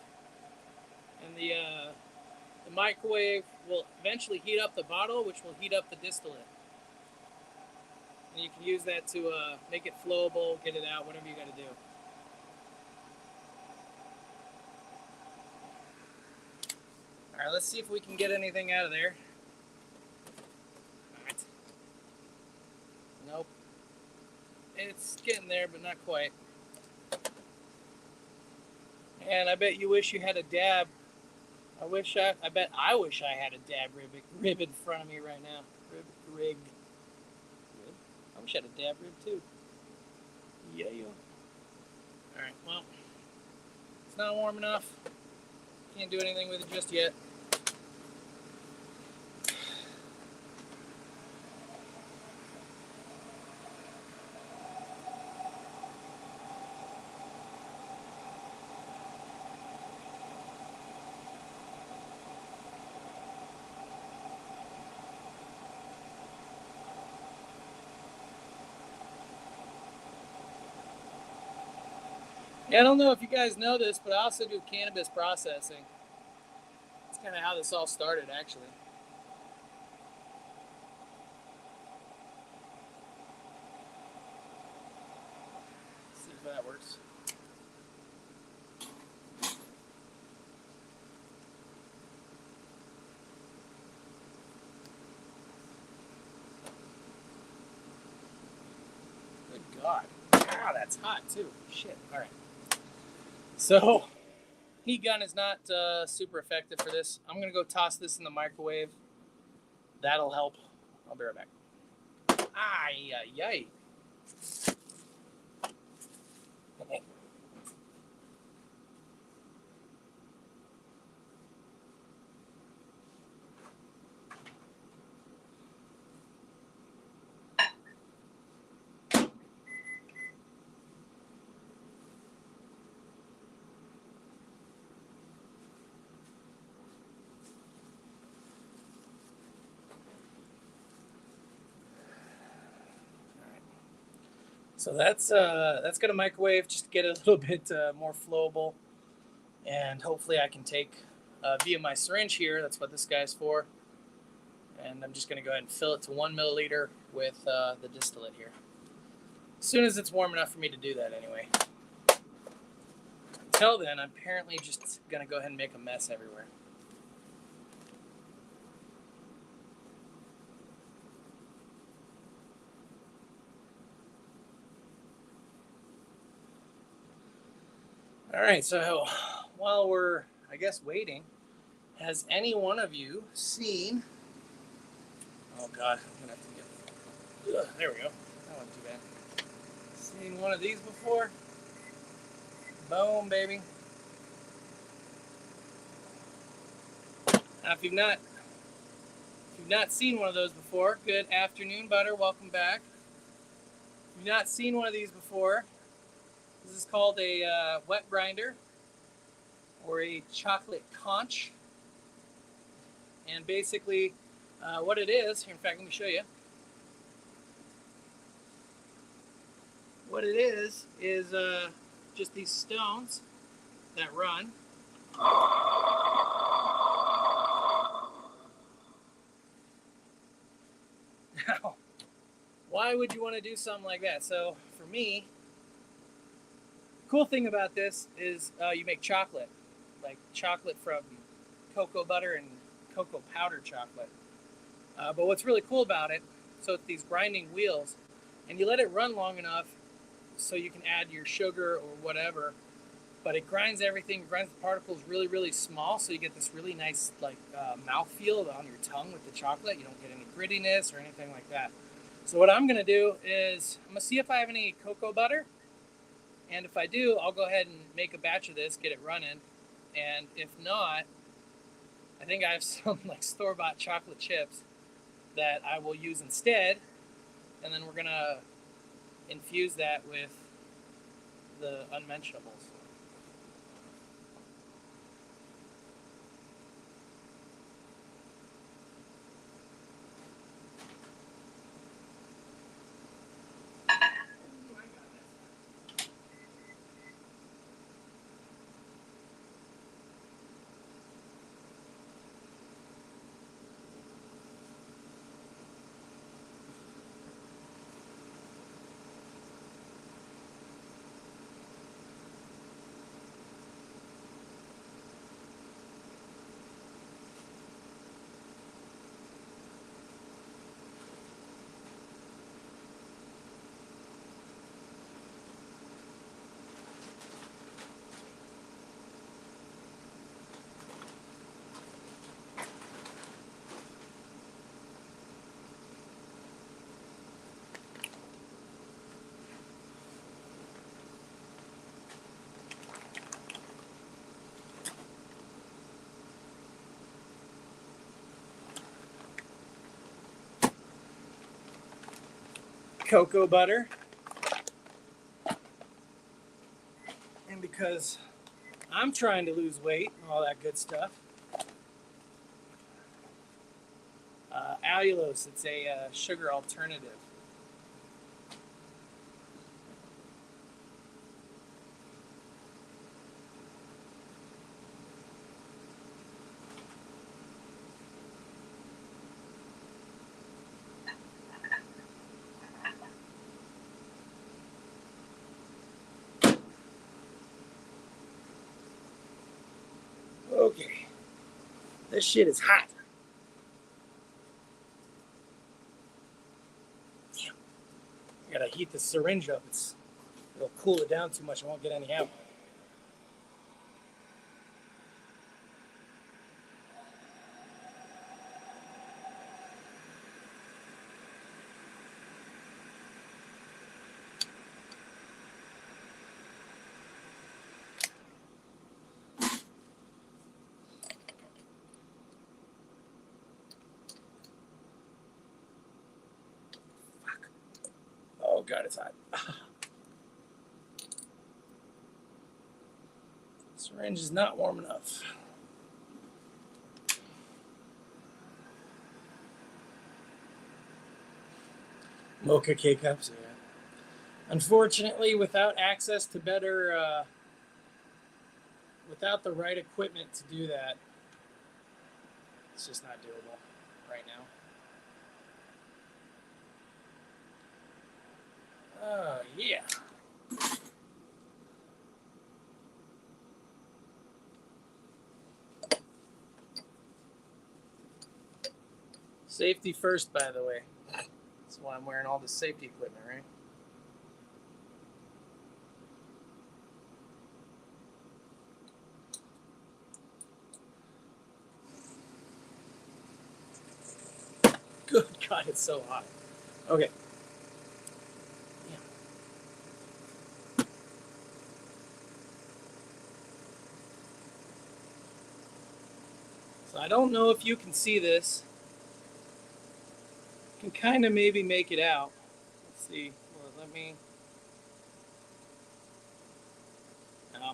And the microwave will eventually heat up the bottle, which will heat up the distillate. And you can use that to make it flowable, get it out, whatever you got to do. All right, let's see if we can get anything out of there. All right. Nope. It's getting there, but not quite. And I bet you wish you had a dab. I bet I wish I had a dab rib in front of me right now. Rib. I wish I had a dab rib too. Yeah. All right, well, it's not warm enough. Can't do anything with it just yet. Yeah, I don't know if you guys know this, but I also do cannabis processing. That's kind of how this all started, actually. Let's see if that works. Good God. Wow, that's hot too. Shit. All right. So, heat gun is not super effective for this. I'm going to go toss this in the microwave. That'll help. I'll be right back. Ay. So that's gonna microwave just to get it a little bit more flowable, and hopefully I can take via my syringe here. That's what this guy's for, and I'm just gonna go ahead and fill it to 1 milliliter with the distillate here. As soon as it's warm enough for me to do that, anyway. Until then, I'm apparently just gonna go ahead and make a mess everywhere. All right, so while we're, I guess, waiting, has any one of you seen? Oh God, I'm gonna have to get. There we go. That wasn't too bad. Seen one of these before? Boom, baby. Now, if you've not seen one of those before, good afternoon, Butter. Welcome back. If you've not seen one of these before, this is called a wet grinder or a chocolate conch. And basically, what it is, here, in fact, let me show you. What it is just these stones that run. Now, why would you want to do something like that? So, for me, the cool thing about this is you make chocolate, like chocolate from cocoa butter and cocoa powder chocolate. But what's really cool about it, so it's these grinding wheels, and you let it run long enough so you can add your sugar or whatever, but it grinds everything, grinds the particles really, really small, so you get this really nice like mouthfeel on your tongue with the chocolate. You don't get any grittiness or anything like that. So what I'm going to do is I'm going to see if I have any cocoa butter, and if I do, I'll go ahead and make a batch of this, get it running, And if not, I think I have some like store-bought chocolate chips that I will use instead. And then we're gonna infuse that with the unmentionables. Cocoa butter. And because I'm trying to lose weight and all that good stuff, allulose, it's a sugar alternative. Okay, this shit is hot. Damn. I gotta heat the syringe up. It'll cool it down too much. I won't get any out. Fuck. Oh god, it's hot. Syringe is not warm enough. Mocha K-cups, yeah. Unfortunately, without access to better, without the right equipment to do that, it's just not doable right now. Yeah. Safety first, by the way. That's why I'm wearing all this safety equipment, right? Good God, it's so hot. Okay. Yeah. So I don't know if you can see this. You can kind of maybe make it out. Let's see. Well, let me.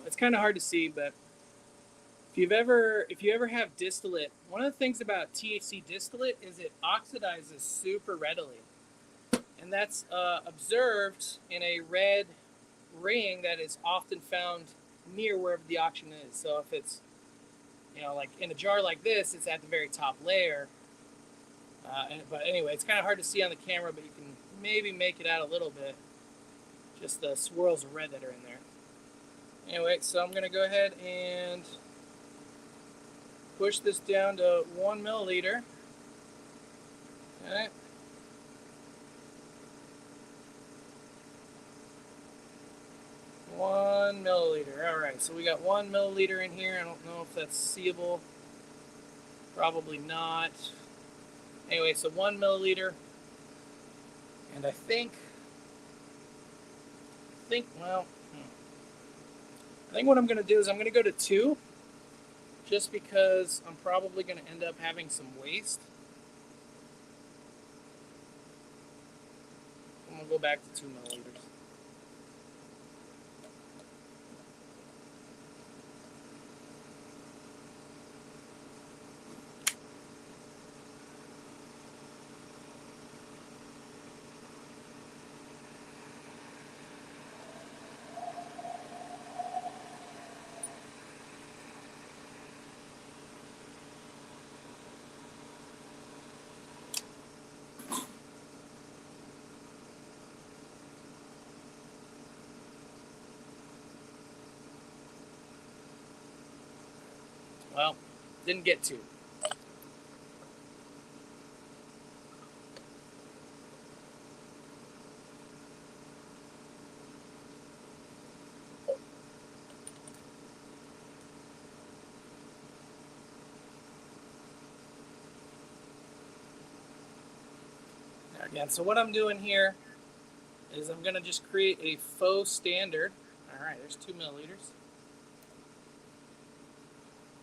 It's kind of hard to see, but if you ever have distillate, one of the things about THC distillate is it oxidizes super readily, and that's observed in a red ring that is often found near wherever the oxygen is. So if it's like in a jar like this, it's at the very top layer. But anyway, it's kind of hard to see on the camera, but you can maybe make it out a little bit. Just the swirls of red that are in there. Anyway, so I'm going to go ahead and push this down to 1 milliliter. Okay. One milliliter. All right, so we got 1 milliliter in here. I don't know if that's seeable. Probably not. Anyway, so 1 milliliter. And I think what I'm going to do is I'm going to go to 2. just because I'm probably going to end up having some waste. I'm going to go back to 2 milliliters. Well, didn't get to. Again, so what I'm doing here is I'm going to just create a faux standard. All right, there's 2 milliliters.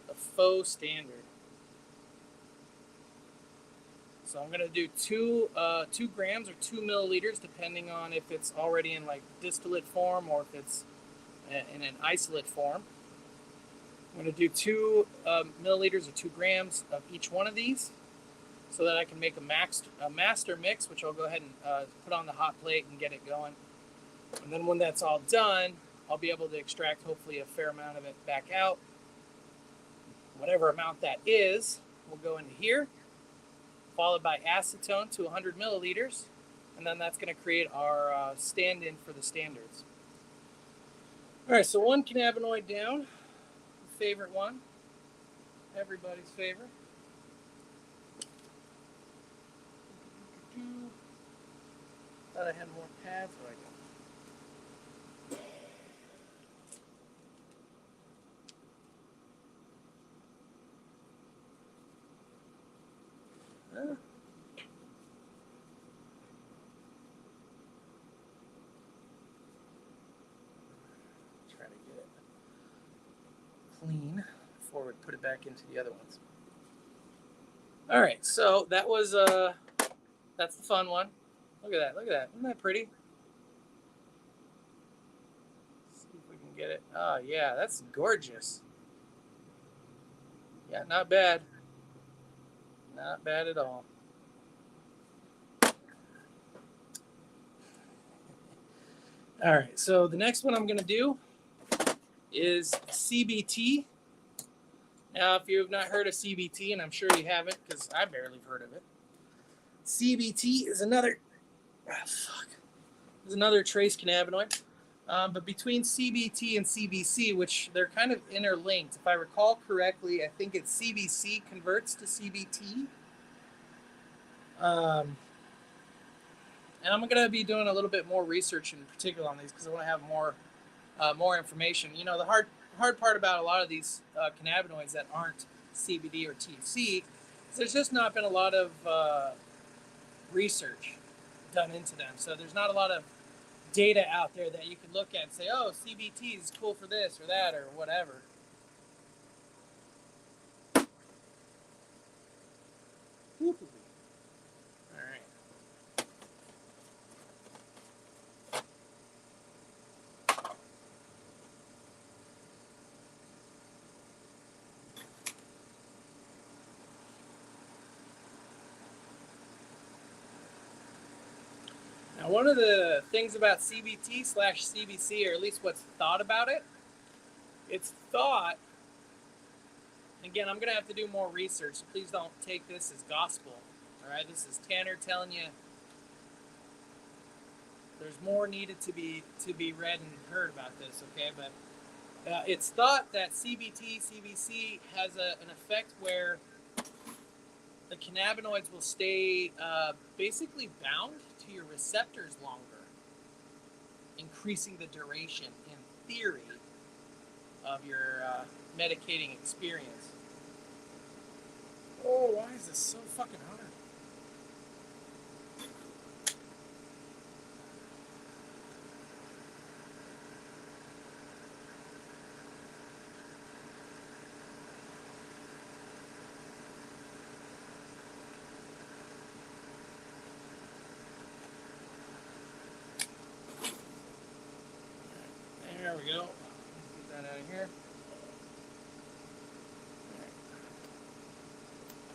A faux standard. So I'm going to do 2 grams or 2 milliliters, depending on if it's already in like distillate form or if it's in an isolate form. I'm going to do 2 milliliters or 2 grams of each one of these, so that I can make a master mix, which I'll go ahead and put on the hot plate and get it going. And then when that's all done, I'll be able to extract hopefully a fair amount of it back out. Whatever amount that is, will go into here, followed by acetone to 100 milliliters, and then that's going to create our stand-in for the standards. All right, so 1 cannabinoid down, favorite one, everybody's favorite. Thought I had more pads, but I don't. Try to get it clean before we put it back into the other ones. All right, so that was that's the fun one. Look at that, look at that. Isn't that pretty? Let's see if we can get it. Oh yeah, that's gorgeous. Yeah, not bad. Not bad at all. All right, so the next one I'm going to do is CBT. Now, if you have not heard of CBT, and I'm sure you haven't because I barely heard of it, CBT is another trace cannabinoid. But between CBT and CBC, which they're kind of interlinked, if I recall correctly, I think it's CBC converts to CBT. And I'm going to be doing a little bit more research in particular on these because I want to have more information. You know, the hard part about a lot of these cannabinoids that aren't CBD or THC is there's just not been a lot of research done into them. So there's not a lot of data out there that you can look at and say, oh, CBT is cool for this or that or whatever. All right. Now, one of the things about CBT/CBC, or at least what's thought about it, it's thought, again, I'm going to have to do more research, so please don't take this as gospel. All right, this is Tanner telling you there's more needed to be read and heard about this, okay? But it's thought that CBT/CBC has an effect where the cannabinoids will stay basically bound to your receptors longer, increasing the duration, in theory, of your medicating experience. Oh, why is this so fucking hard? There we go. Get that out of here. Right.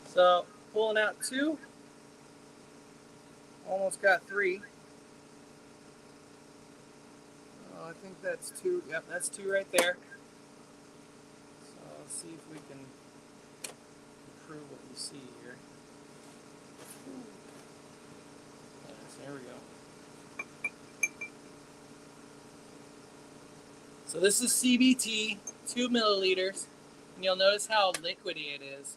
So pulling out 2. Almost got 3. Oh, I think that's 2. Yep, that's 2 right there. So let's see if we can improve what you see here. Yes, there we go. So this is CBT, 2 milliliters, and you'll notice how liquidy it is.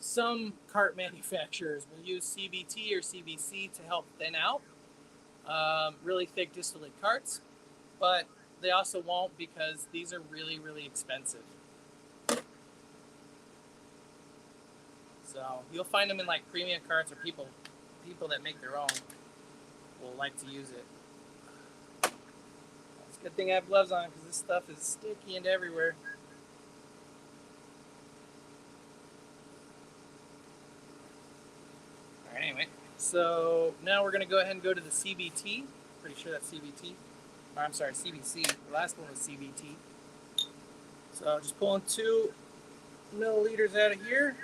Some cart manufacturers will use CBT or CBC to help thin out really thick distillate carts, but they also won't because these are really, really expensive. So you'll find them in like premium carts, or people that make their own will like to use it. It's a good thing I have gloves on because this stuff is sticky and everywhere. All right, anyway, so now we're going to go ahead and go to the CBT. Pretty sure that's CBT. Or, I'm sorry, CBC. The last one was CBT. So just pulling 2 milliliters out of here.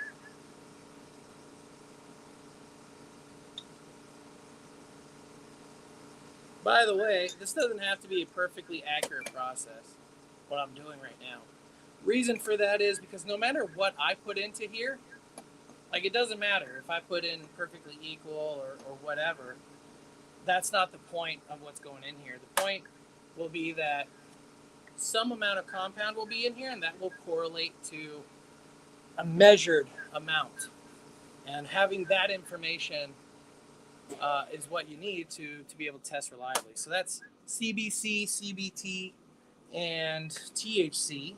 By the way, this doesn't have to be a perfectly accurate process, what I'm doing right now. Reason for that is because no matter what I put into here, like it doesn't matter if I put in perfectly equal or whatever, that's not the point of what's going in here. The point will be that some amount of compound will be in here, and that will correlate to a measured amount. And having that information is what you need to be able to test reliably. So that's CBC, CBT, and THC.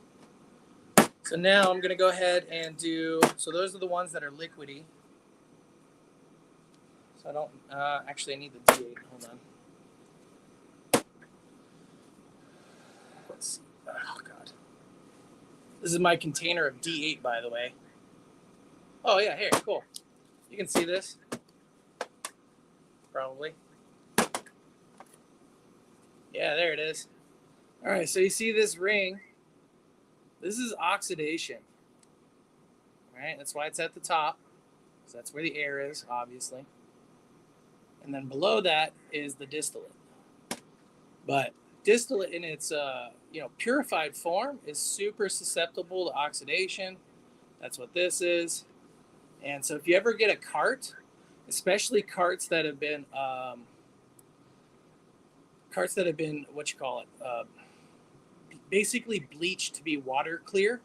So now I'm going to go ahead and so those are the ones that are liquidy. So I don't, actually I need the D8, hold on. Let's see, oh God. This is my container of D8, by the way. Oh yeah, here, cool. You can see this, probably. Yeah, there it is. All right, so you see this ring. This is oxidation. All right, that's why it's at the top. So that's where the air is, obviously. And then below that is the distillate. But distillate in its purified form is super susceptible to oxidation. That's what this is. And so if you ever get a cart, especially carts that have been basically bleached to be water clear,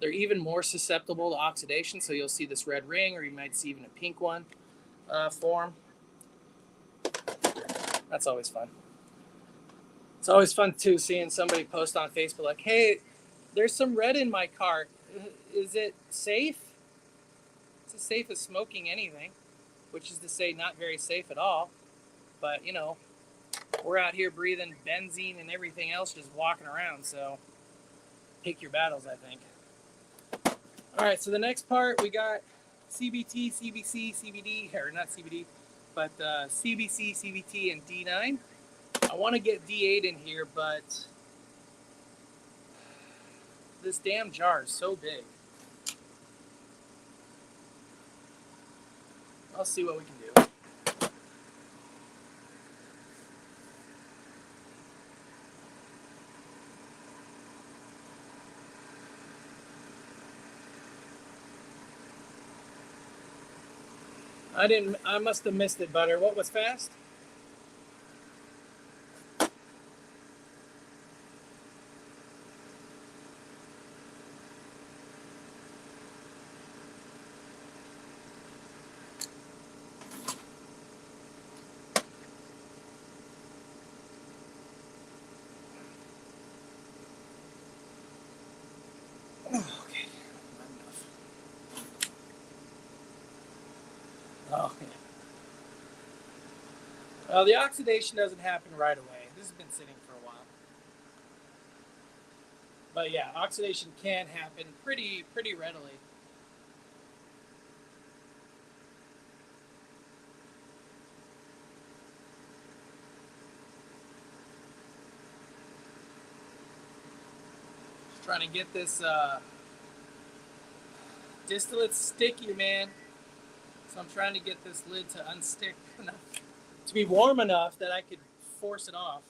they're even more susceptible to oxidation. So you'll see this red ring, or you might see even a pink one form. That's always fun. It's always fun too seeing somebody post on Facebook like, "Hey, there's some red in my cart. Is it safe?" It's as safe as smoking anything, which is to say not very safe at all. But, we're out here breathing benzene and everything else just walking around. So pick your battles, I think. All right, so the next part we got CBT, CBC, CBD, or not CBD, but CBC, CBT, and D9. I want to get D8 in here, but this damn jar is so big. I'll see what we can do. I must have missed it, Butter. What was fast? Okay, enough. Oh, yeah. Well, the oxidation doesn't happen right away. This has been sitting for a while. But yeah, oxidation can happen pretty readily. Trying to get this distillate sticky, man. So I'm trying to get this lid to unstick enough, to be warm enough that I could force it off.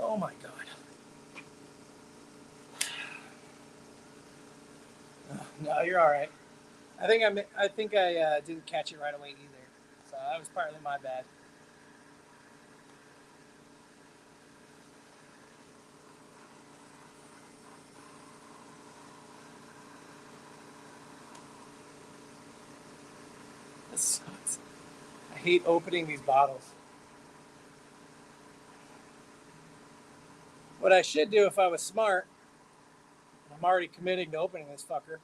Oh my God. No, you're all right. I think I didn't catch it right away either. So that was partly my bad. This sucks. I hate opening these bottles. What I should do if I was smart, I'm already committing to opening this fucker,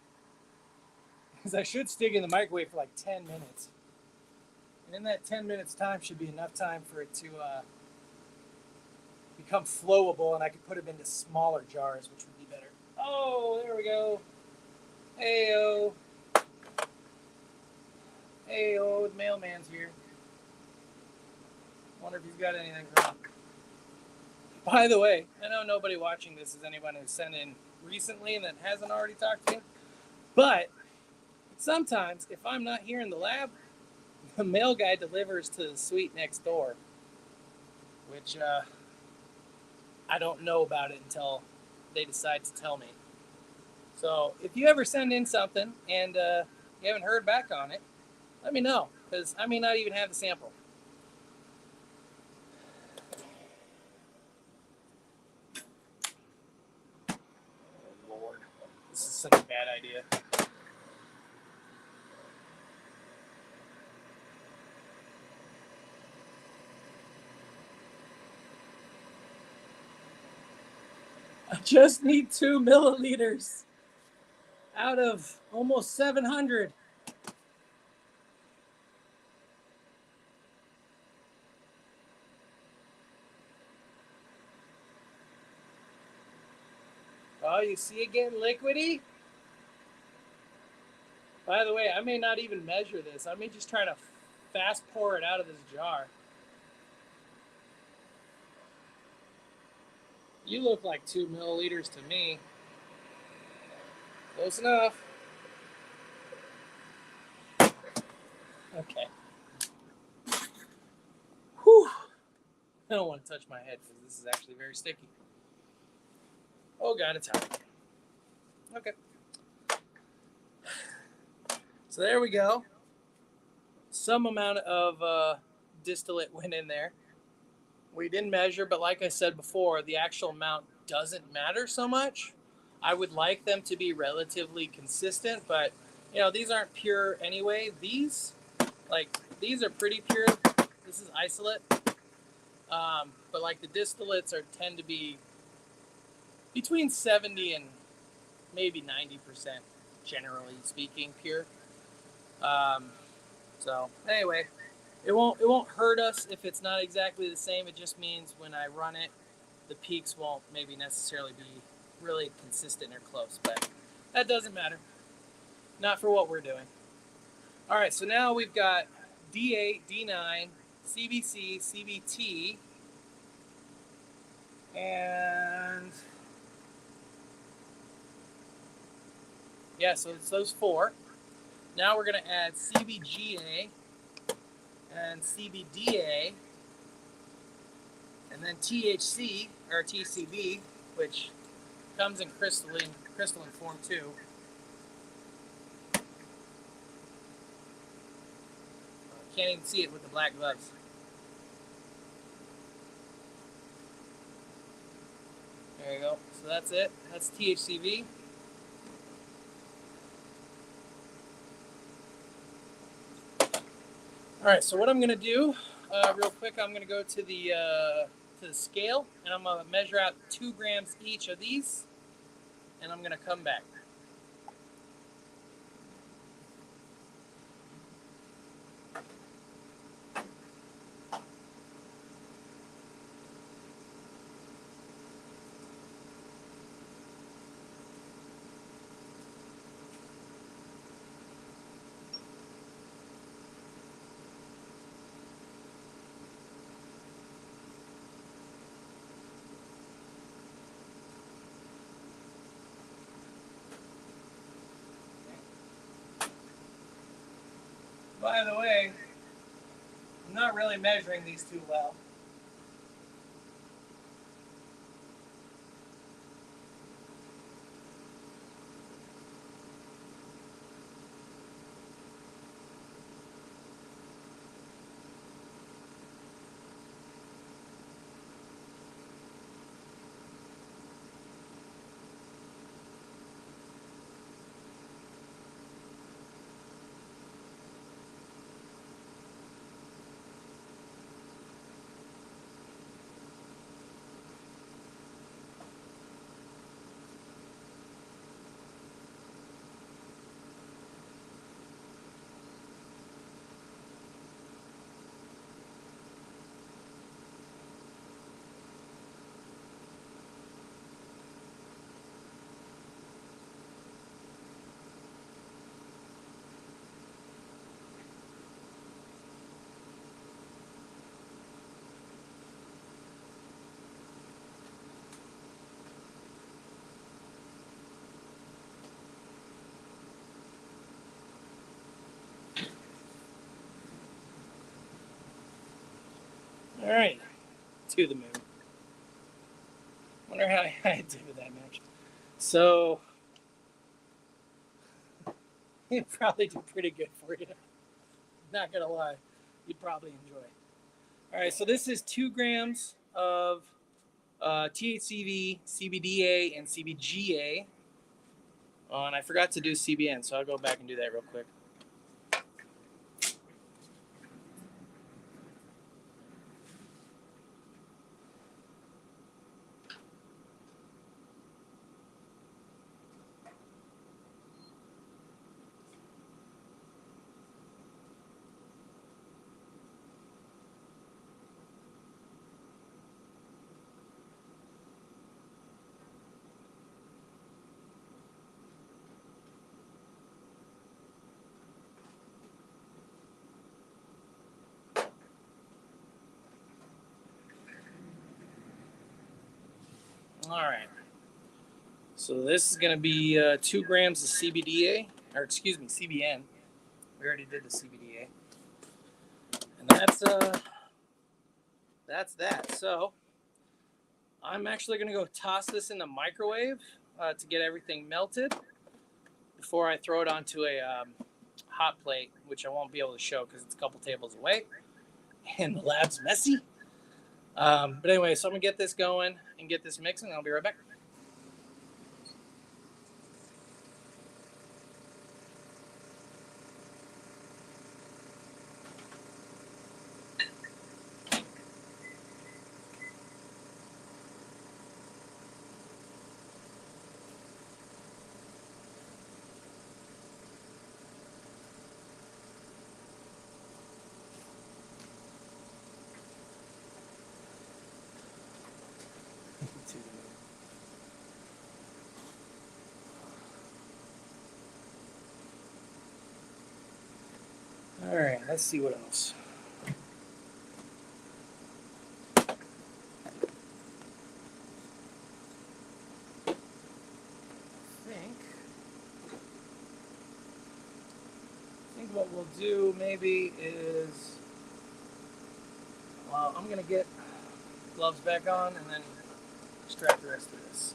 is I should stick it in the microwave for like 10 minutes. And in that 10 minutes time should be enough time for it to become flowable, and I could put them into smaller jars, which would be better. Oh, there we go. Hey-o. Hey-o, the mailman's here. Wonder if he's got anything for me. By the way, I know nobody watching this is anyone who's sent in recently and that hasn't already talked to me, but sometimes if I'm not here in the lab, the mail guy delivers to the suite next door, which I don't know about it until they decide to tell me. So if you ever send in something and you haven't heard back on it, let me know, because I may not even have the sample. Oh, Lord. This is such a bad idea. I just need 2 milliliters out of almost 700. Oh, you see it getting liquidy? By the way, I may not even measure this. I may just try to fast pour it out of this jar. You look like 2 milliliters to me. Close enough. Okay. Whew. I don't want to touch my head because this is actually very sticky. Oh God, it's hot. Okay. So there we go. Some amount of distillate went in there. We didn't measure, but like I said before, the actual amount doesn't matter so much. I would like them to be relatively consistent, but these aren't pure anyway. These are pretty pure. This is isolate. But like the distillates tend to be between 70 and maybe 90%, generally speaking, pure. So anyway, it won't hurt us if it's not exactly the same. It just means when I run it, the peaks won't maybe necessarily be really consistent or close, but that doesn't matter. Not for what we're doing. All right, so now we've got D8, D9, CBC, CBT, and yeah, so it's those 4. Now we're going to add CBGA and CBDA, and then THC, or TCB, which comes in crystalline form too. Can't even see it with the black gloves. There you go. So that's it. That's THCV. All right, so what I'm going to do real quick, I'm going to go to the scale, and I'm going to measure out 2 grams each of these, and I'm going to come back. By the way, I'm not really measuring these too well. All right, to the moon. Wonder how I did with that match. So it probably did pretty good for you. Not gonna lie, you'd probably enjoy. All right, so this is 2 grams of THCV, CBDA, and CBGA. And I forgot to do CBN, so I'll go back and do that real quick. All right. So this is going to be 2 grams of CBDA, or excuse me, CBN. We already did the CBDA, and that's that. So I'm actually going to go toss this in the microwave to get everything melted before I throw it onto a hot plate, which I won't be able to show because it's a couple tables away, and the lab's messy. But anyway, so I'm going to get this going and get this mixing, and I'll be right back. All right, let's see what else. I think what we'll do maybe is, well, I'm gonna get gloves back on and then extract the rest of this.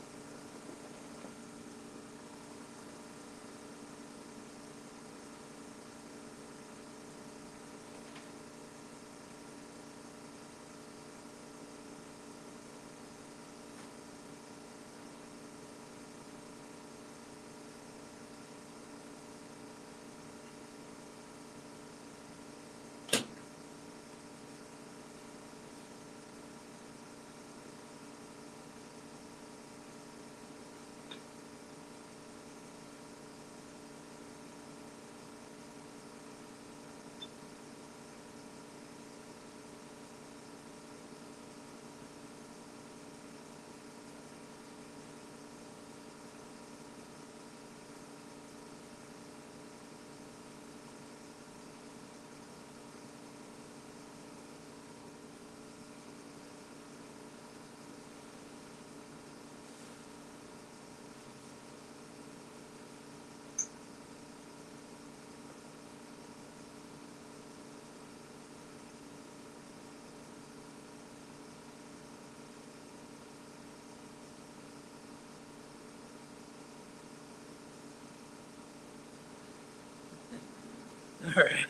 All right.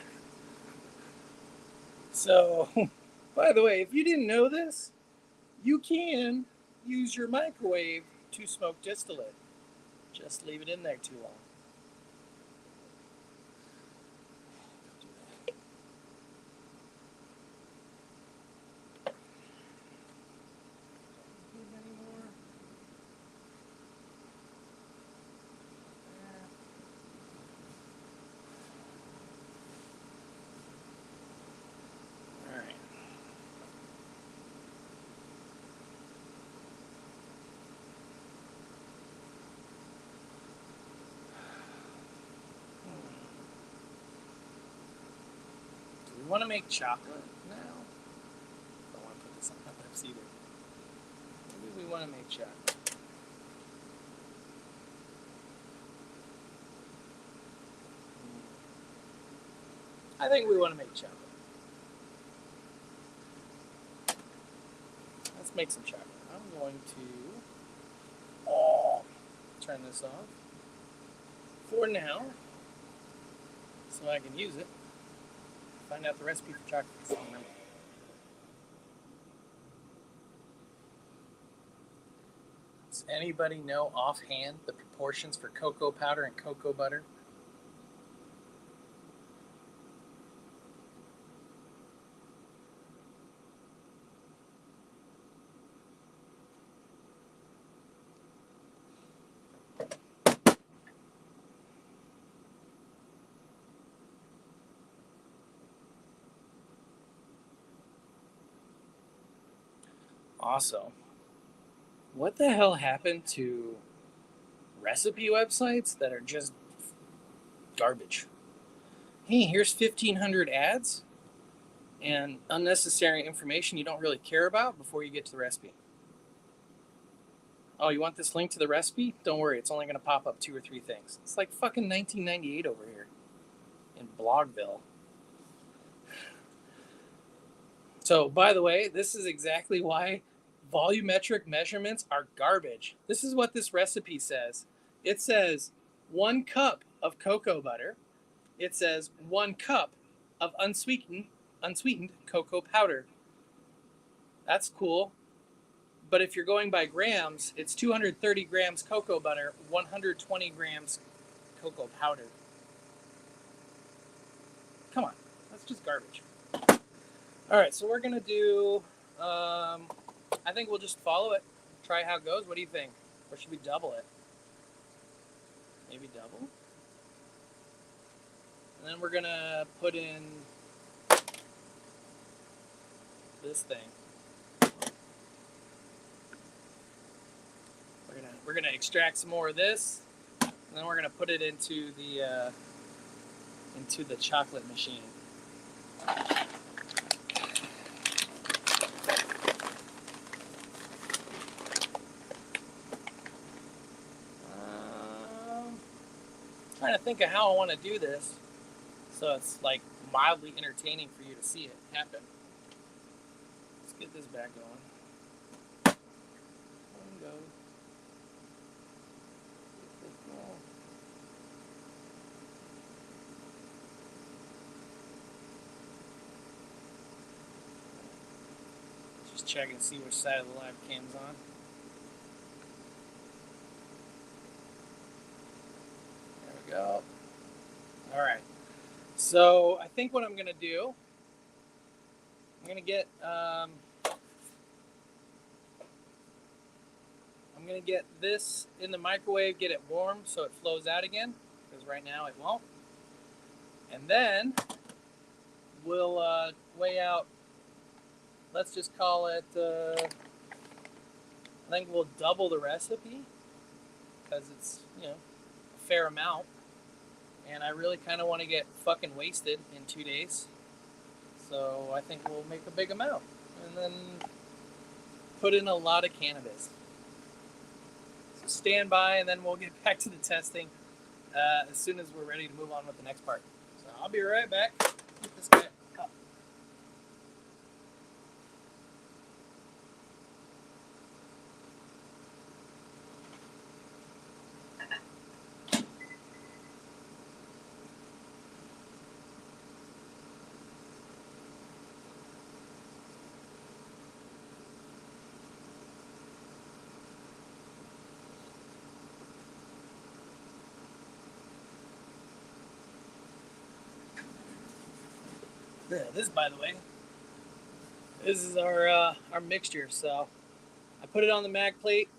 So, by the way, if you didn't know this, you can use your microwave to smoke distillate. Just leave it in there too long. All right. Do we want to make chocolate now? Don't want to put this on my lips either. Maybe we want to make chocolate. I think we want to make chocolate. Let's make some chocolate. I'm going to turn this off for now so I can use it. Find out the recipe for chocolate. Does anybody know offhand the proportions for cocoa powder and cocoa butter? Also, what the hell happened to recipe websites that are just garbage? Hey, here's 1,500 ads and unnecessary information you don't really care about before you get to the recipe. Oh, you want this link to the recipe? Don't worry, it's only going to pop up 2 or 3 things. It's like fucking 1998 over here in Blogville. So, by the way, this is exactly why volumetric measurements are garbage. This is what this recipe says. It says 1 cup of cocoa butter. It says 1 cup of unsweetened cocoa powder. That's cool. But if you're going by grams, it's 230 grams cocoa butter, 120 grams cocoa powder. Come on, that's just garbage. All right, so we're gonna do, I think we'll just follow it, try how it goes. What do you think? Or should we double it? Maybe double? And then we're gonna put in this thing. We're gonna extract some more of this, and then we're gonna put it into the chocolate machine. Trying to think of how I want to do this, so it's like mildly entertaining for you to see it happen. Let's get this back going. Go. Just checking to see which side of the live cam's on. There we go. All right. So I think what I'm gonna do, I'm gonna get this in the microwave, get it warm so it flows out again, because right now it won't. And then we'll weigh out, let's just call it, I think we'll double the recipe, because it's, a fair amount. And I really kind of want to get fucking wasted in 2 days. So I think we'll make a big amount. And then put in a lot of cannabis. So stand by, and then we'll get back to the testing as soon as we're ready to move on with the next part. So I'll be right back. Get this guy up. This, by the way, this is our mixture. So I put it on the mag plate,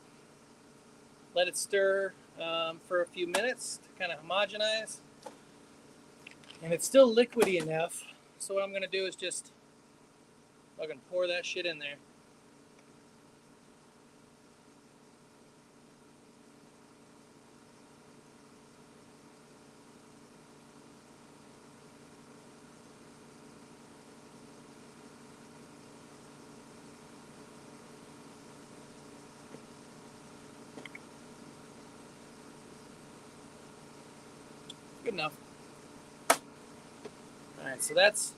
let it stir for a few minutes to kind of homogenize, and it's still liquidy enough. So what I'm gonna do is just fucking pour that shit in there. Good enough. All right, so that's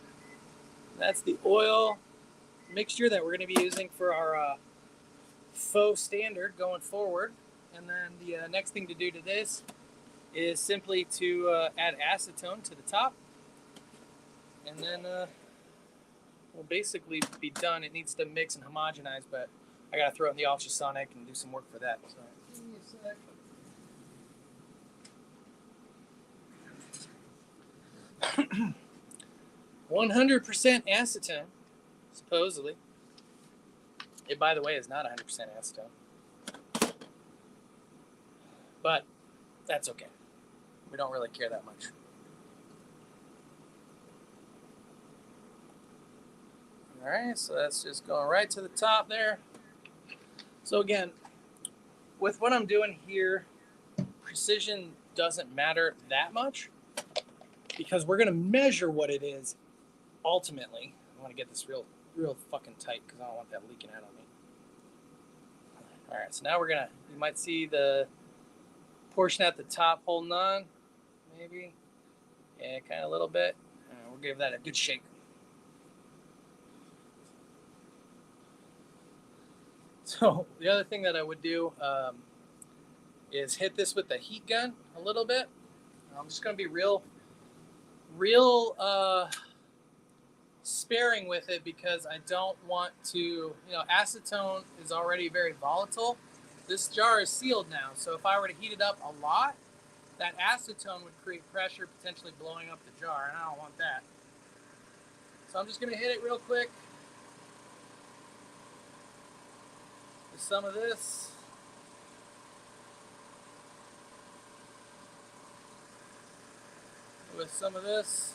the oil mixture that we're going to be using for our faux standard going forward. And then the next thing to do to this is simply to add acetone to the top, and then we'll basically be done. It needs to mix and homogenize, but I got to throw it in the ultrasonic and do some work for that. So give me a sec. 100% acetone, supposedly. It, by the way, is not 100% acetone. But that's okay. We don't really care that much. All right, so that's just going right to the top there. So again, with what I'm doing here, precision doesn't matter that much because we're going to measure what it is ultimately. I want to get this real fucking tight because I don't want that leaking out on me. All right, so now we're gonna, you might see the portion at the top holding on, maybe. Yeah, kind of a little bit. We'll give that a good shake. So the other thing that I would do is hit this with the heat gun a little bit. I'm just gonna be real sparing with it because I don't want to, acetone is already very volatile. This jar is sealed now, so if I were to heat it up a lot, that acetone would create pressure, potentially blowing up the jar, and I don't want that. So I'm just gonna hit it real quick with some of this. With some of this.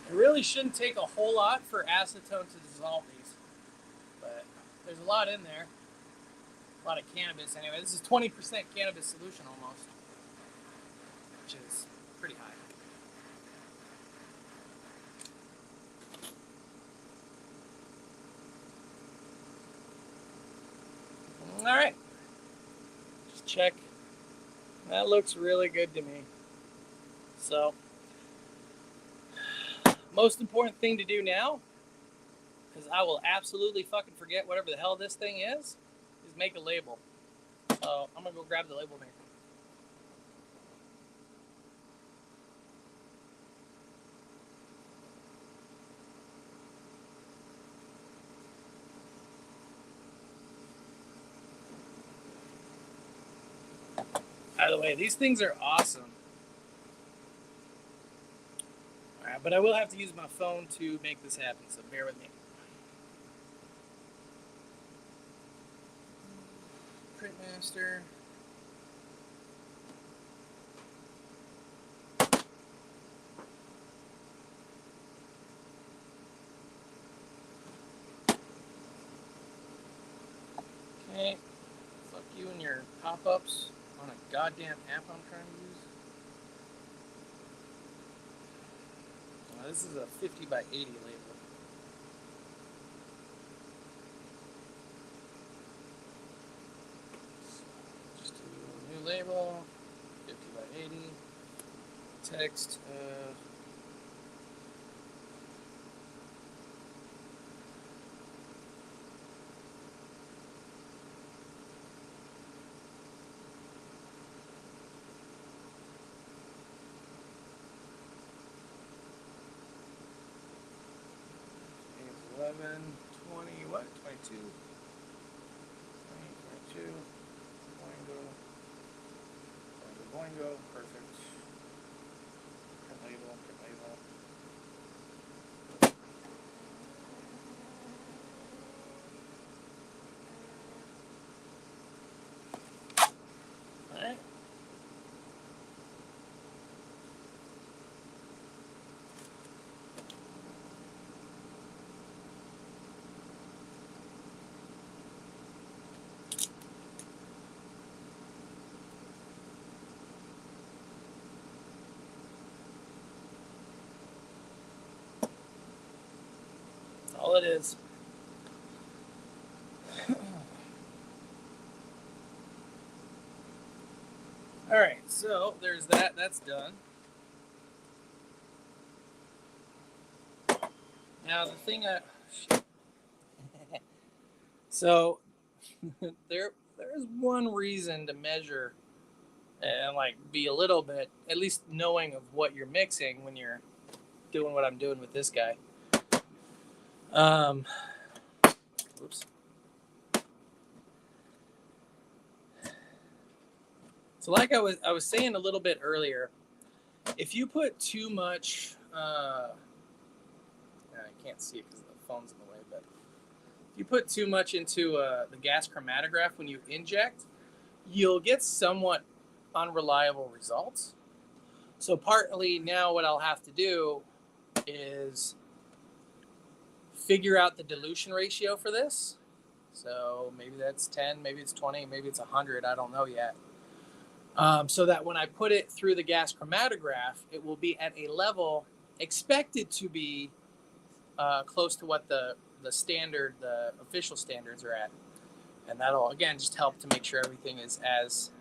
It really shouldn't take a whole lot for acetone to dissolve these, but there's a lot in there. A lot of cannabis anyway. This is 20% cannabis solution almost, which is pretty high. All right, just check. That looks really good to me. So, most important thing to do now, because I will absolutely fucking forget whatever the hell this thing is make a label. So I'm gonna go grab the label maker. By the way, these things are awesome. All right, but I will have to use my phone to make this happen, so bear with me. Printmaster. Okay. Fuck you and your pop-ups on a goddamn app I'm trying to use. Well, this is a 50 by 80 label. Just a new label, 50 by 80. Text. It's 11, 20, what? 22. 22. Boingo. Boingo, boingo. Perfect. Print label, print label. Alright. That's all it is. Alright, so there's that. That's done. Now the thing so there's one reason to measure and like be a little bit at least knowing of what you're mixing when you're doing what I'm doing with this guy. Oops. So like I was saying a little bit earlier, if you put too much I can't see it because the phone's in the way, but if you put too much into the gas chromatograph when you inject, you'll get somewhat unreliable results. So partly now what I'll have to do is figure out the dilution ratio for this. So maybe that's 10, maybe it's 20, maybe it's 100, I don't know yet. So that when I put it through the gas chromatograph, it will be at a level expected to be close to what the standard, the official standards are at. And that'll, again, just help to make sure everything is as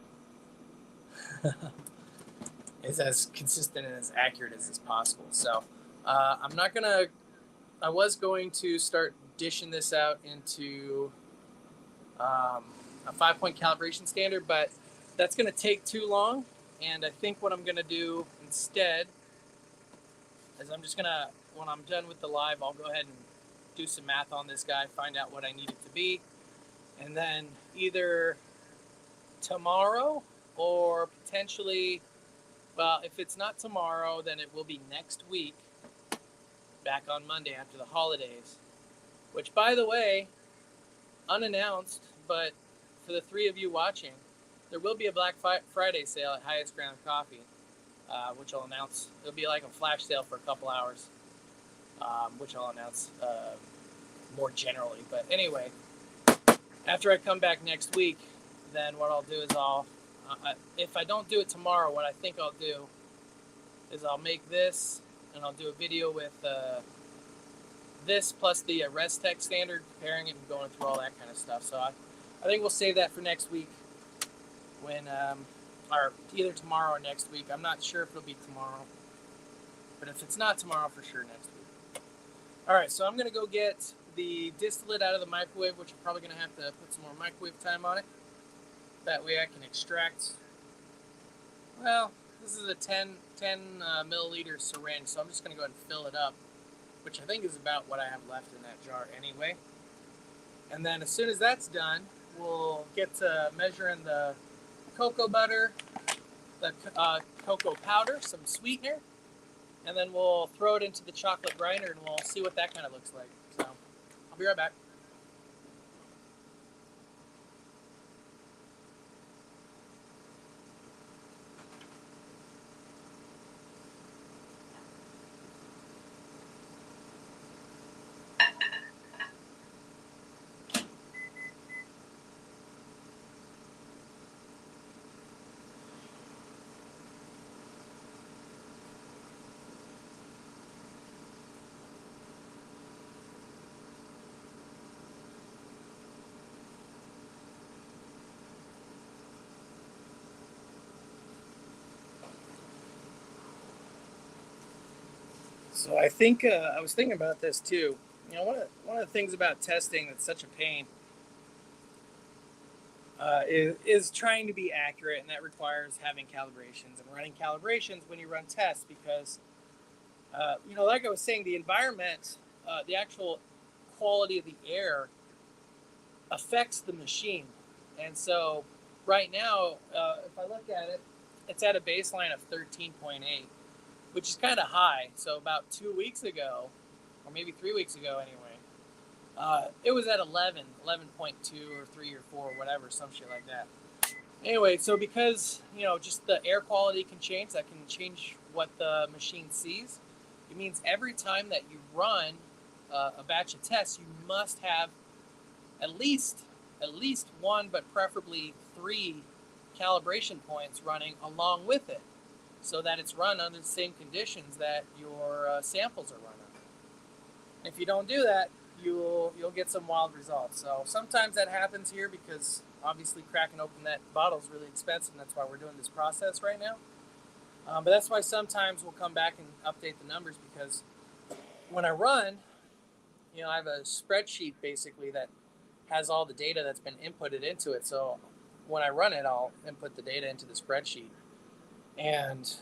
is as consistent and as accurate as is possible. So I was going to start dishing this out into a 5-point calibration standard, but that's going to take too long. And I think what I'm going to do instead is I'm just going to, when I'm done with the live, I'll go ahead and do some math on this guy, find out what I need it to be. And then either tomorrow or potentially, well, if it's not tomorrow, then it will be next week, back on Monday after the holidays, which, by the way, unannounced, but for the three of you watching, there will be a Black Friday sale at Highest Ground Coffee, which I'll announce. It'll be like a flash sale for a couple hours, which I'll announce more generally. But anyway, after I come back next week, then what I'll do is if I don't do it tomorrow, what I think I'll do is I'll make this, and I'll do a video with this plus the Restec standard, comparing it and going through all that kind of stuff. So I think we'll save that for next week, when or either tomorrow or next week. I'm not sure if it'll be tomorrow, but if it's not tomorrow, for sure next week. All right, so I'm gonna go get the distillate out of the microwave, which I'm probably gonna have to put some more microwave time on it. That way I can extract, well, this is a 10 milliliter syringe, so I'm just gonna go ahead and fill it up, which I think is about what I have left in that jar anyway. And then as soon as that's done, we'll get to measuring the cocoa butter, the cocoa powder, some sweetener, and then we'll throw it into the chocolate grinder and we'll see what that kind of looks like. So I'll be right back. So I think I was thinking about this too. You know, one of the things about testing that's such a pain is trying to be accurate, and that requires having calibrations and running calibrations when you run tests, because like I was saying, the environment, the actual quality of the air affects the machine. And so right now, if I look at it, it's at a baseline of 13.8, which is kind of high. So about 2 weeks ago, or maybe 3 weeks ago anyway, it was at 11, 11.2 or 3 or 4 or whatever, some shit like that. Anyway, so because, just the air quality can change, that can change what the machine sees. It means every time that you run a batch of tests, you must have at least one, but preferably 3 calibration points running along with it, so that it's run under the same conditions that your samples are run under. And if you don't do that, you'll get some wild results. So sometimes that happens here because obviously cracking open that bottle is really expensive, and that's why we're doing this process right now. But that's why sometimes we'll come back and update the numbers, because when I run, I have a spreadsheet basically that has all the data that's been inputted into it. So when I run it, I'll input the data into the spreadsheet. And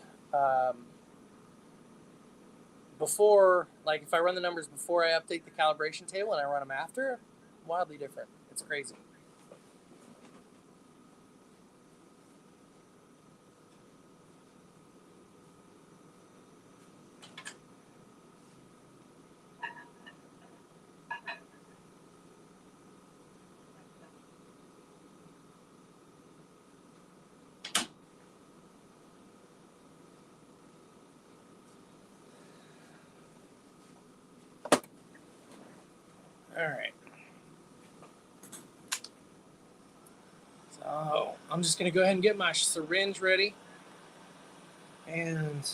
before, like if I run the numbers before I update the calibration table and I run them after, wildly different. It's crazy. All right. So I'm just going to go ahead and get my syringe ready. And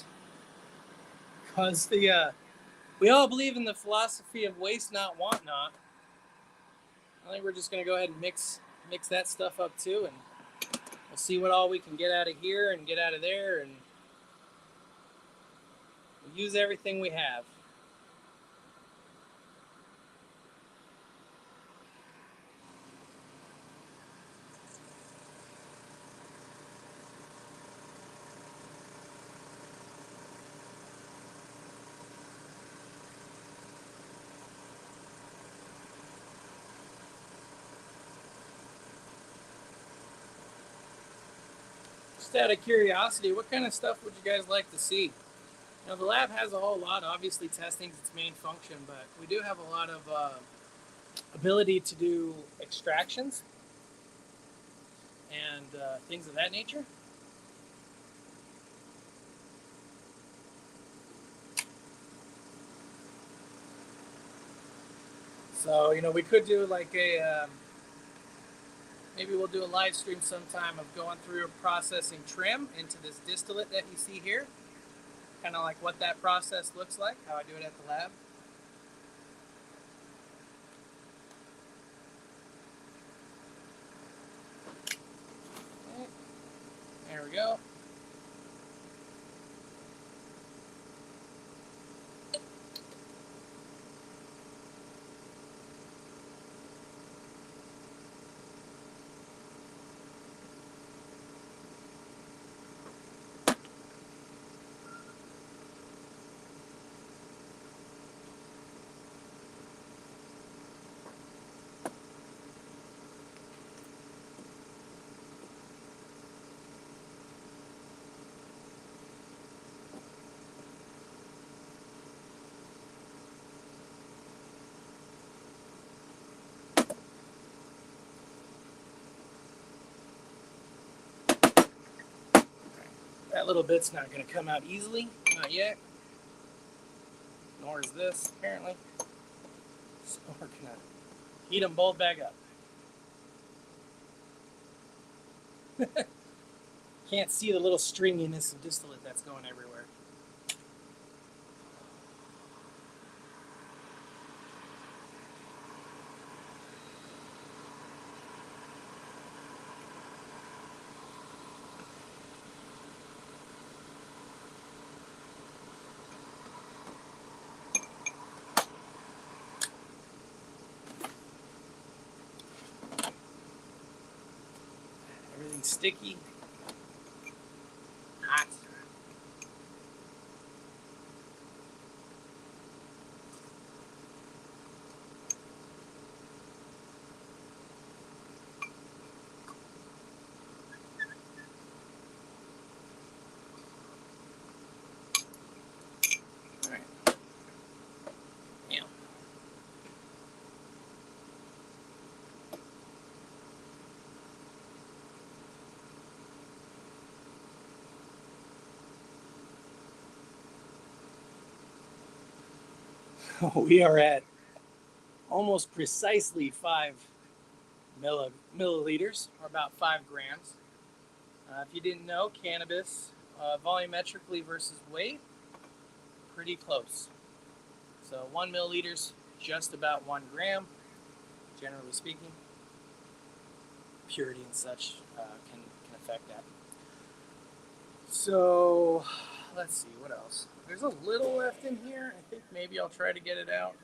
because we all believe in the philosophy of waste not, want not, I think we're just going to go ahead and mix that stuff up too, and we'll see what all we can get out of here and get out of there, and we'll use everything we have. Just out of curiosity, what kind of stuff would you guys like to see? The lab has a whole lot. Obviously, testing is its main function, but we do have a lot of ability to do extractions and things of that nature. So, we could do like maybe we'll do a live stream sometime of going through processing trim into this distillate that you see here. Kind of like what that process looks like, how I do it at the lab. Okay. There we go. That little bit's not going to come out easily, not yet. Nor is this, apparently. So we're going to heat them both back up. Can't see the little stringiness of distillate that's going everywhere. Everything's sticky. Hot. We are at almost precisely 5 milliliters, or about 5 grams. If you didn't know, cannabis, volumetrically versus weight, pretty close. So 1 milliliters, just about 1 gram, generally speaking. Purity and such can affect that. So let's see, what else? There's a little left in here. I think maybe I'll try to get it out.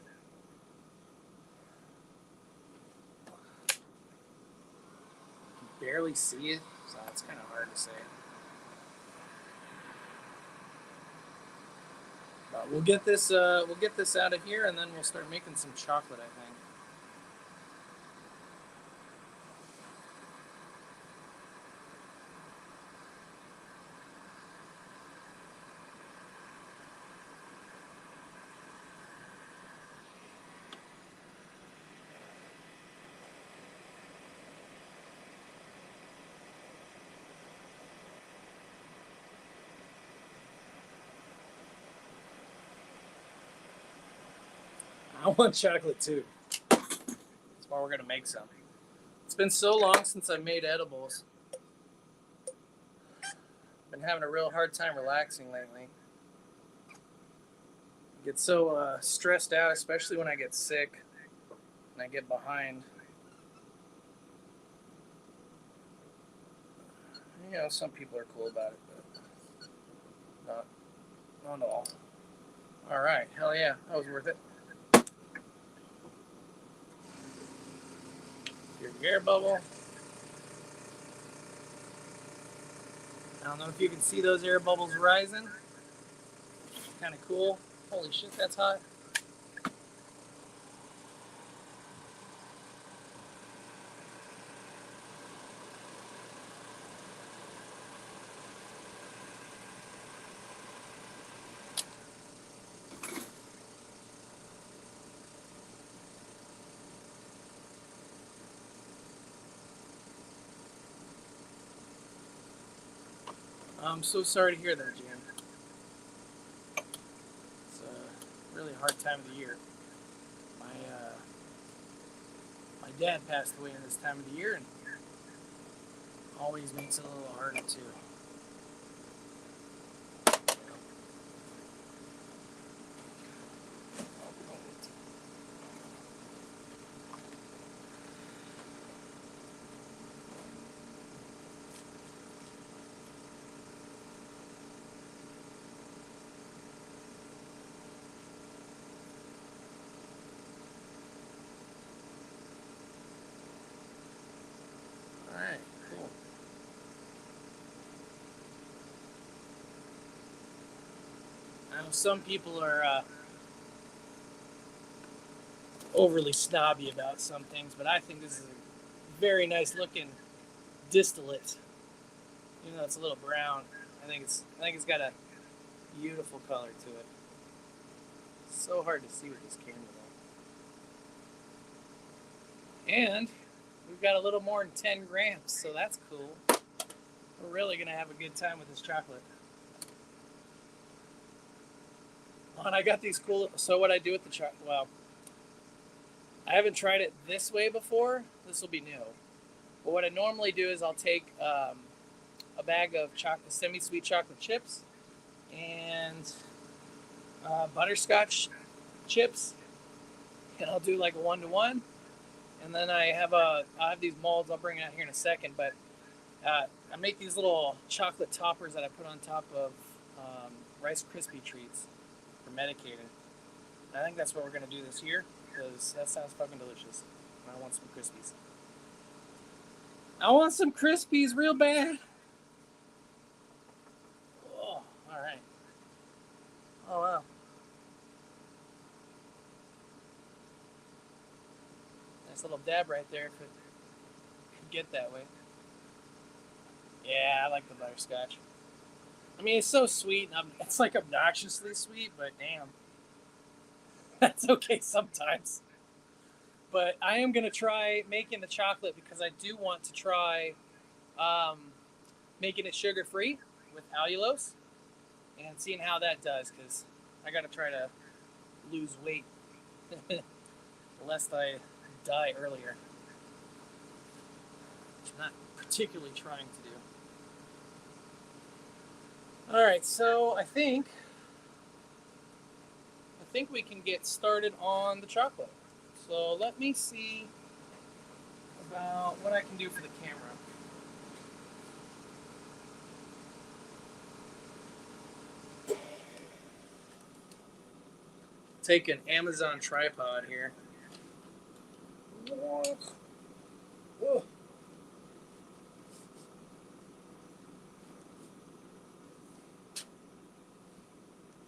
You can barely see it, so it's kind of hard to say. But we'll get this out of here, and then we'll start making some chocolate, I think. I want chocolate too. That's why we're gonna make some. It's been so long since I made edibles. Been having a real hard time relaxing lately. I get so stressed out, especially when I get sick and I get behind. You know, some people are cool about it, but not all. All right, hell yeah, that was worth it. Your air bubble. I don't know if you can see those air bubbles rising. Kind of cool. Holy shit, that's hot. I'm so sorry to hear that, Jan. It's a really hard time of the year. My dad passed away in this time of the year, and always makes it a little harder too. Alright, cool. I know some people are overly snobby about some things, but I think this is a very nice looking distillate. Even though it's a little brown, I think it's got a beautiful color to it. So hard to see with this camera though. And we've got a little more than 10 grams, so that's cool. We're really gonna have a good time with this chocolate. Oh, and I got these cool. So what I do with the chocolate? Well, I haven't tried it this way before. This will be new. But what I normally do is I'll take a bag of semi-sweet chocolate chips and butterscotch chips, and I'll do like a 1-to-1. And then I have these molds. I'll bring it out here in a second. But I make these little chocolate toppers that I put on top of Rice Krispie treats for medicating. And I think that's what we're gonna do this year because that sounds fucking delicious. And I want some Krispies. I want some Krispies real bad. Oh, all right. Oh wow. Nice little dab right there if it could get that way. Yeah, I like the butterscotch. I mean, it's so sweet. It's like obnoxiously sweet, but damn. That's okay sometimes. But I am going to try making the chocolate because I do want to try making it sugar-free with allulose and seeing how that does because I got to try to lose weight lest I die earlier, which I'm not particularly trying to do. All right, so I think we can get started on the chocolate. So let me see about what I can do for the camera. Take an Amazon tripod here. Whoa.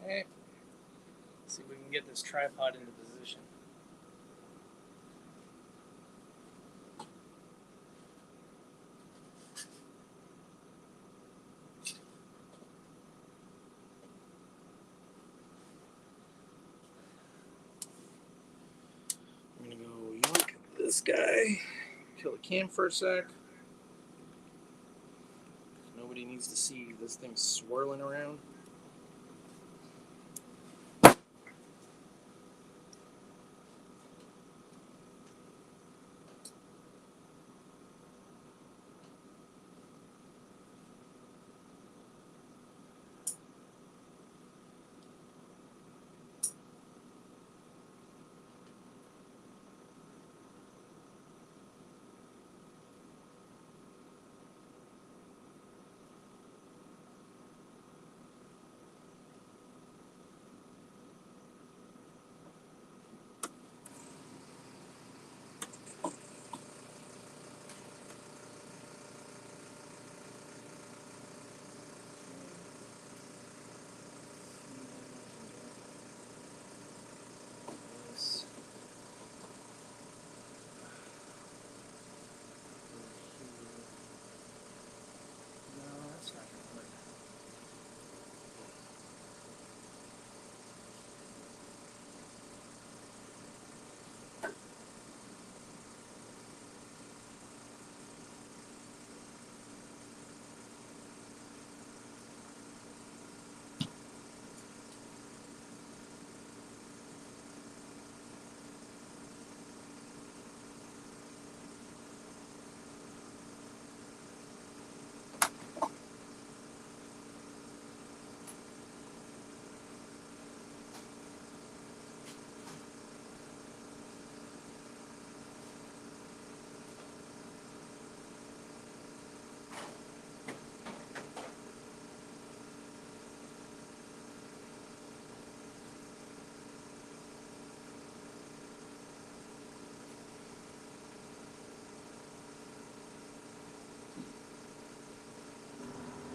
Okay. Let's see if we can get this tripod into position. I'm gonna go yoink this guy. Kill the cam for a sec. Nobody needs to see this thing swirling around.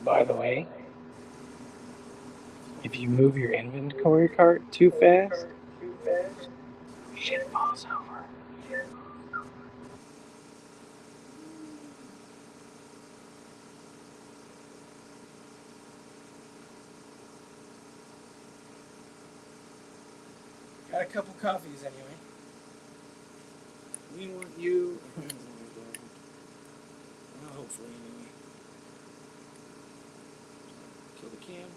By the way, if you move your inventory cart too fast, shit falls over. Got a couple coffees anyway. We want you. Well, hopefully anyway. Kill the cam.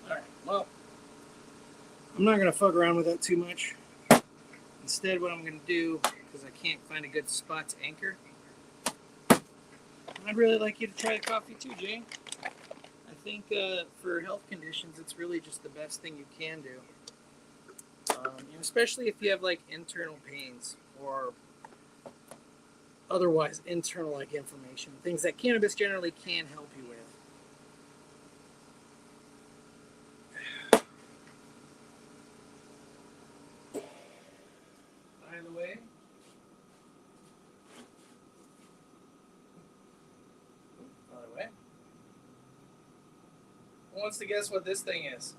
Alright, well, I'm not going to fuck around with that too much. Instead, what I'm going to do, because I can't find a good spot to anchor, I'm I'd really like you to try the coffee too, Jay. I think for health conditions, it's really just the best thing you can do. Especially if you have like internal pains or otherwise internal like inflammation, things that cannabis generally can help you with. By the way, who wants to guess what this thing is?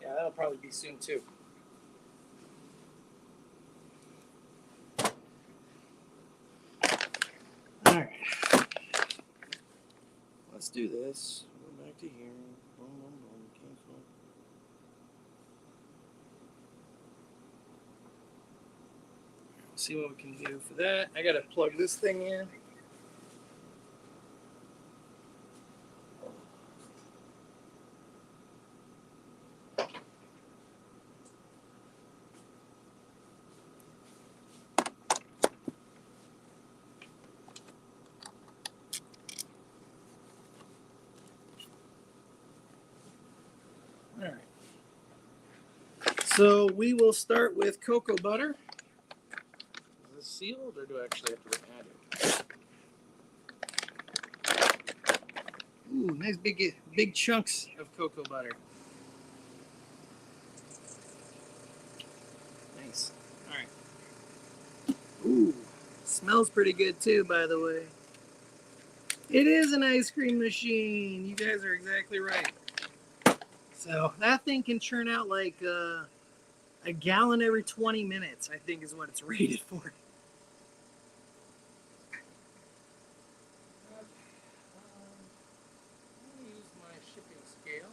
Yeah, that'll probably be soon too. All right. Let's do this. Go back to here. Boom, boom, boom. Cancel. See what we can do for that. I gotta plug this thing in. All right. So we will start with cocoa butter. Is this sealed, or do I actually have to add it? Ooh, nice big chunks of cocoa butter. Nice. All right. Ooh, smells pretty good too, by the way. It is an ice cream machine. You guys are exactly right. So that thing can churn out like a gallon every 20 minutes, I think is what it's rated for. Okay. I'm going to use my shipping scale.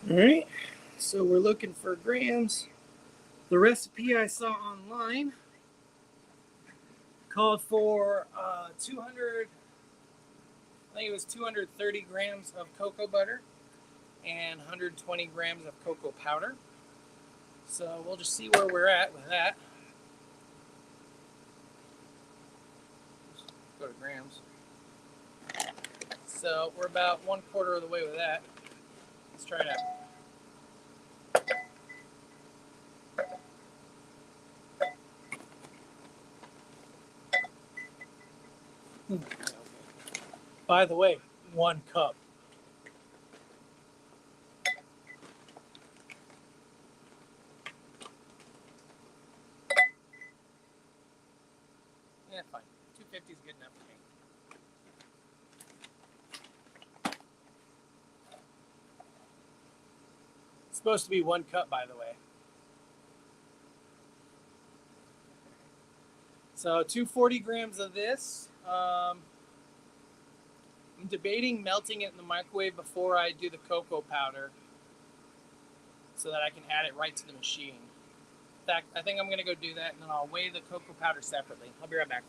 All right, so we're looking for grams. The recipe I saw online called for 200, I think it was 230 grams of cocoa butter and 120 grams of cocoa powder. So we'll just see where we're at with that. Go to grams. So we're about 1/4 of the way with that. Let's try it out. By the way, 1 cup. Yeah, fine. 250 is good enough for me. It's supposed to be 1 cup, by the way. So 240 grams of this. I'm debating melting it in the microwave before I do the cocoa powder. so that I can add it right to the machine. In fact, I think I'm going to go do that, and then I'll weigh the cocoa powder separately. I'll be right back.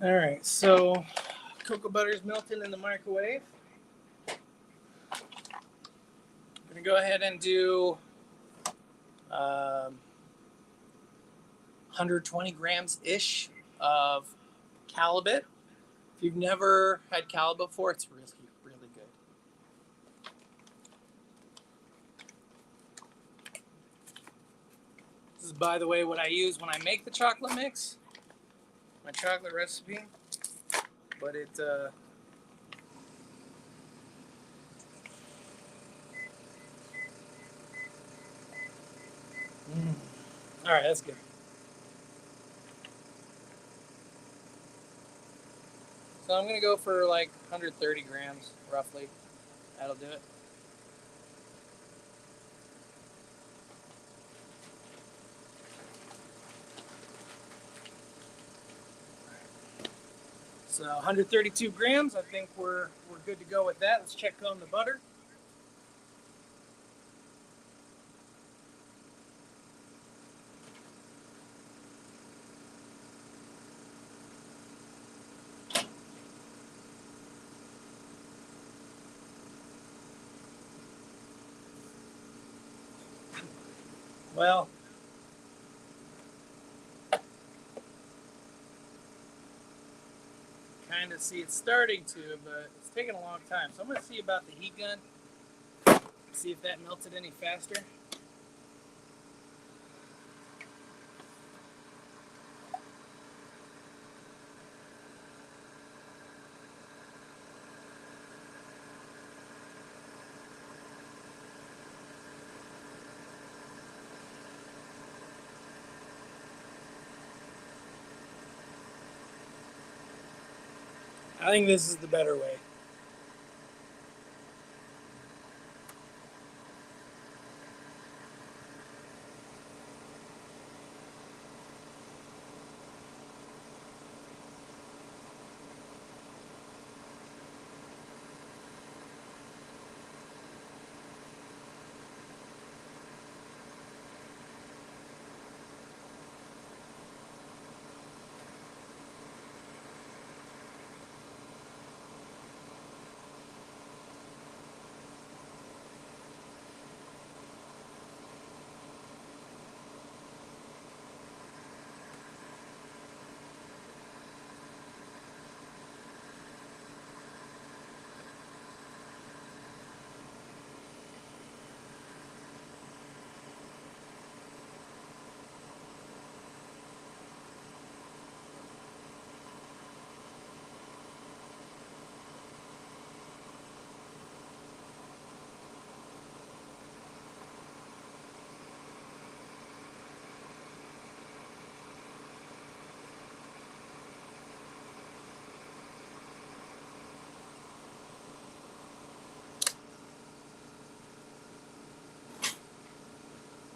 All right, so cocoa butter is melting in the microwave. I'm going to go ahead and do 120 grams-ish of halibut. If you've never had halibut before, it's really, really good. This is, by the way, what I use when I make the chocolate mix, my chocolate recipe. But it, all right, that's good. So I'm going to go for like 130 grams, roughly. That'll do it. So 132 grams, I think we're good to go with that. Let's check on the butter. Well, kind of see it's starting to, but it's taking a long time. So I'm going to see about the heat gun, see if that melted any faster. I think this is the better way.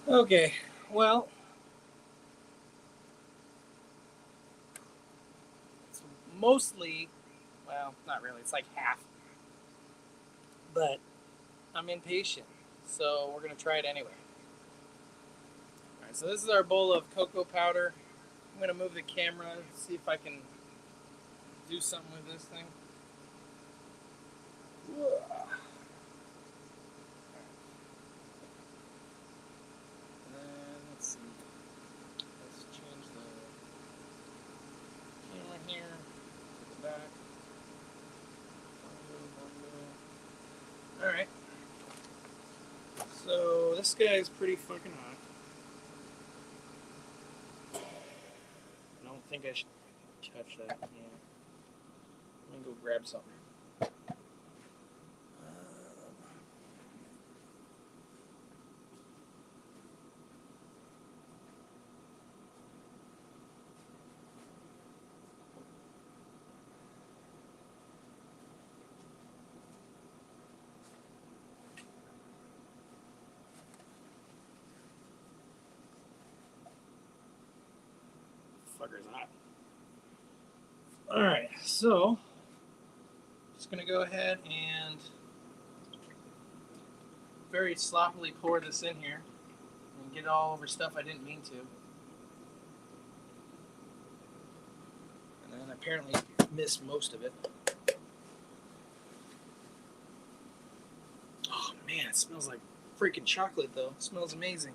Okay, well, it's mostly, well, not really, it's like half. But I'm impatient, so we're going to try it anyway. All right, so this is our bowl of cocoa powder. I'm going to move the camera, see if I can do something with this thing. So this guy is pretty fucking hot. I don't think I should touch that. Yeah. Let me go grab something. Fucker's hot. Alright, so just gonna go ahead and very sloppily pour this in here and get it all over stuff I didn't mean to. And then apparently missed most of it. Oh man, it smells like freaking chocolate though. It smells amazing.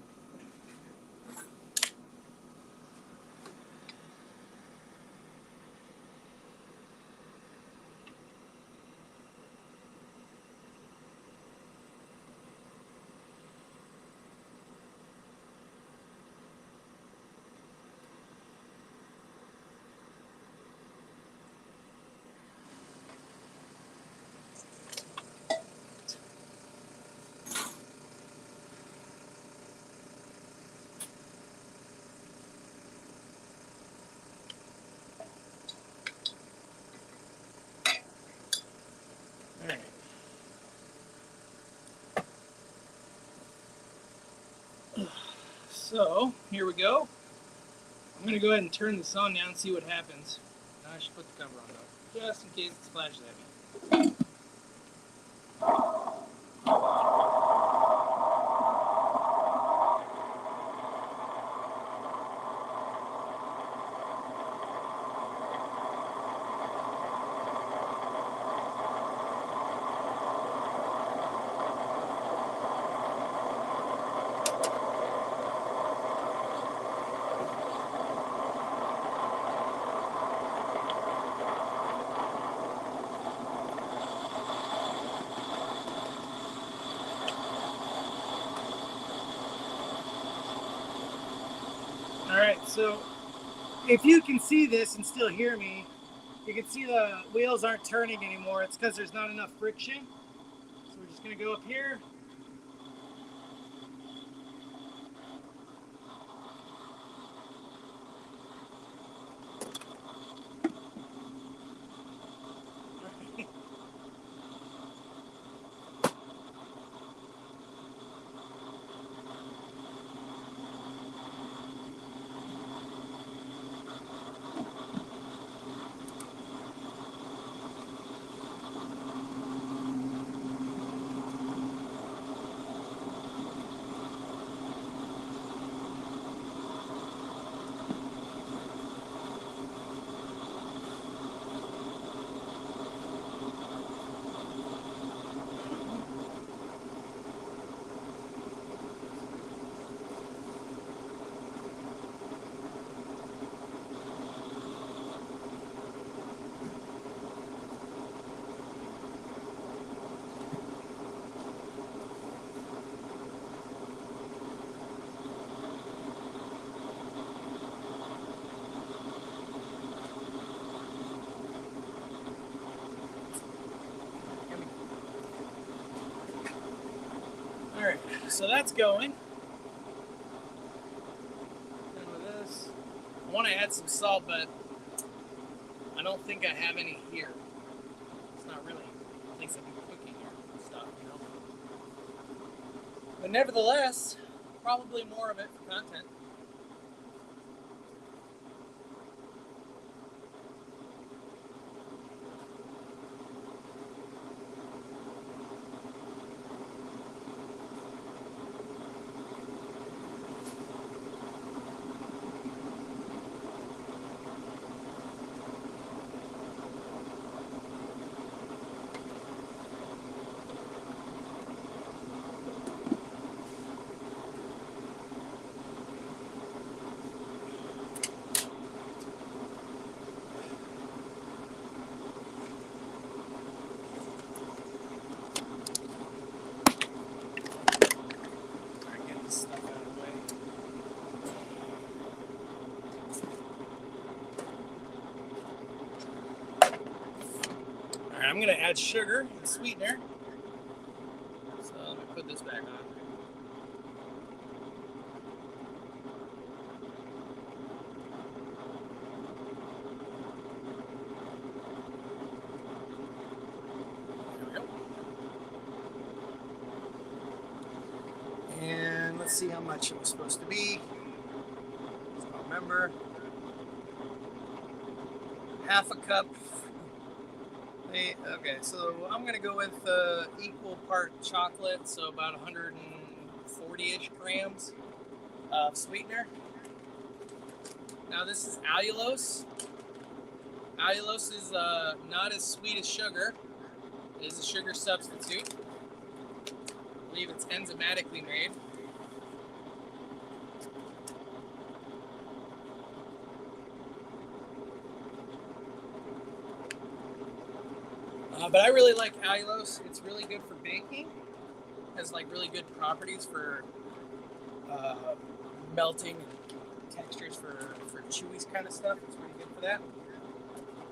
Alright. So, here we go. I'm going to go ahead and turn this on now and see what happens. I should put the cover on though, just in case it splashes at me. Alright, so if you can see this and still hear me, you can see the wheels aren't turning anymore. It's because there's not enough friction. So we're just going to go up here. Alright, so that's going. Done with this. I want to add some salt, but I don't think I have any here. It's not really things I've been cooking here and stuff, you know. But nevertheless, probably more of it for content. I'm going to add sugar and sweetener. So let me put this back on. And let's see how much it was supposed to be. I don't remember. Half a cup. Okay, so I'm going to go with equal part chocolate, so about 140-ish grams of sweetener. Now this is allulose. Allulose is not as sweet as sugar. It is a sugar substitute. I believe it's enzymatically made. But I really like allulose. It's really good for baking. It has like really good properties for melting and textures for chewy kind of stuff. It's pretty good for that.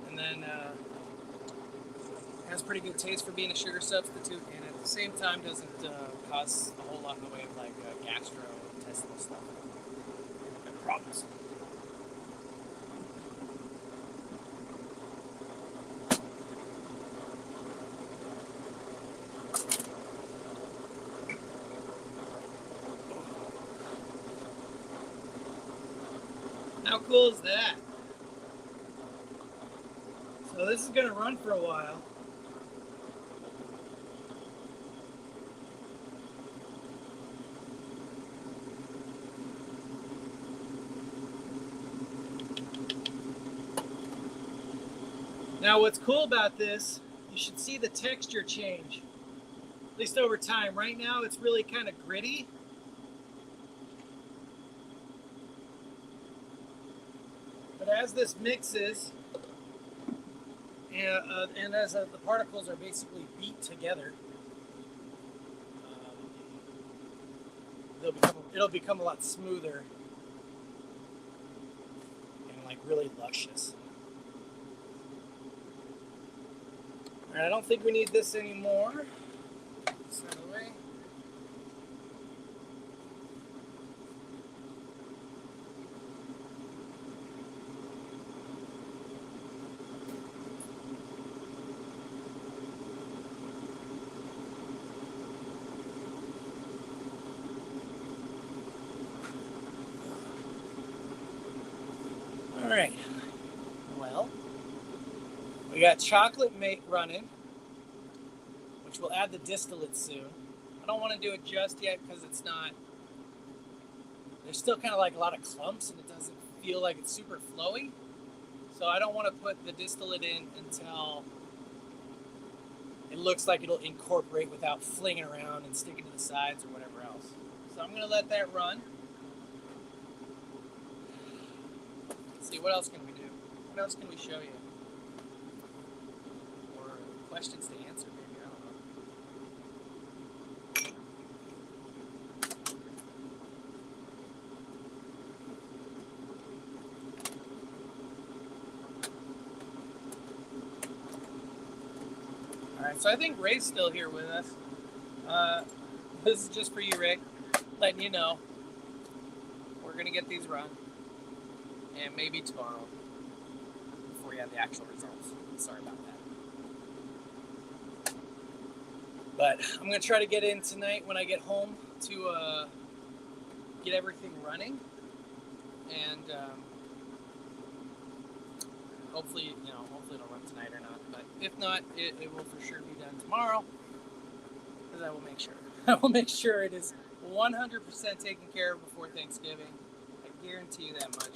And then has pretty good taste for being a sugar substitute, and at the same time doesn't cause a whole lot in the way of like gastrointestinal stuff and problems. How cool is that? So this is going to run for a while. Now what's cool about this, you should see the texture change, at least over time. Right now it's really kind of gritty. But as this mixes, and as the particles are basically beat together, it'll become a lot smoother and like really luscious. All right, I don't think we need this anymore. This out of the way. All right, well, we got chocolate running, which we'll add the distillate soon. I don't want to do it just yet because it's not, there's still kind of like a lot of clumps and it doesn't feel like it's super flowy. So I don't want to put the distillate in until it looks like it'll incorporate without flinging around and sticking to the sides or whatever else. So I'm going to let that run. See, what else can we do? What else can we show you? Or questions to answer, maybe, I don't know. Alright, so I think Ray's still here with us. This is just for you, Ray. Letting you know. We're going to get these run. And maybe tomorrow, before we have the actual results. Sorry about that. But I'm going to try to get in tonight when I get home to get everything running. And hopefully it'll run tonight or not. But if not, it will for sure be done tomorrow. Because I will make sure. I will make sure it is 100% taken care of before Thanksgiving. I guarantee you that much.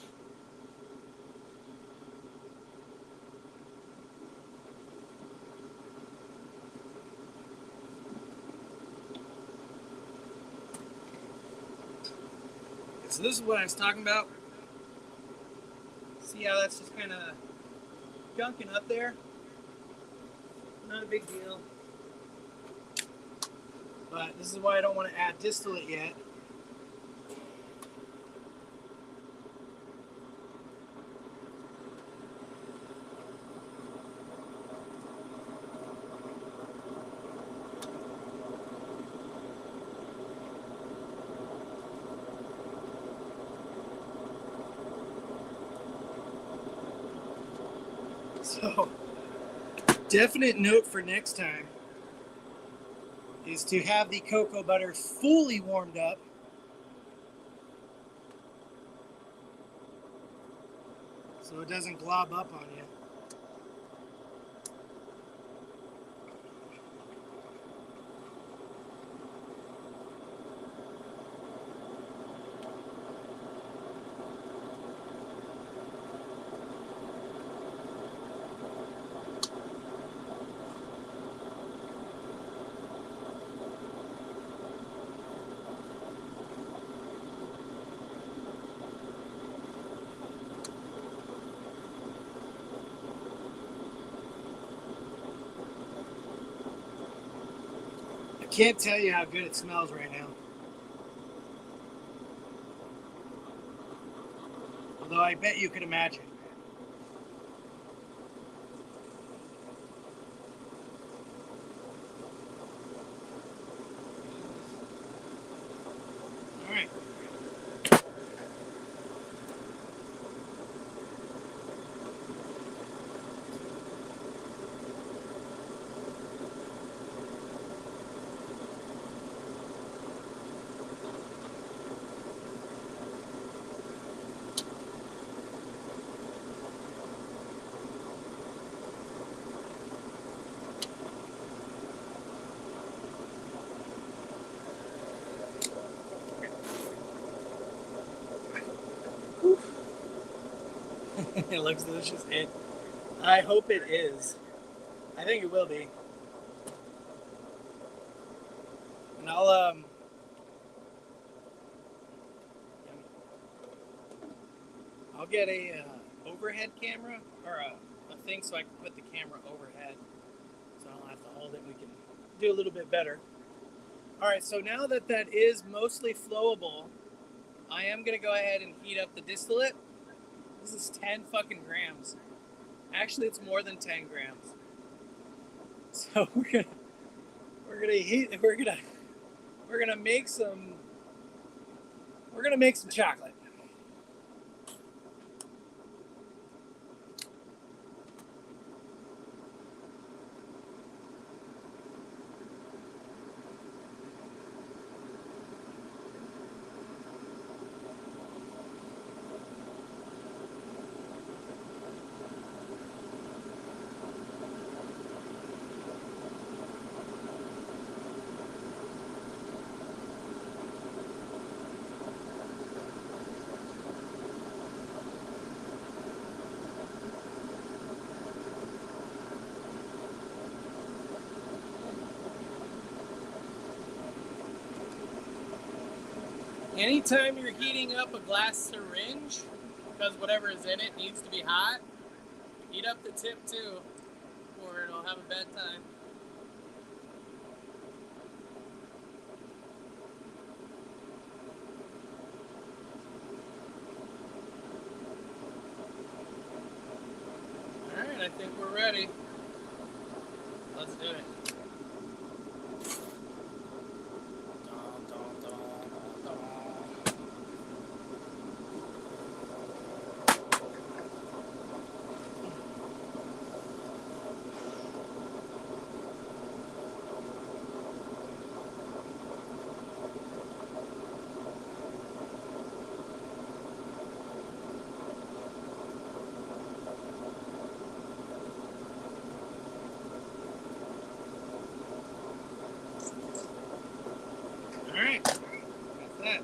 So this is what I was talking about. See how that's just kind of gunking up there? Not a big deal. But this is why I don't want to add distillate yet. So, definite note for next time is to have the cocoa butter fully warmed up. So it doesn't glob up on you. I can't tell you how good it smells right now. Although I bet you could imagine. All right. It looks delicious. I hope it is. I think it will be. And I'll get a overhead camera or a thing so I can put the camera overhead, so I don't have to hold it. We can do a little bit better. All right. So now that that is mostly flowable, I am gonna go ahead and heat up the distillate. This is 10 fucking grams. Actually, it's more than 10 grams. So we're gonna make some chocolate. Anytime you're heating up a glass syringe, because whatever is in it needs to be hot, heat up the tip too, or it'll have a bad time. Alright, I think we're ready. Let's do it. Alright, that's that.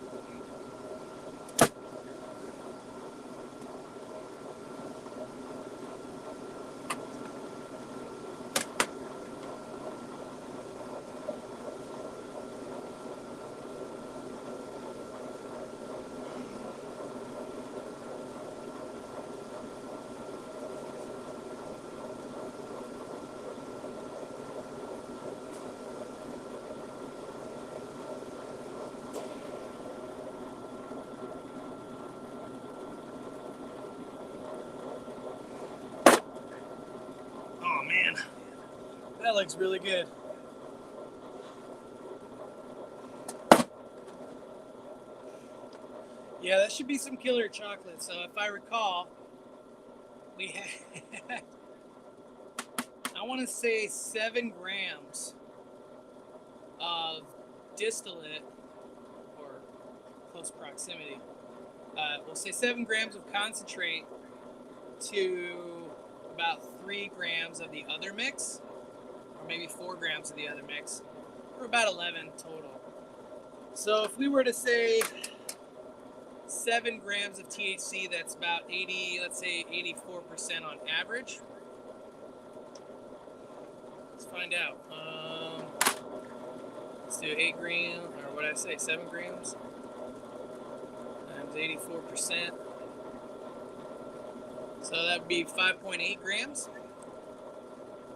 Oh man, that looks really good. Yeah, that should be some killer chocolate. So if I recall, we had I want to say 7 grams of distillate, or close proximity. We'll say 7 grams of concentrate to about 3 grams of the other mix, or maybe 4 grams of the other mix, or about 11 total. So if we were to say 7 grams of THC, that's about 80, let's say 84% on average. Let's find out. Let's do 8 grams, or what did I say, 7 grams times 84%. So that would be 5.8 grams.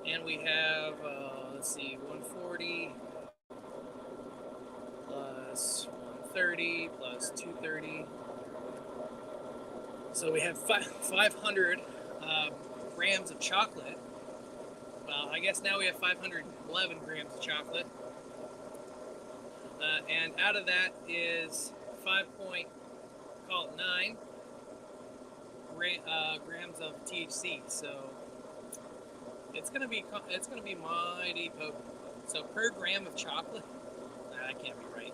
And we have, let's see, 140 plus 130 plus 230. So we have 500 grams of chocolate. Well, I guess now we have 511 grams of chocolate. And out of that is 5.9 grams of THC. So it's gonna be mighty potent. So per gram of chocolate, nah, that can't be right.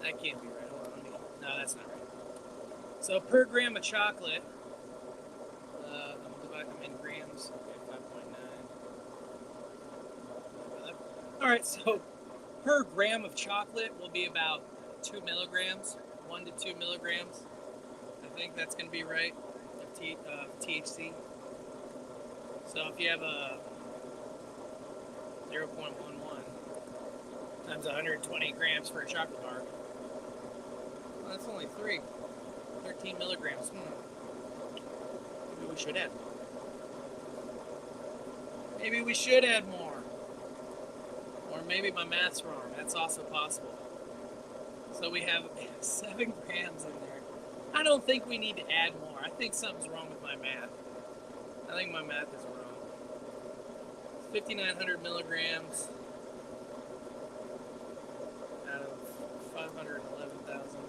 That can't be right. Hold on, no, that's not right. So per gram of chocolate, I'm gonna go back in grams. Okay, 5.9. All right, so per gram of chocolate will be about 2 milligrams, 1 to 2 milligrams. I think that's going to be right of THC. So if you have a 0.11 times 120 grams for a chocolate bar, well, that's only 13 milligrams. Maybe we should add. Maybe we should add more. Or maybe my math's wrong. That's also possible. So we have 7 grams in there. I don't think we need to add more. I think something's wrong with my math. I think my math is wrong. 5,900 milligrams out of 511,000.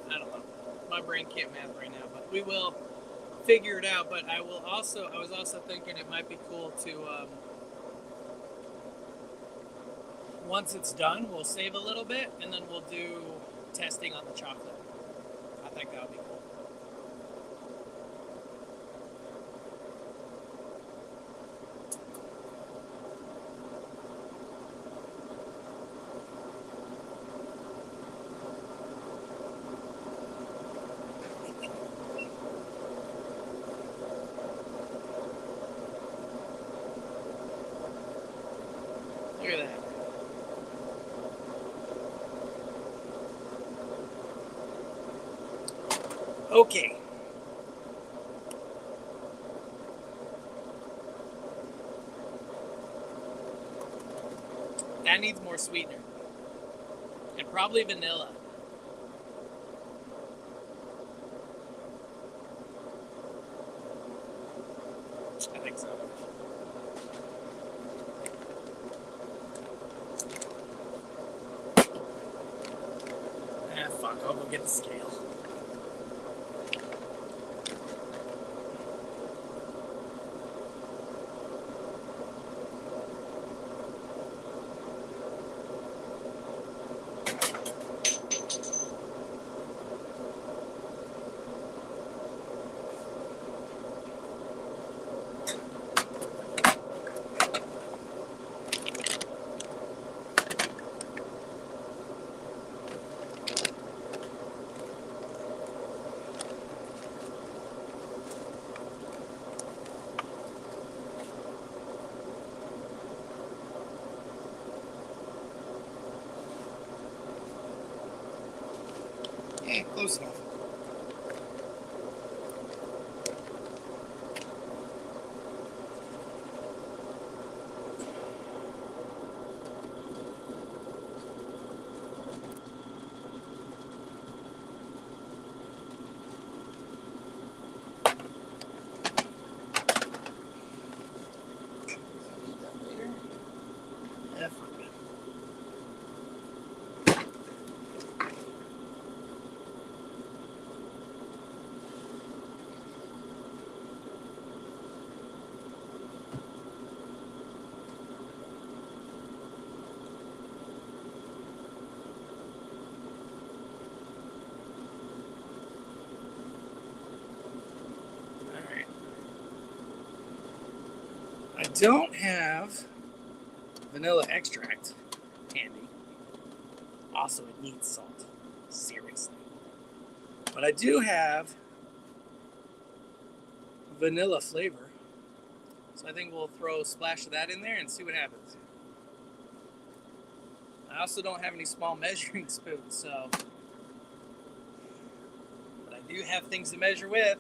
I don't know. My brain can't math right now, but we will figure it out. But I was also thinking it might be cool to, once it's done, we'll save a little bit and then we'll do testing on the chocolate. I think that would be cool. Look at that. Okay. That needs more sweetener. And probably vanilla. I think so. Fuck, I'll go get the scale. Close enough. don't have vanilla extract handy. Also, it needs salt. Seriously. But I do have vanilla flavor. So I think we'll throw a splash of that in there and see what happens. I also don't have any small measuring spoons, so. But I do have things to measure with.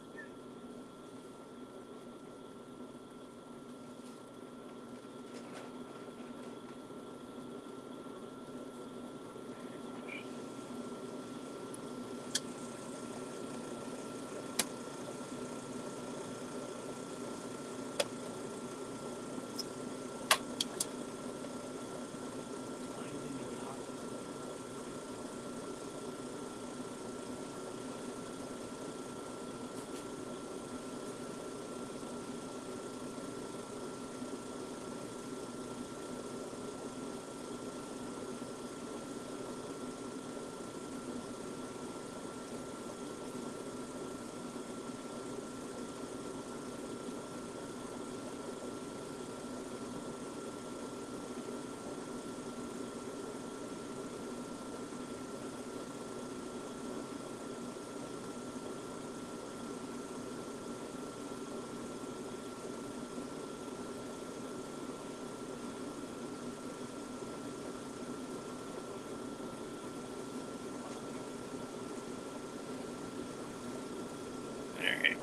Alright.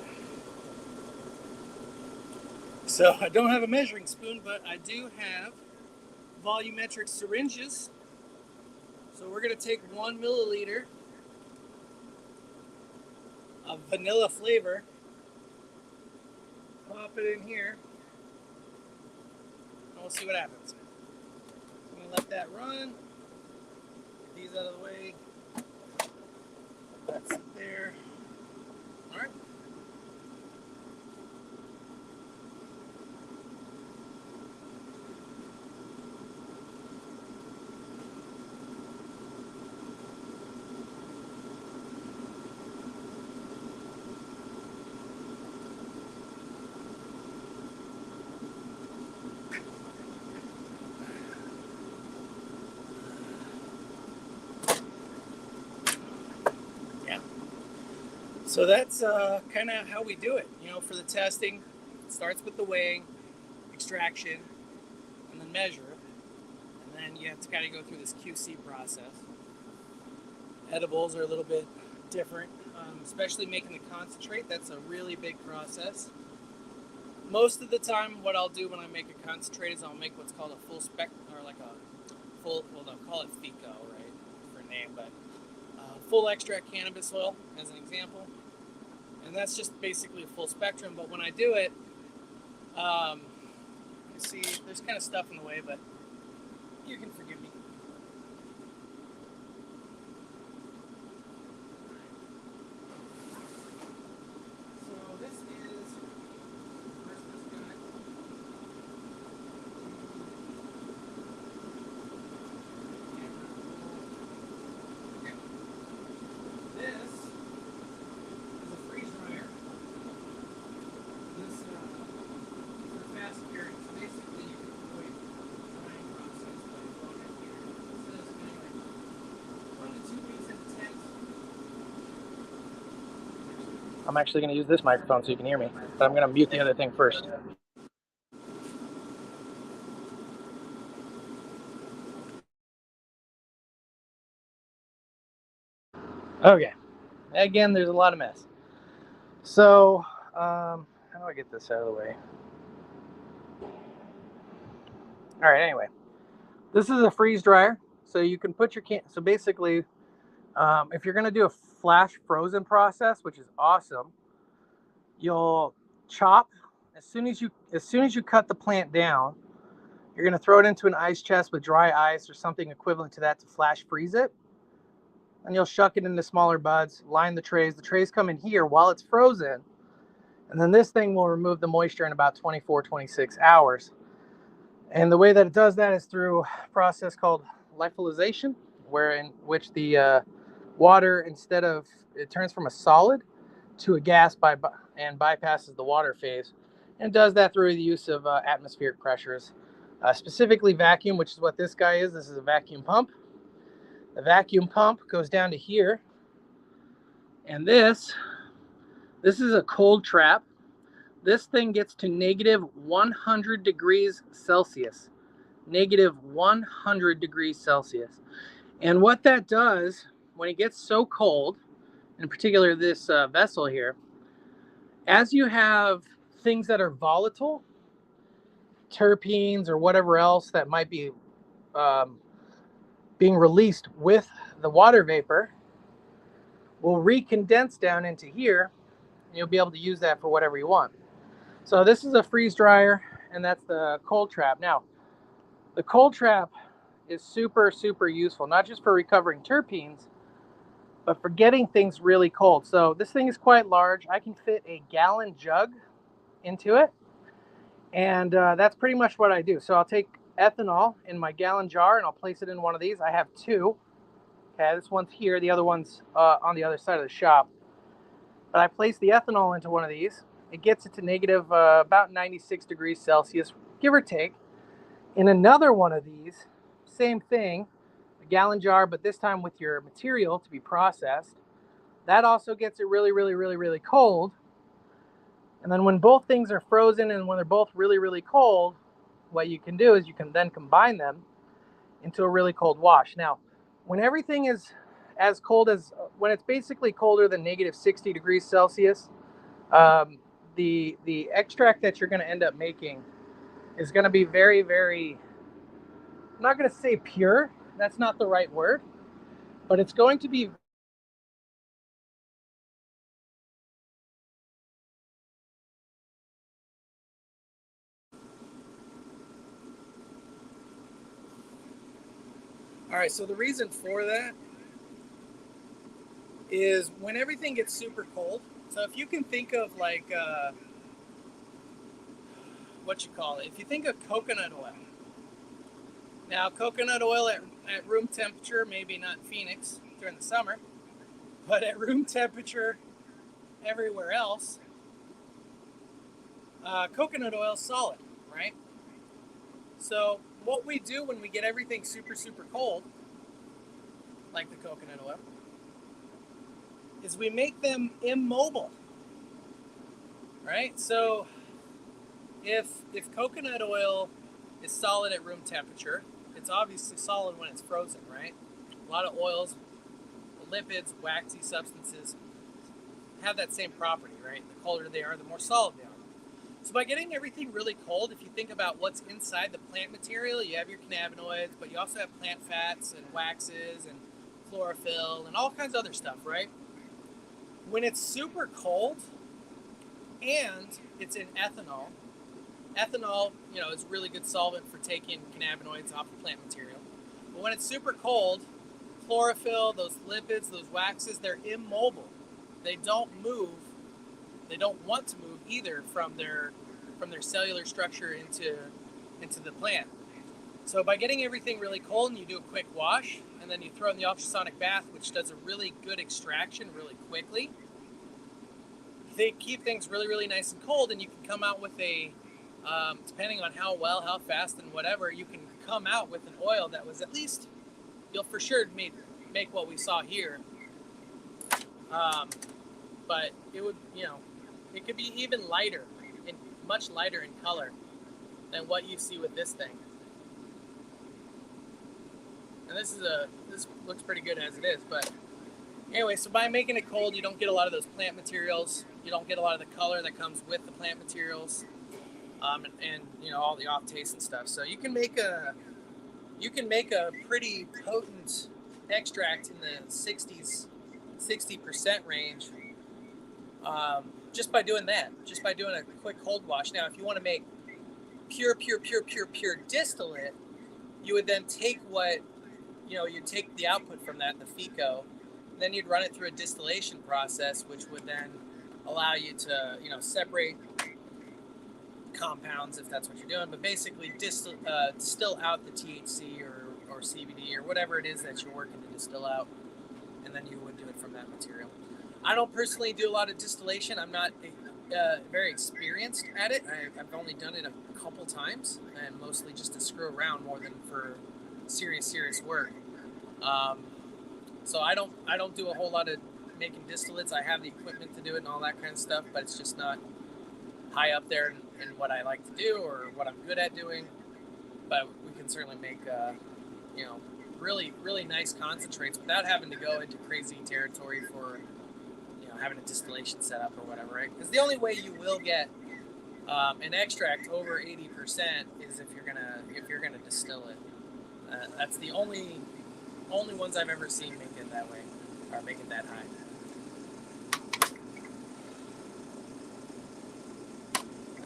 So I don't have a measuring spoon, but I do have volumetric syringes. So we're going to take 1 milliliter of vanilla flavor, pop it in here, and we'll see what happens. I'm going to let that run. Get these out of the way. That's it there. All right. So that's kind of how we do it. You know, for the testing, it starts with the weighing, extraction, and then measure. And then you have to kind of go through this QC process. Edibles are a little bit different, especially making the concentrate. That's a really big process. Most of the time, what I'll do when I make a concentrate is I'll make what's called a full spectrum, or like a full, well, they'll call it FICO, right, for name, but full extract cannabis oil, as an example. And that's just basically a full spectrum. But when I do it, you see, there's kind of stuff in the way, but you can forgive me. So this is Christmas guy. This is a freeze dryer. This for fast curing. So basically, you can avoid the drying process by throwing it here. So this is anyway 1 to 2 weeks in the tent. I'm actually going to use this microphone so you can hear me, but I'm going to mute the other thing first. Okay. Again, there's a lot of mess. So, how do I get this out of the way? All right, anyway. This is a freeze dryer. So you can put your so basically, if you're going to do a flash frozen process, which is awesome, you'll chop as soon as you cut the plant down. You're going to throw it into an ice chest with dry ice or something equivalent to that to flash freeze it. And you'll shuck it into smaller buds, line the trays. The trays come in here while it's frozen. And then this thing will remove the moisture in about 24, 26 hours. And the way that it does that is through a process called lyophilization, in which the water, it turns from a solid to a gas and bypasses the water phase. and does that through the use of atmospheric pressures, specifically vacuum, which is what this guy is. This is a vacuum pump. The vacuum pump goes down to here, and this is a cold trap. This thing gets to negative 100 degrees Celsius. Negative 100 degrees Celsius. And what that does, when it gets so cold, in particular this vessel here, as you have things that are volatile, terpenes or whatever else that might be being released with the water vapor, will recondense down into here, and you'll be able to use that for whatever you want. So this is a freeze dryer, and that's the cold trap. Now, the cold trap is super, super useful, not just for recovering terpenes, but for getting things really cold. So this thing is quite large. I can fit a gallon jug into it, and that's pretty much what I do. So I'll take ethanol in my gallon jar, and I'll place it in one of these. I have two. Okay, this one's here, the other one's on the other side of the shop. But I place the ethanol into one of these. It gets it to negative about 96 degrees Celsius, give or take. In another one of these, same thing, a gallon jar, but this time with your material to be processed. That also gets it really, really, really, really cold. And then when both things are frozen and when they're both really, really cold, what you can do is you can then combine them into a really cold wash. Now, when everything is as cold as, when it's basically colder than negative 60 degrees Celsius, the extract that you're going to end up making is going to be very, very, I'm not going to say pure, that's not the right word, but it's going to be all right. So the reason for that is when everything gets super cold. So if you can think of like what you call it, if you think of coconut oil. Now, coconut oil at room temperature, maybe not in Phoenix during the summer, but at room temperature everywhere else, coconut oil is solid, right? So what we do when we get everything super, super cold, like the coconut oil, is we make them immobile, right? So if coconut oil is solid at room temperature, it's obviously solid when it's frozen, right? A lot of oils, lipids, waxy substances have that same property, right? The colder they are, the more solid they are. So by getting everything really cold, if you think about what's inside the plant material, you have your cannabinoids, but you also have plant fats and waxes and chlorophyll and all kinds of other stuff, right? When it's super cold and it's in ethanol, is a really good solvent for taking cannabinoids off the plant material. But when it's super cold, chlorophyll, those lipids, those waxes, they're immobile. They don't move. They don't want to move either from their cellular structure into the plant. So by getting everything really cold and you do a quick wash and then you throw in the ultrasonic bath, which does a really good extraction really quickly, they keep things really, really nice and cold, and you can come out with a, depending on how well, how fast, and whatever, you can come out with an oil that was at least, you'll for sure make what we saw here. But it would, it could be even lighter, much lighter in color than what you see with this thing. And this looks pretty good as it is, but anyway, so by making it cold, you don't get a lot of those plant materials. You don't get a lot of the color that comes with the plant materials, and all the off taste and stuff. So you can make a pretty potent extract in the 60% range, just by doing that. Just by doing a quick cold wash. Now, if you want to make pure distillate, you would then take you'd take the output from that, the FECO, and then you'd run it through a distillation process, which would then allow you to, separate compounds if that's what you're doing, but basically distill out the THC or CBD or whatever it is that you're working to distill out, and then you would do it from that material. I don't personally do a lot of distillation. I'm not very experienced at it. I've only done it a couple times, and mostly just to screw around more than for serious work. Um, so I don't do a whole lot of making distillates. I have the equipment to do it and all that kind of stuff, but it's just not high up there in what I like to do or what I'm good at doing. But we can certainly make really nice concentrates without having to go into crazy territory for having a distillation setup or whatever, right? Because the only way you will get an extract over 80% is if you're gonna distill it. That's the only ones I've ever seen make it that way, or make it that high.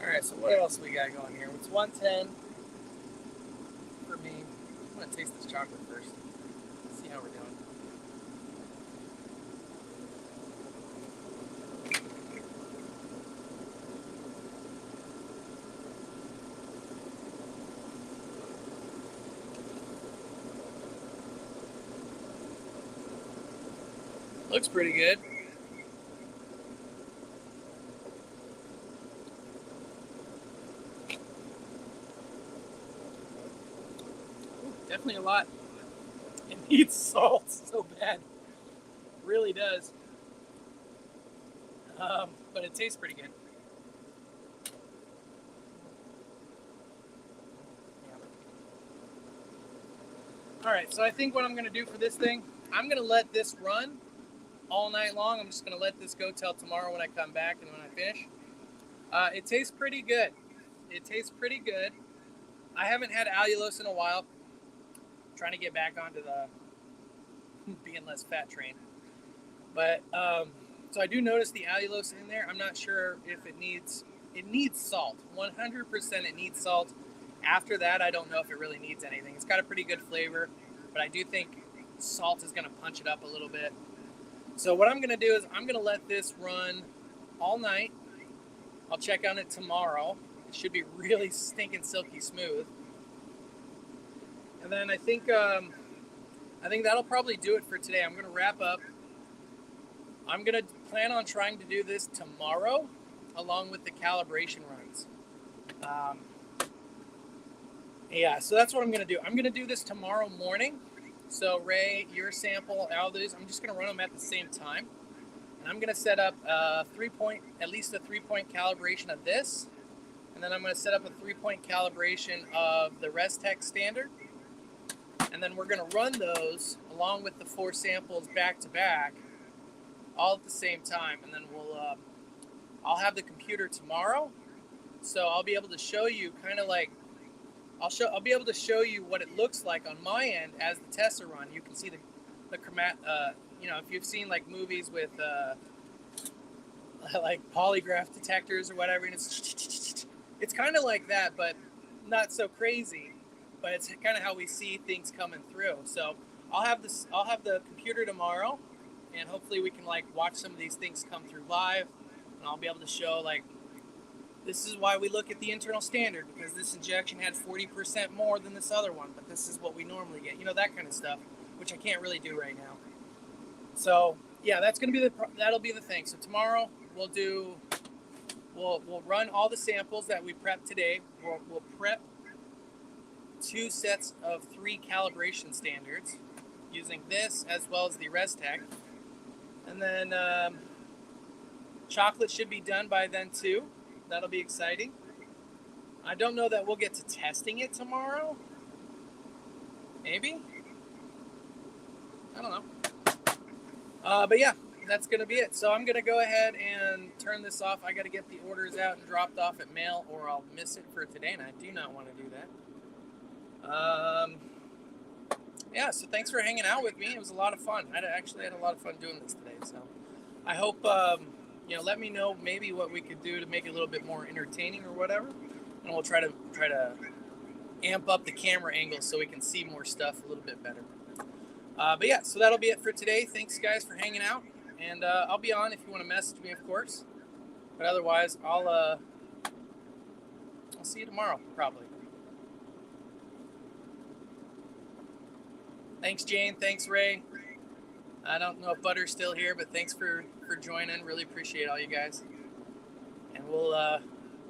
All right, so what else we got going here? It's 110 for me. I'm gonna taste this chocolate first. See how we're doing. Looks pretty good. Ooh, definitely a lot. It needs salt so bad. It really does. But it tastes pretty good. Yeah. All right, so I think what I'm going to do for this thing, I'm going to let this run all night long. I'm just going to let this go till tomorrow when I come back and when I finish. It tastes pretty good. It tastes pretty good. I haven't had allulose in a while. I'm trying to get back onto the being less fat train. But so I do notice the allulose in there. I'm not sure if it needs salt. 100% it needs salt. After that, I don't know if it really needs anything. It's got a pretty good flavor, but I do think salt is going to punch it up a little bit. So what I'm going to do is I'm going to let this run all night. I'll check on it tomorrow. It should be really stinking silky smooth. And then I think that'll probably do it for today. I'm going to wrap up. I'm going to plan on trying to do this tomorrow along with the calibration runs. Yeah, so that's what I'm going to do. I'm going to do this tomorrow morning. So Ray, your sample, all these, I'm just going to run them at the same time. And I'm going to set up at least a 3-point calibration of this. And then I'm going to set up a 3-point calibration of the Restec standard. And then we're going to run those along with the 4 samples back to back, all at the same time. And then I'll have the computer tomorrow, so I'll be able to show you kind of like, I'll be able to show you what it looks like on my end as the tests are run. You can see the chromat, if you've seen like movies with like polygraph detectors or whatever, and it's kind of like that, but not so crazy. But it's kind of how we see things coming through. So I'll have the computer tomorrow, and hopefully we can like watch some of these things come through live, and I'll be able to show like, this is why we look at the internal standard, because this injection had 40% more than this other one, but this is what we normally get. That kind of stuff, which I can't really do right now. So yeah, that'll be the thing. So tomorrow we'll run all the samples that we prepped today. We'll prep 2 sets of 3 calibration standards using this as well as the Restec. And then chocolate should be done by then too. That'll be exciting. I don't know that we'll get to testing it tomorrow. Maybe. I don't know. But yeah, that's going to be it. So I'm going to go ahead and turn this off. I got to get the orders out and dropped off at mail, or I'll miss it for today, and I do not want to do that. Yeah, so thanks for hanging out with me. It was a lot of fun. I actually had a lot of fun doing this today. So I hope, let me know maybe what we could do to make it a little bit more entertaining or whatever. And we'll try to amp up the camera angle so we can see more stuff a little bit better. But yeah, so that'll be it for today. Thanks guys for hanging out. And I'll be on if you want to message me, of course. But otherwise, I'll see you tomorrow, probably. Thanks, Jane. Thanks, Ray. I don't know if Butter's still here, but thanks for joining. Really appreciate all you guys. and we'll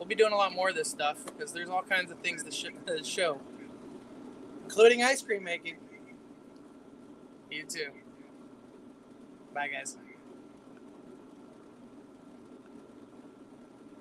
be doing a lot more of this stuff because there's all kinds of things to show, including ice cream making. You too. Bye, guys.